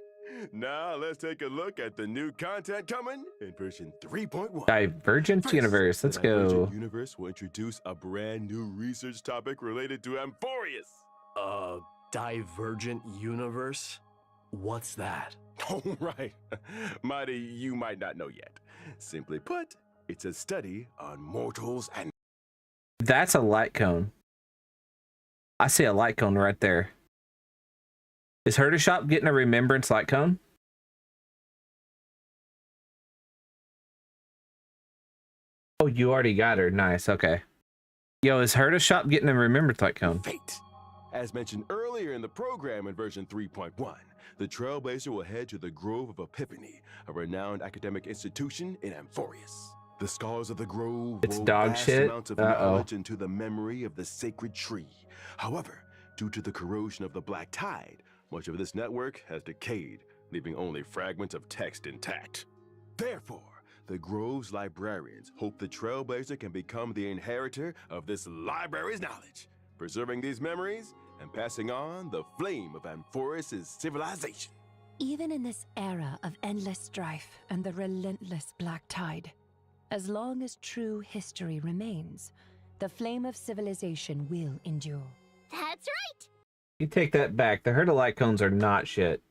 Now let's take a look at the new content coming in version 3.1. Divergent First, Universe. Let's the go. Divergent Universe will introduce a brand new research topic related to Amphorius. Divergent universe? What's that? Oh, right. Mighty, you might not know yet. Simply put, it's a study on mortals and... That's a light cone. I see a light cone right there. Is Herta Shop getting a remembrance light cone? Oh, you already got her. Nice. Okay. Yo, is Herta Shop getting a remembrance light cone? Fate. As mentioned earlier in the program in version 3.1, the Trailblazer will head to the Grove of Epiphany, a renowned academic institution in Amphorius. The scholars of the Grove It's will dog vast shit? amounts of Uh-oh. knowledge into the memory of the sacred tree. However, due to the corrosion of the Black Tide, much of this network has decayed, leaving only fragments of text intact. Therefore, the Grove's librarians hope the Trailblazer can become the inheritor of this library's knowledge, preserving these memories and passing on the flame of Amphorius' civilization. Even in this era of endless strife and the relentless Black Tide, as long as true history remains, the flame of civilization will endure. That's right! You take that back. The Herta light cones are not shit.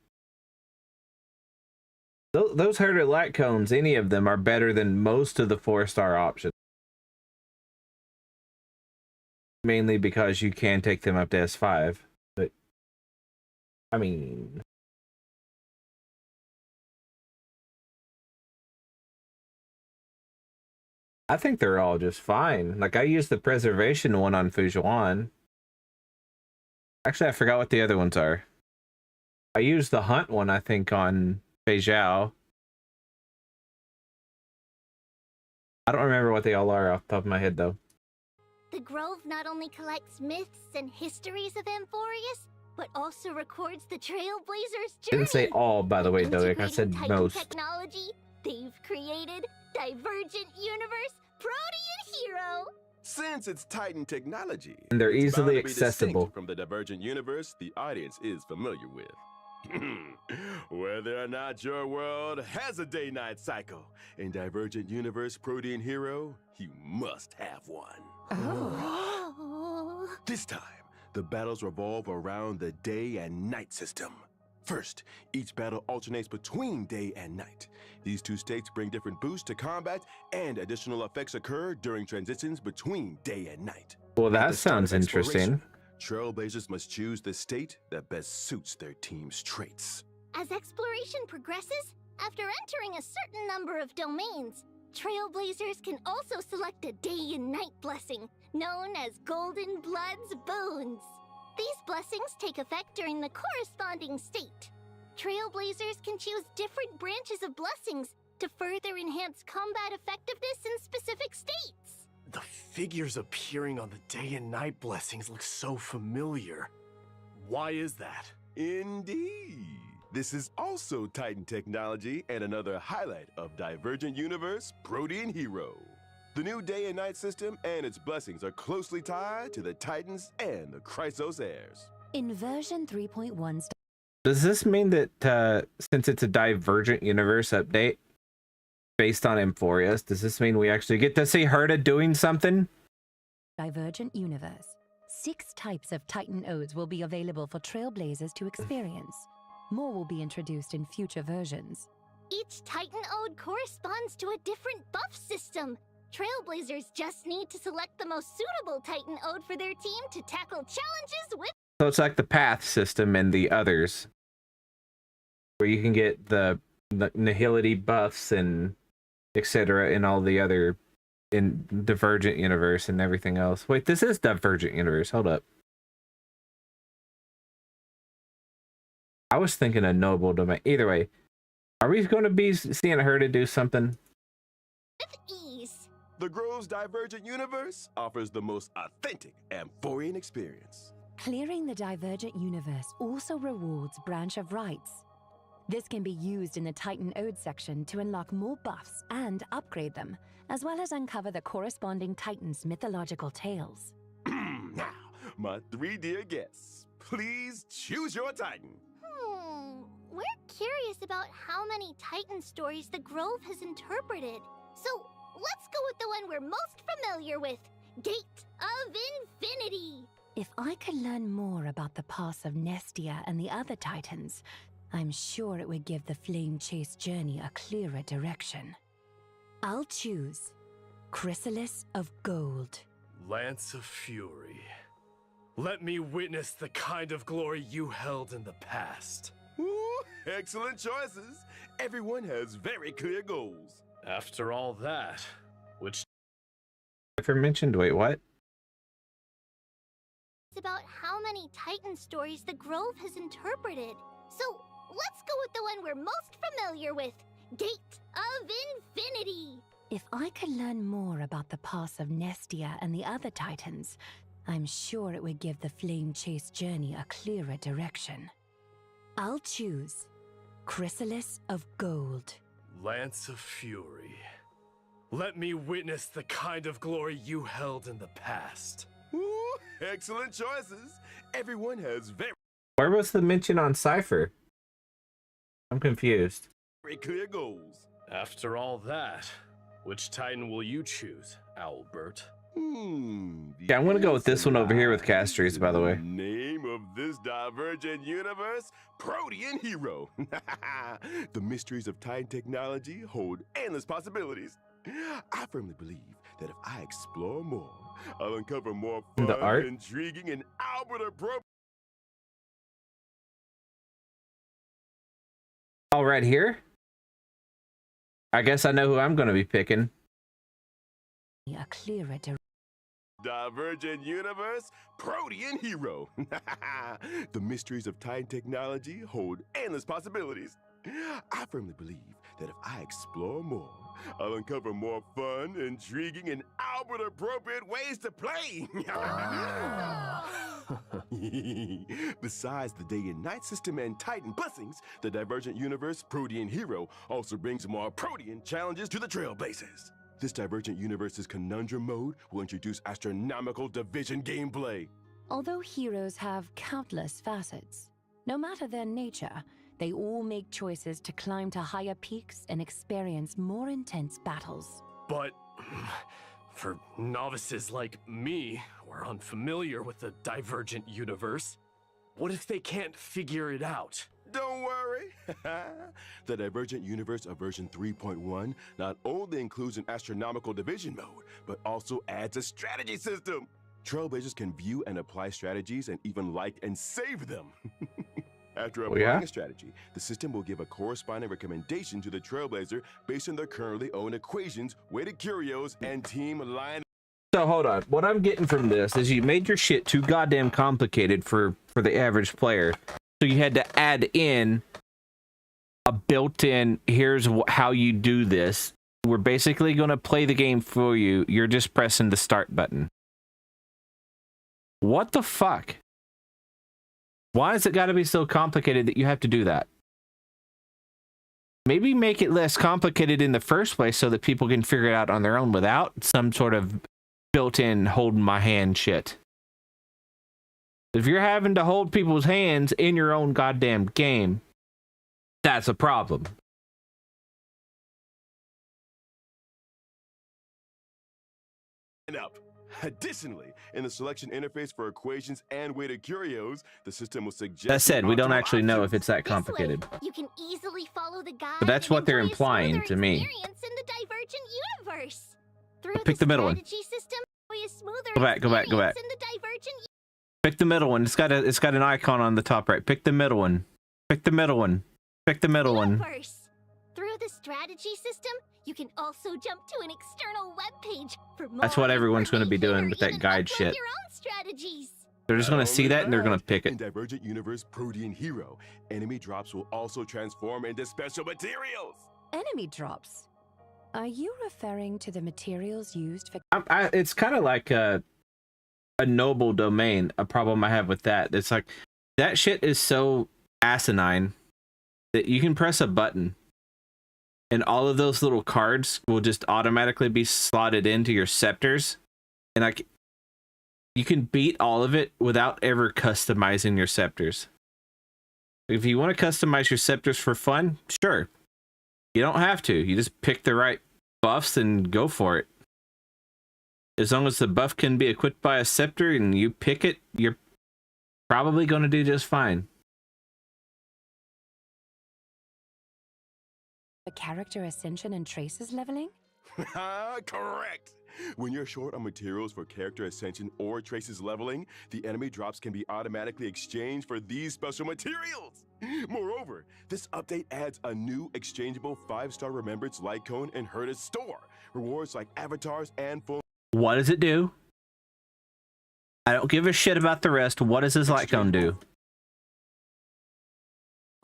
Those Herta light cones, any of them, are better than most of the 4-star options. Mainly because you can take them up to S5. But, I mean... I think they're all just fine. Like, I used the preservation one on Fujuan. Actually, I forgot what the other ones are. I used the hunt one, I think, on Beijao. I don't remember what they all are off the top of my head, though. The Grove not only collects myths and histories of Amphorius, but also records the Trailblazers' journey. Didn't say all, by the way, though. Like I said, Integrating Titan most. technology, they've created Divergent Universe Protean Hero. Since it's Titan technology, And they're it's bound easily to be distinct accessible. from the Divergent Universe the audience is familiar with. Whether or not your world has a day-night cycle, in Divergent Universe Protean Hero, you must have one. Oh. This time, the battles revolve around the day and night system. First, each battle alternates between day and night. These two states bring different boosts to combat, and additional effects occur during transitions between day and night. Well, At that the start of sounds interesting. exploration, Trailblazers must choose the state that best suits their team's traits. As exploration progresses, after entering a certain number of domains, Trailblazers can also select a day and night blessing, known as Golden Blood's Boons. These blessings take effect during the corresponding state. Trailblazers can choose different branches of blessings to further enhance combat effectiveness in specific states. The figures appearing on the day and night blessings look so familiar. Why is that? Indeed. This is also Titan technology and another highlight of Divergent Universe Protean Hero. The new day and night system and its blessings are closely tied to the Titans and the Chrysos heirs. In version 3.1, Does this mean that since it's a Divergent Universe update based on Amphorius, does this mean we actually get to see Herta doing something? Divergent Universe, 6 types of Titan Odes will be available for Trailblazers to experience. More will be introduced in future versions. Each Titan Ode corresponds to a different buff system. Trailblazers just need to select the most suitable Titan Ode for their team to tackle challenges with. So it's like the path system and the others, where you can get the nihility buffs and etc. in all the other in Divergent Universe and everything else. Wait, this is Divergent Universe. Hold up. I was thinking a noble domain. Either way, are we going to be seeing her to do something? With ease. The Grove's Divergent Universe offers the most authentic Amphorian experience. Clearing the Divergent Universe also rewards Branch of Rights. This can be used in the Titan Ode section to unlock more buffs and upgrade them, as well as uncover the corresponding Titans' mythological tales. Now, my 3 dear guests, please choose your Titan. We're curious about how many Titan stories the Grove has interpreted. So let's go with the one we're most familiar with, Gate of Infinity. If I could learn more about the past of Nestia and the other Titans, I'm sure it would give the Flame Chase journey a clearer direction. I'll choose Chrysalis of Gold. Lance of Fury. Let me witness the kind of glory you held in the past. Ooh, excellent choices. Everyone has very clear goals. After all that, which If you're mentioned, wait, what? It's about how many Titan stories the Grove has interpreted. So let's go with the one we're most familiar with, Gate of Infinity. If I could learn more about the past of Nestia and the other Titans, I'm sure it would give the Flame Chase journey a clearer direction. I'll choose Chrysalis of Gold. Lance of Fury. Let me witness the kind of glory you held in the past. Ooh, excellent choices. Everyone has very Where was the mention on Cypher? I'm confused. clear goals. After all that, which Titan will you choose, Owlbert? Yeah, I'm gonna go with this one over here with Castries, by the way. Name of this Divergent Universe, Protean Hero. The mysteries of Titan technology hold endless possibilities. I firmly believe that if I explore more, I'll uncover more fun, The art? intriguing, and Albert appropriate. All right, here. I guess I know who I'm gonna be picking. A clearer direction. Divergent Universe, Protean Hero. The mysteries of Titan technology hold endless possibilities. I firmly believe that if I explore more, I'll uncover more fun, intriguing, and Albert-appropriate ways to play. Besides the day and night system and Titan blessings, the Divergent Universe Protean Hero also brings more Protean challenges to the Trailblazers. This Divergent Universe's Conundrum mode will introduce astronomical division gameplay. Although heroes have countless facets, No matter their nature, they all make choices to climb to higher peaks and experience more intense battles. But for novices like me, who are unfamiliar with the divergent universe, what if they can't figure it out? Don't worry. The Divergent Universe of version 3.1 not only includes an astronomical division mode, but also adds a strategy system. Trailblazers can view and apply strategies and even like and save them. After applying a strategy, the system will give a corresponding recommendation to the Trailblazer based on their currently owned equations, weighted curios, and team line. So hold on. What I'm getting from this is you made your shit too goddamn complicated for the average player. So you had to add in a built-in, here's how you do this. We're basically going to play the game for you. You're just pressing the start button. What the fuck? Why has it got to be so complicated that you have to do that? Maybe make it less complicated in the first place so that people can figure it out on their own without some sort of built-in holding my hand shit. If you're having to hold people's hands in your own goddamn game, that's a problem. Up. Additionally, in the selection interface for equations and weighted curios, the system will suggest. That said, we don't optimal actually know if options. it's that complicated. This way, you can easily follow the guide. But that's and what they're enjoy a implying smoother to me. experience in the Divergent universe. Through Pick the middle one. strategy system, enjoy a smoother Go back, go back, go back. experience in the Divergent Pick the middle one. It's got an icon on the top right. Pick the middle one. Pick the middle one. Pick the middle one. universe. Through the strategy system, you can also jump to an external webpage for more. That's what everyone's gonna be doing information with or that even guide upload shit. Your own strategies. They're just Not gonna see only that and they're gonna pick In it. Divergent Universe Protean Hero, enemy drops will also transform into special materials. Enemy drops. Are you referring to the materials used for... It's kind of like a noble domain. A problem I have with that. It's like that shit is so asinine that you can press a button and all of those little cards will just automatically be slotted into your scepters, and like you can beat all of it without ever customizing your scepters. If you want to customize your scepters for fun, sure. You don't have to. You just pick the right buffs and go for it. As long as the buff can be equipped by a scepter and you pick it, you're probably going to do just fine. the character ascension and traces leveling? Correct! When you're short on materials for character ascension or traces leveling, the enemy drops can be automatically exchanged for these special materials! Moreover, this update adds a new exchangeable 5-star Remembrance light cone in Herta's store. Rewards like avatars and full... What does it do? I don't give a shit about the rest. What does this light cone do?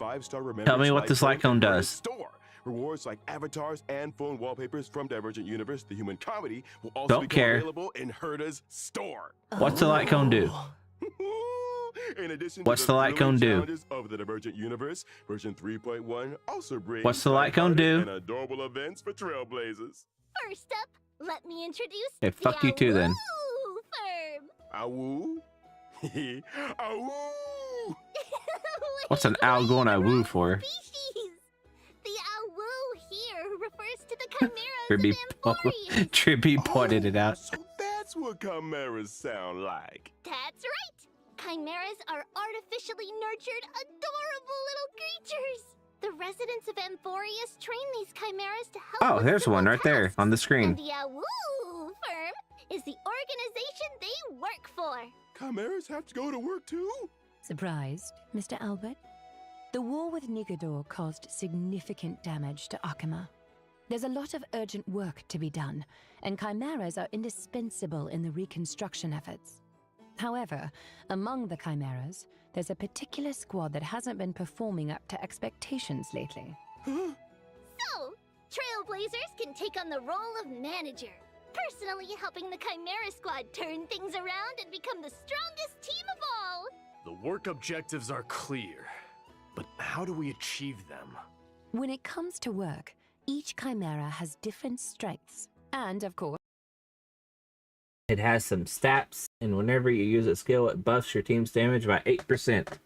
5-star Remembrance Tell me what this light cone in Herta's does. Store. Rewards like avatars and phone wallpapers from Divergent Universe, the human comedy, will also Don't become care. available in Herta's store. What's the light cone do? In addition What's to the light cone do? challenges of the Divergent Universe, version 3.1 also brings What's the light cone do? and adorable events for Trailblazers. First up, let me introduce Hey, the fuck you too, then. Awoo Awoo? Awoo! Firm. What's an owl going to woo for? Species. The awoo here refers to the chimeras Trippy, of Amphorius. Trippy pointed it out. So that's what chimeras sound like. That's right. Chimeras are artificially nurtured, adorable little creatures. The residents of Amphorius train these chimeras to help. Oh, with there's simple one right there tasks. on the And screen. the Awoo Firm is the organization they work for. Chimeras have to go to work too? Surprised, Mr. Albert? The war with Nigador caused significant damage to Akama. There's a lot of urgent work to be done, and chimeras are indispensable in the reconstruction efforts. However, among the chimeras, there's a particular squad that hasn't been performing up to expectations lately. So, Trailblazers can take on the role of manager, personally helping the Chimera Squad turn things around and become the strongest team of all. The work objectives are clear, but how do we achieve them? When it comes to work, each chimera has different strengths, and of course, It has some stats, and whenever you use a skill, it buffs your team's damage by 8%.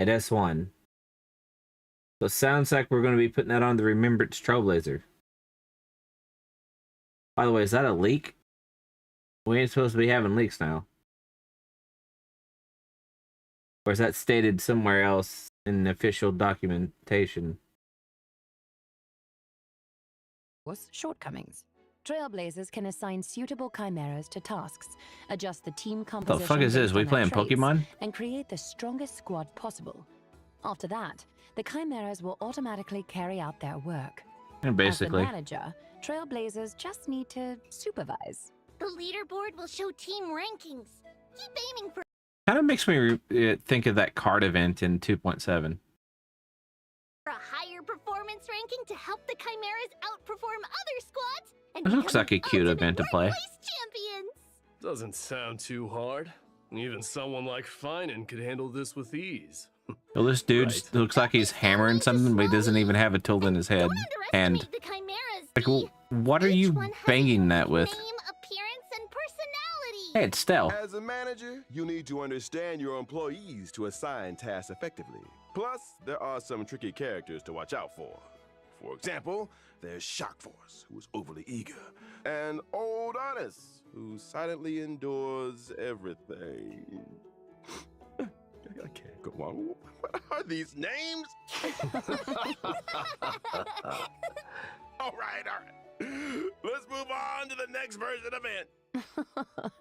at S1. So it sounds like we're going to be putting that on the Remembrance Trailblazer. By the way, is that a leak? We ain't supposed to be having leaks now. Or is that stated somewhere else in the official documentation? Shortcomings. Trailblazers can assign suitable chimeras to tasks, adjust the team What composition the fuck is this? based We on their playing traits, Pokemon? and create the strongest squad possible. After that, the chimeras will automatically carry out their work. And basically. As the manager, Trailblazers just need to supervise. The leaderboard will show team rankings. Keep aiming for Kind of makes me think of that card event in 2.7. a higher performance ranking to help the chimeras outperform other squads and It looks become like a cute ultimate event to play. workplace champions. Doesn't sound too hard. Even someone like Finan could handle this with ease. Well, this dude Right. looks like he's hammering something, but he doesn't even have a tool in his head. Don't And underestimate the chimeras. like, Dee. what are Each you one has banging a that with? Name, appearance, and personality. Hey, it's Stell. As a manager, you need to understand your employees to assign tasks effectively. Plus, there are some tricky characters to watch out for. For example, there's Shock Force, who is overly eager, and Old Honest, who silently endures everything. I can't go on. What are these names? All right. Let's move on to the next version event.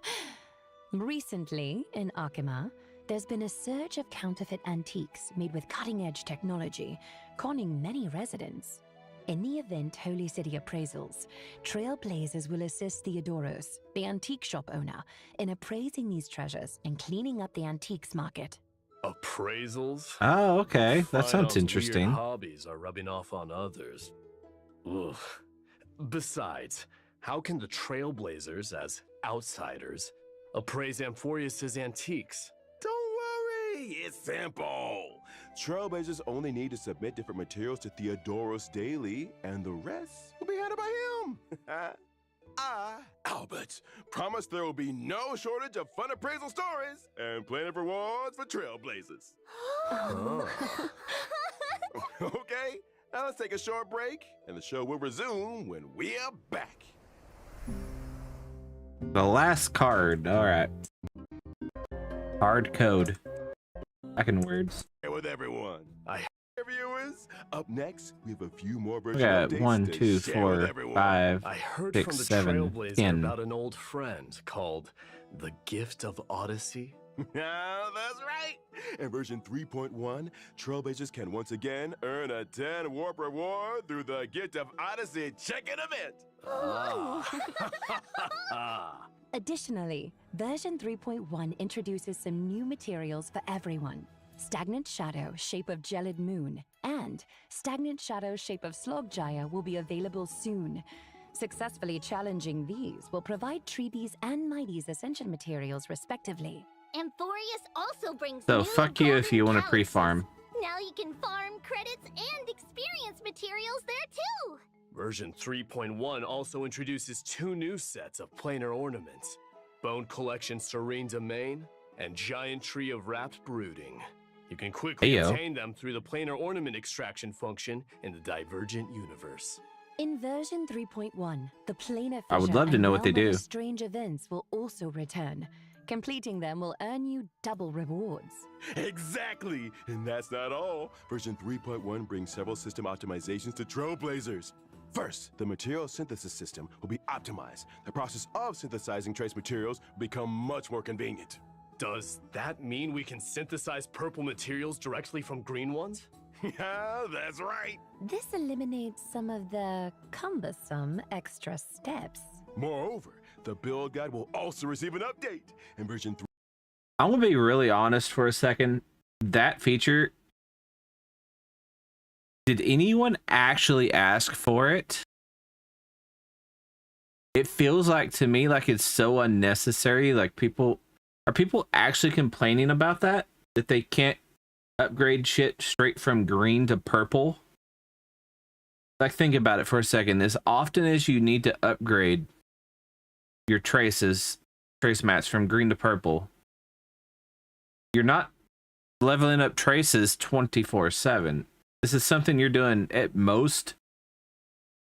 Recently, in Akima, there's been a surge of counterfeit antiques made with cutting-edge technology, conning many residents. In the event Holy City Appraisals, Trailblazers will assist Theodoros, the antique shop owner, in appraising these treasures and cleaning up the antiques market. Appraisals? Oh, okay. That sounds Finon's interesting. Weird hobbies are rubbing off on others. Ugh. Besides, how can the Trailblazers, as outsiders, appraise Amphorius's antiques? Don't worry, it's simple. Trailblazers only need to submit different materials to Theodoros daily, and the rest will be handled by him. I, Albert, promise there will be no shortage of fun appraisal stories and plenty of rewards for Trailblazers. Oh. Okay, now let's take a short break, and the show will resume when we're back. The last card. All right. Hard code. Back in words. Hey with everyone. I- Viewers, up next, we have a few more We virtual got updates 1, to 2, share 4, with everyone. 5. I heard 6, from the 7, Trailblazer 10. about an old friend called the Gift of Odyssey. Yeah, that's right. In version 3.1, Trailblazers can once again earn a 10 warp reward through the Gift of Odyssey check-in event. Ah. Additionally, version 3.1 introduces some new materials for everyone. Stagnant Shadow, shape of Gelid Moon, and Stagnant Shadow, shape of Slogjaya will be available soon. Successfully challenging these will provide Treebees and Mighty's ascension materials respectively. Amphorius also brings So new fuck you if golden you want to palaces. pre-farm. Now you can farm credits and experience materials there too. Version 3.1 also introduces 2 new sets of planar ornaments: Bone Collection Serene Domain and Giant Tree of Wrapped Brooding. You can quickly Heyo. obtain them through the planar ornament extraction function in the Divergent universe. In version 3.1, the planar I would fissure love to and know what they realm of do. strange events will also return. Completing them will earn you double rewards. Exactly! And that's not all. Version 3.1 brings several system optimizations to Trailblazers. First, the material synthesis system will be optimized. The process of synthesizing trace materials will become much more convenient. Does that mean we can synthesize purple materials directly from green ones? Yeah, that's right. This eliminates some of the cumbersome extra steps. Moreover, the build guide will also receive an update. In version 3. I'm gonna be really honest for a second. That feature, did anyone actually ask for it? It feels like to me like it's so unnecessary. Like are people actually complaining about that they can't upgrade shit straight from green to purple? Like, think about it for a second. As often as you need to upgrade your trace mats from green to purple, you're not leveling up traces 24/7. This is something you're doing at most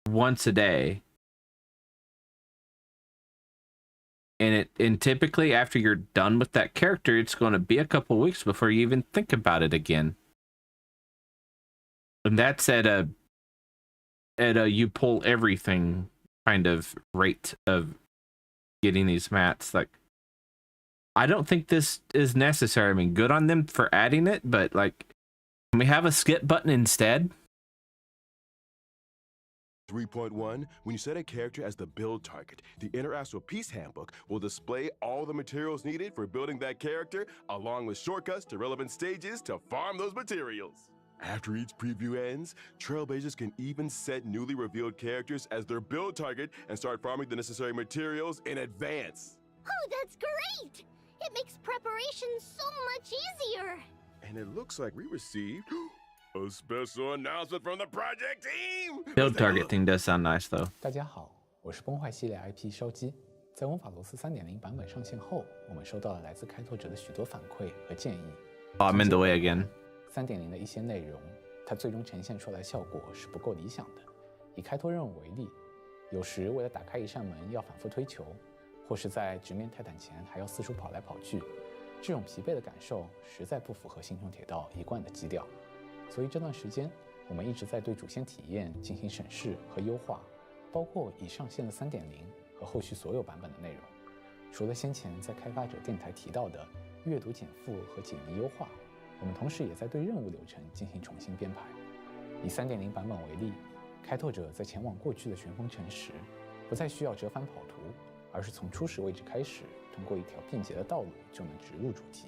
once a day. And typically after you're done with that character, it's going to be a couple weeks before you even think about it again. And that's at a you pull everything kind of rate of getting these mats. Like, I don't think this is necessary. I mean, good on them for adding it, but like, can we have a skip button instead? 3.1, when you set a character as the build target, the Interastral Peace Handbook will display all the materials needed for building that character, along with shortcuts to relevant stages to farm those materials. After each preview ends, Trailblazers can even set newly revealed characters as their build target and start farming the necessary materials in advance. Oh, that's great! It makes preparation so much easier. And it looks like we received a special announcement from the project team! Build target thing does sound nice though. 大家好，我是崩坏系列 IP 烧鸡。在魔法罗斯3.0版本上线后，我们收到了来自开拓者的许多反馈和建议。Oh, I'm in the way again. 3.0的一些内容，它最终呈现出来的效果是不够理想的。以开拓任务为例，有时为了打开一扇门要反复推球，或是在直面泰坦前还要四处跑来跑去，这种疲惫的感受实在不符合星穹铁道一贯的基调。所以这段时间，我们一直在对主线体验进行审视和优化，包括已上线的3.0和后续所有版本的内容。除了先前在开发者电台提到的阅读减负和解谜优化，我们同时也在对任务流程进行重新编排。以3.0版本为例，开拓者在前往过去的旋风城时，不再需要折返跑图，而是从初始位置开始，通过一条便捷的道路就能直入主题。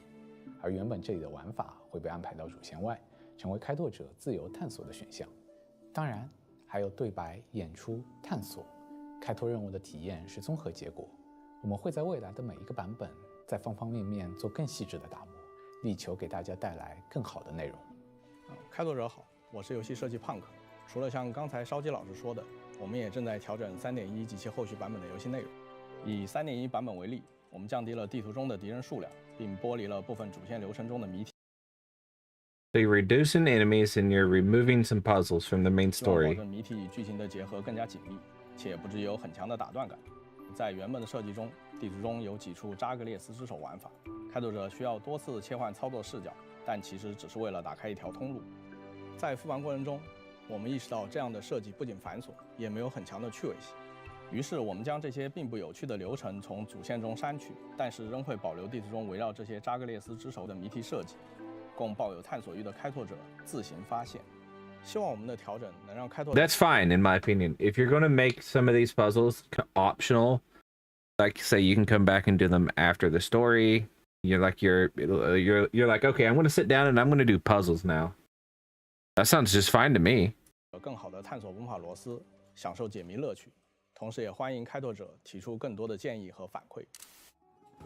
而原本这里的玩法会被安排到主线外，成为开拓者自由探索的选项。当然，还有对白、演出、探索。开拓任务的体验是综合结果。我们会在未来的每一个版本，在方方面面做更细致的打磨，力求给大家带来更好的内容。开拓者好，我是游戏设计胖克。除了像刚才烧鸡老师说的，我们也正在调整3.1及其后续版本的游戏内容。以3.1版本为例，我们降低了地图中的敌人数量，并剥离了部分主线流程中的谜题。So you're reducing enemies and you're removing some puzzles from the main 希望保 story. 证谜题与剧情的结合更加紧密，且不至于有很强的打断感。在原本的设计中，地图中有几处扎格列斯之手玩法，开拓者需要多次切换操作视角，但其实只是为了打开一条通路。在复盘过程中，我们意识到这样的设计不仅繁琐，也没有很强的趣味性。于是我们将这些并不有趣的流程从主线中删去，但是仍会保留地图中围绕这些扎格列斯之手的谜题设计，供抱有探索欲的开拓者自行发现。希望我们的调整能让开拓者 That's fine, in my opinion. If you're going to make some of these puzzles optional, like say you can come back and do them after the story, you're like okay, I'm going to sit down and I'm going to do puzzles now. That sounds just fine to me. 更好的探索魔法罗斯，享受解谜乐趣。同时也欢迎开拓者提出更多的建议和反馈。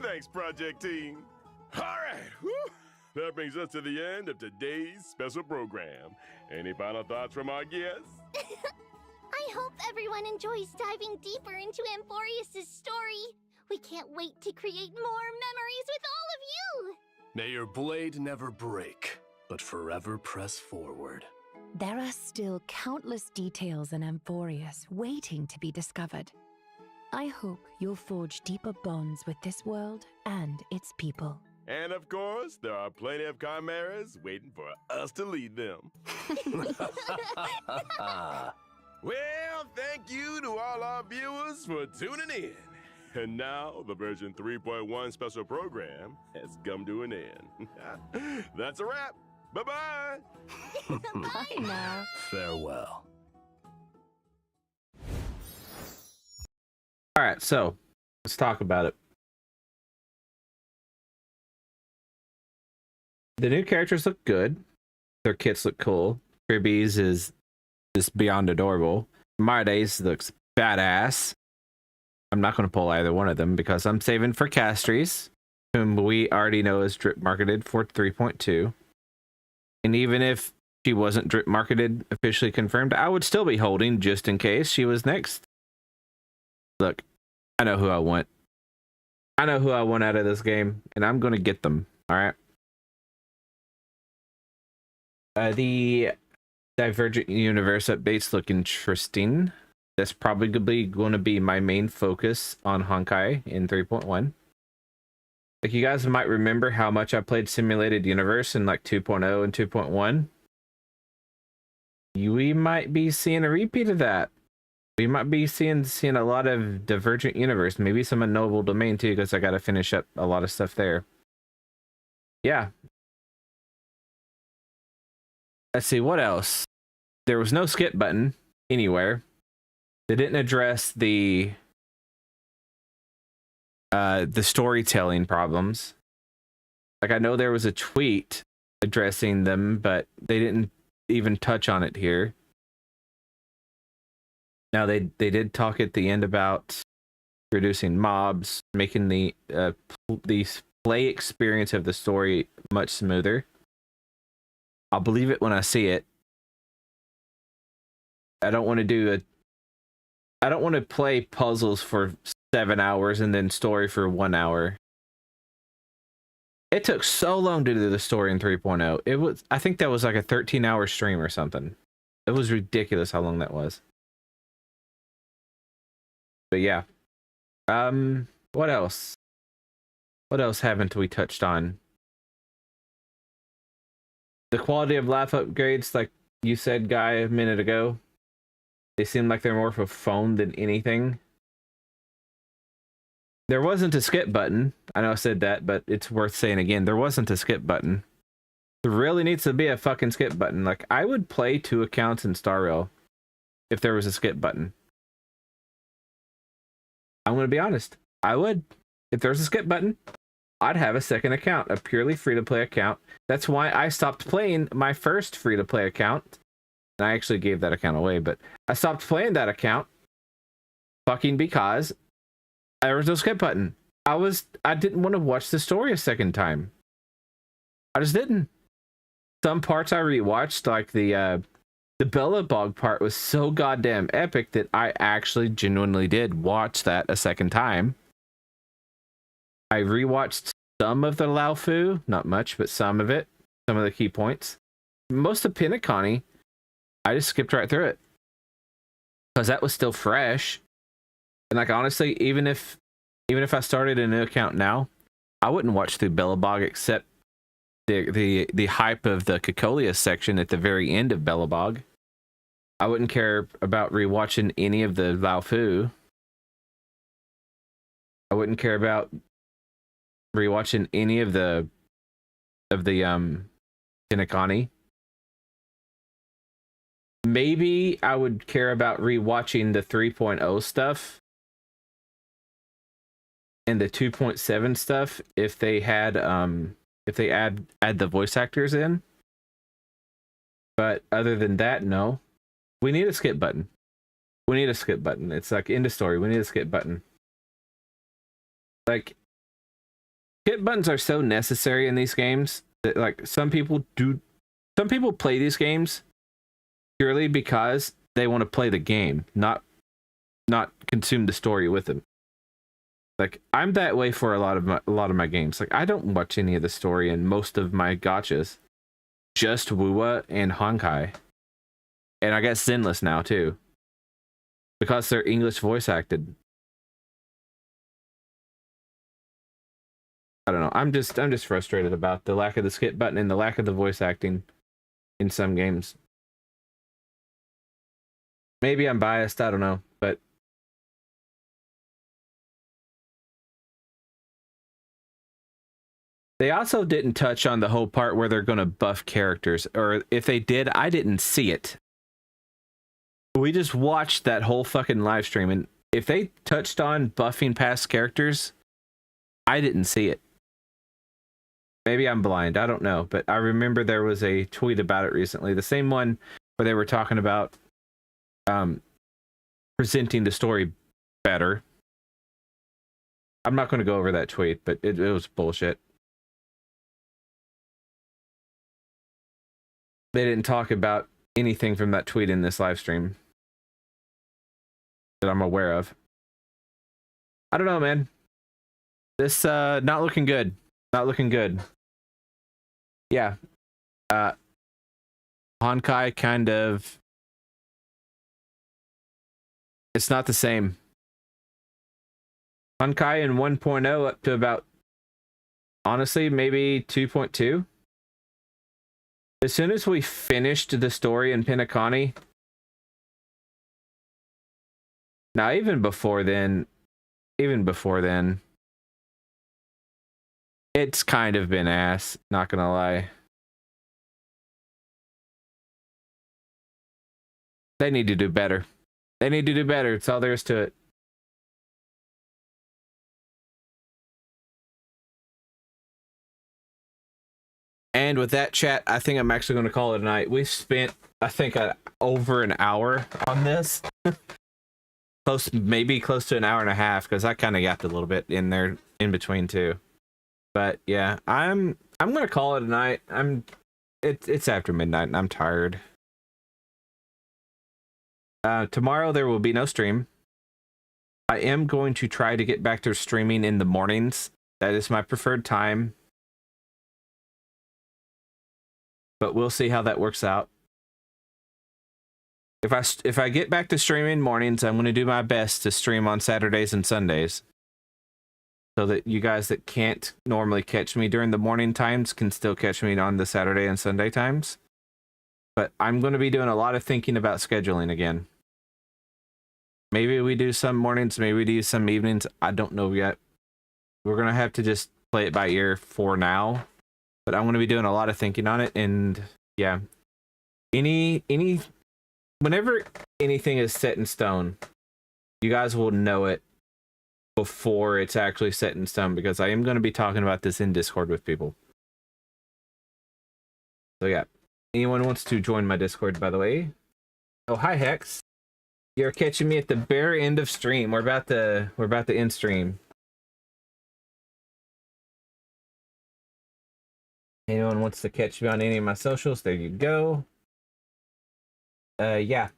Thanks, Project Team. All right, whew. That brings us to the end of today's special program. Any final thoughts from our guests? I hope everyone enjoys diving deeper into Amphorius' story. We can't wait to create more memories with all of you. May your blade never break, but forever press forward. There are still countless details in Amphorius waiting to be discovered. I hope you'll forge deeper bonds with this world and its people. And of course, there are plenty of chimeras waiting for us to lead them. Well, thank you to all our viewers for tuning in. And now, the version 3.1 special program has come to an end. That's a wrap. Bye-bye. Bye now. Farewell. All right, so let's talk about it. The new characters look good. Their kits look cool. Kirby's is just beyond adorable. Marde's looks badass. I'm not going to pull either one of them because I'm saving for Castries, whom we already know is drip marketed for 3.2. And even if she wasn't drip marketed, officially confirmed, I would still be holding just in case she was next. Look, I know who I want. I know who I want out of this game, and I'm going to get them, all right? The Divergent Universe updates look interesting. That's probably going to be my main focus on Honkai in 3.1. Like, you guys might remember how much I played Simulated Universe in like 2.0 and 2.1. We might be seeing a repeat of that. We might be seeing a lot of Divergent Universe, maybe some Unknowable Domain too, because I got to finish up a lot of stuff there. Yeah. Let's see, what else? There was no skip button anywhere. They didn't address the storytelling problems. Like, I know there was a tweet addressing them, but they didn't even touch on it here. Now they did talk at the end about reducing mobs, making the play experience of the story much smoother. I'll believe it when I see it. I don't want to play puzzles for 7 hours and then story for 1 hour. It took so long to do the story in 3.0. I think that was like a 13-hour stream or something. It was ridiculous how long that was. But yeah. What else? What else haven't we touched on? The quality of life upgrades, like you said, Guy, a minute ago. They seem like they're more of a phone than anything. There wasn't a skip button. I know I said that, but it's worth saying again. There wasn't a skip button. There really needs to be a fucking skip button. Like, I would play 2 accounts in Star Rail if there was a skip button. I'm going to be honest. I would. If there's a skip button, I'd have a second account, a purely free-to-play account. That's why I stopped playing my first free-to-play account. And I actually gave that account away, but I stopped playing that account fucking because there was no skip button. I didn't want to watch the story a second time. I just didn't. Some parts I rewatched, like the Bellabog part, was so goddamn epic that I actually genuinely did watch that a second time. I rewatched some of the Laofu, not much, but some of it, some of the key points. Most of Pinaconi, I just skipped right through it because that was still fresh. And like, honestly, even if I started a new account now, I wouldn't watch through Bellabog except the hype of the Cocolia section at the very end of Bellabog. I wouldn't care about rewatching any of the Laofu. I wouldn't care about rewatching any of the Pinaconi. Maybe I would care about rewatching the 3.0 stuff and the 2.7 stuff if they had if they add the voice actors in. But other than that, no. We need a skip button. We need a skip button. It's like end of story. We need a skip button. Like, skip buttons are so necessary in these games that, like, some people play these games purely because they want to play the game, not consume the story with them. Like, I'm that way for a lot of my games. Like, I don't watch any of the story in most of my gachas. Just Wuwa and Honkai. And I guess Zenless now too. Because they're English voice acted. I don't know. I'm just frustrated about the lack of the skip button and the lack of the voice acting in some games. Maybe I'm biased, I don't know, but they also didn't touch on the whole part where they're going to buff characters, or if they did, I didn't see it. We just watched that whole fucking live stream, and if they touched on buffing past characters, I didn't see it. Maybe I'm blind, I don't know, but I remember there was a tweet about it recently, the same one where they were talking about presenting the story better. I'm not going to go over that tweet, but it was bullshit. They didn't talk about anything from that tweet in this live stream that I'm aware of. I don't know, man. This not looking good. Not looking good. Yeah. Honkai kind of, it's not the same. Honkai in 1.0 up to about, honestly, maybe 2.2. As soon as we finished the story in Pinakani, now even before then, it's kind of been ass, not gonna lie. They need to do better. They need to do better. It's all there is to it. And with that, chat, I think I'm actually going to call it a night. We've spent, I think, over an hour on this. Maybe close to an hour and a half, because I kind of yapped a little bit in there in between too. But yeah, I'm going to call it a night. It's after midnight and I'm tired. Tomorrow there will be no stream. I am going to try to get back to streaming in the mornings. That is my preferred time. But we'll see how that works out. If I get back to streaming mornings, I'm going to do my best to stream on Saturdays and Sundays, so that you guys that can't normally catch me during the morning times can still catch me on the Saturday and Sunday times. But I'm going to be doing a lot of thinking about scheduling again. Maybe we do some mornings, maybe we do some evenings. I don't know yet. We're going to have to just play it by ear for now. But I'm going to be doing a lot of thinking on it, and yeah, whenever anything is set in stone, you guys will know it before it's actually set in stone, because I am going to be talking about this in Discord with people. So yeah, anyone wants to join my Discord, by the way. Oh, hi Hex, you're catching me at the very end of stream. We're about to end stream. Anyone wants to catch me on any of my socials, there you go. Yeah.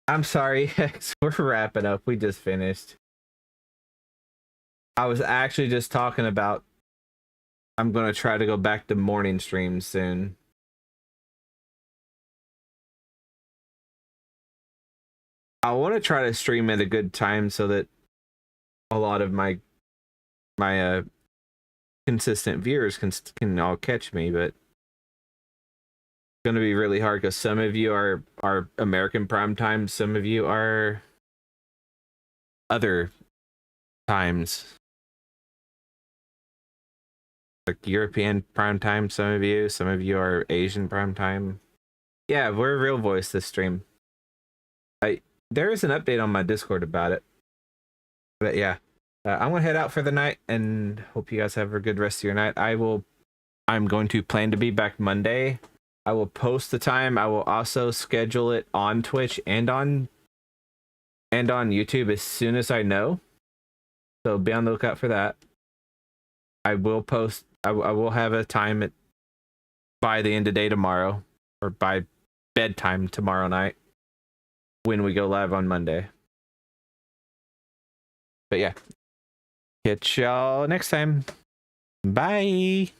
I'm sorry, we're wrapping up. We just finished. I was actually just talking about I'm going to try to go back to morning streams soon. I want to try to stream at a good time so that a lot of my consistent viewers can all catch me, but it's going to be really hard because some of you are American prime time, some of you are other times, like European prime time. Some of you are Asian prime time. Yeah, we're Real Voice this stream. There is an update on my Discord about it, but yeah. I'm gonna head out for the night and hope you guys have a good rest of your night. I'm going to plan to be back Monday. I will post the time. I will also schedule it on Twitch and on YouTube as soon as I know. So be on the lookout for that. I will post. I will have a time by the end of day tomorrow, or by bedtime tomorrow night, when we go live on Monday. But yeah. Catch y'all next time. Bye.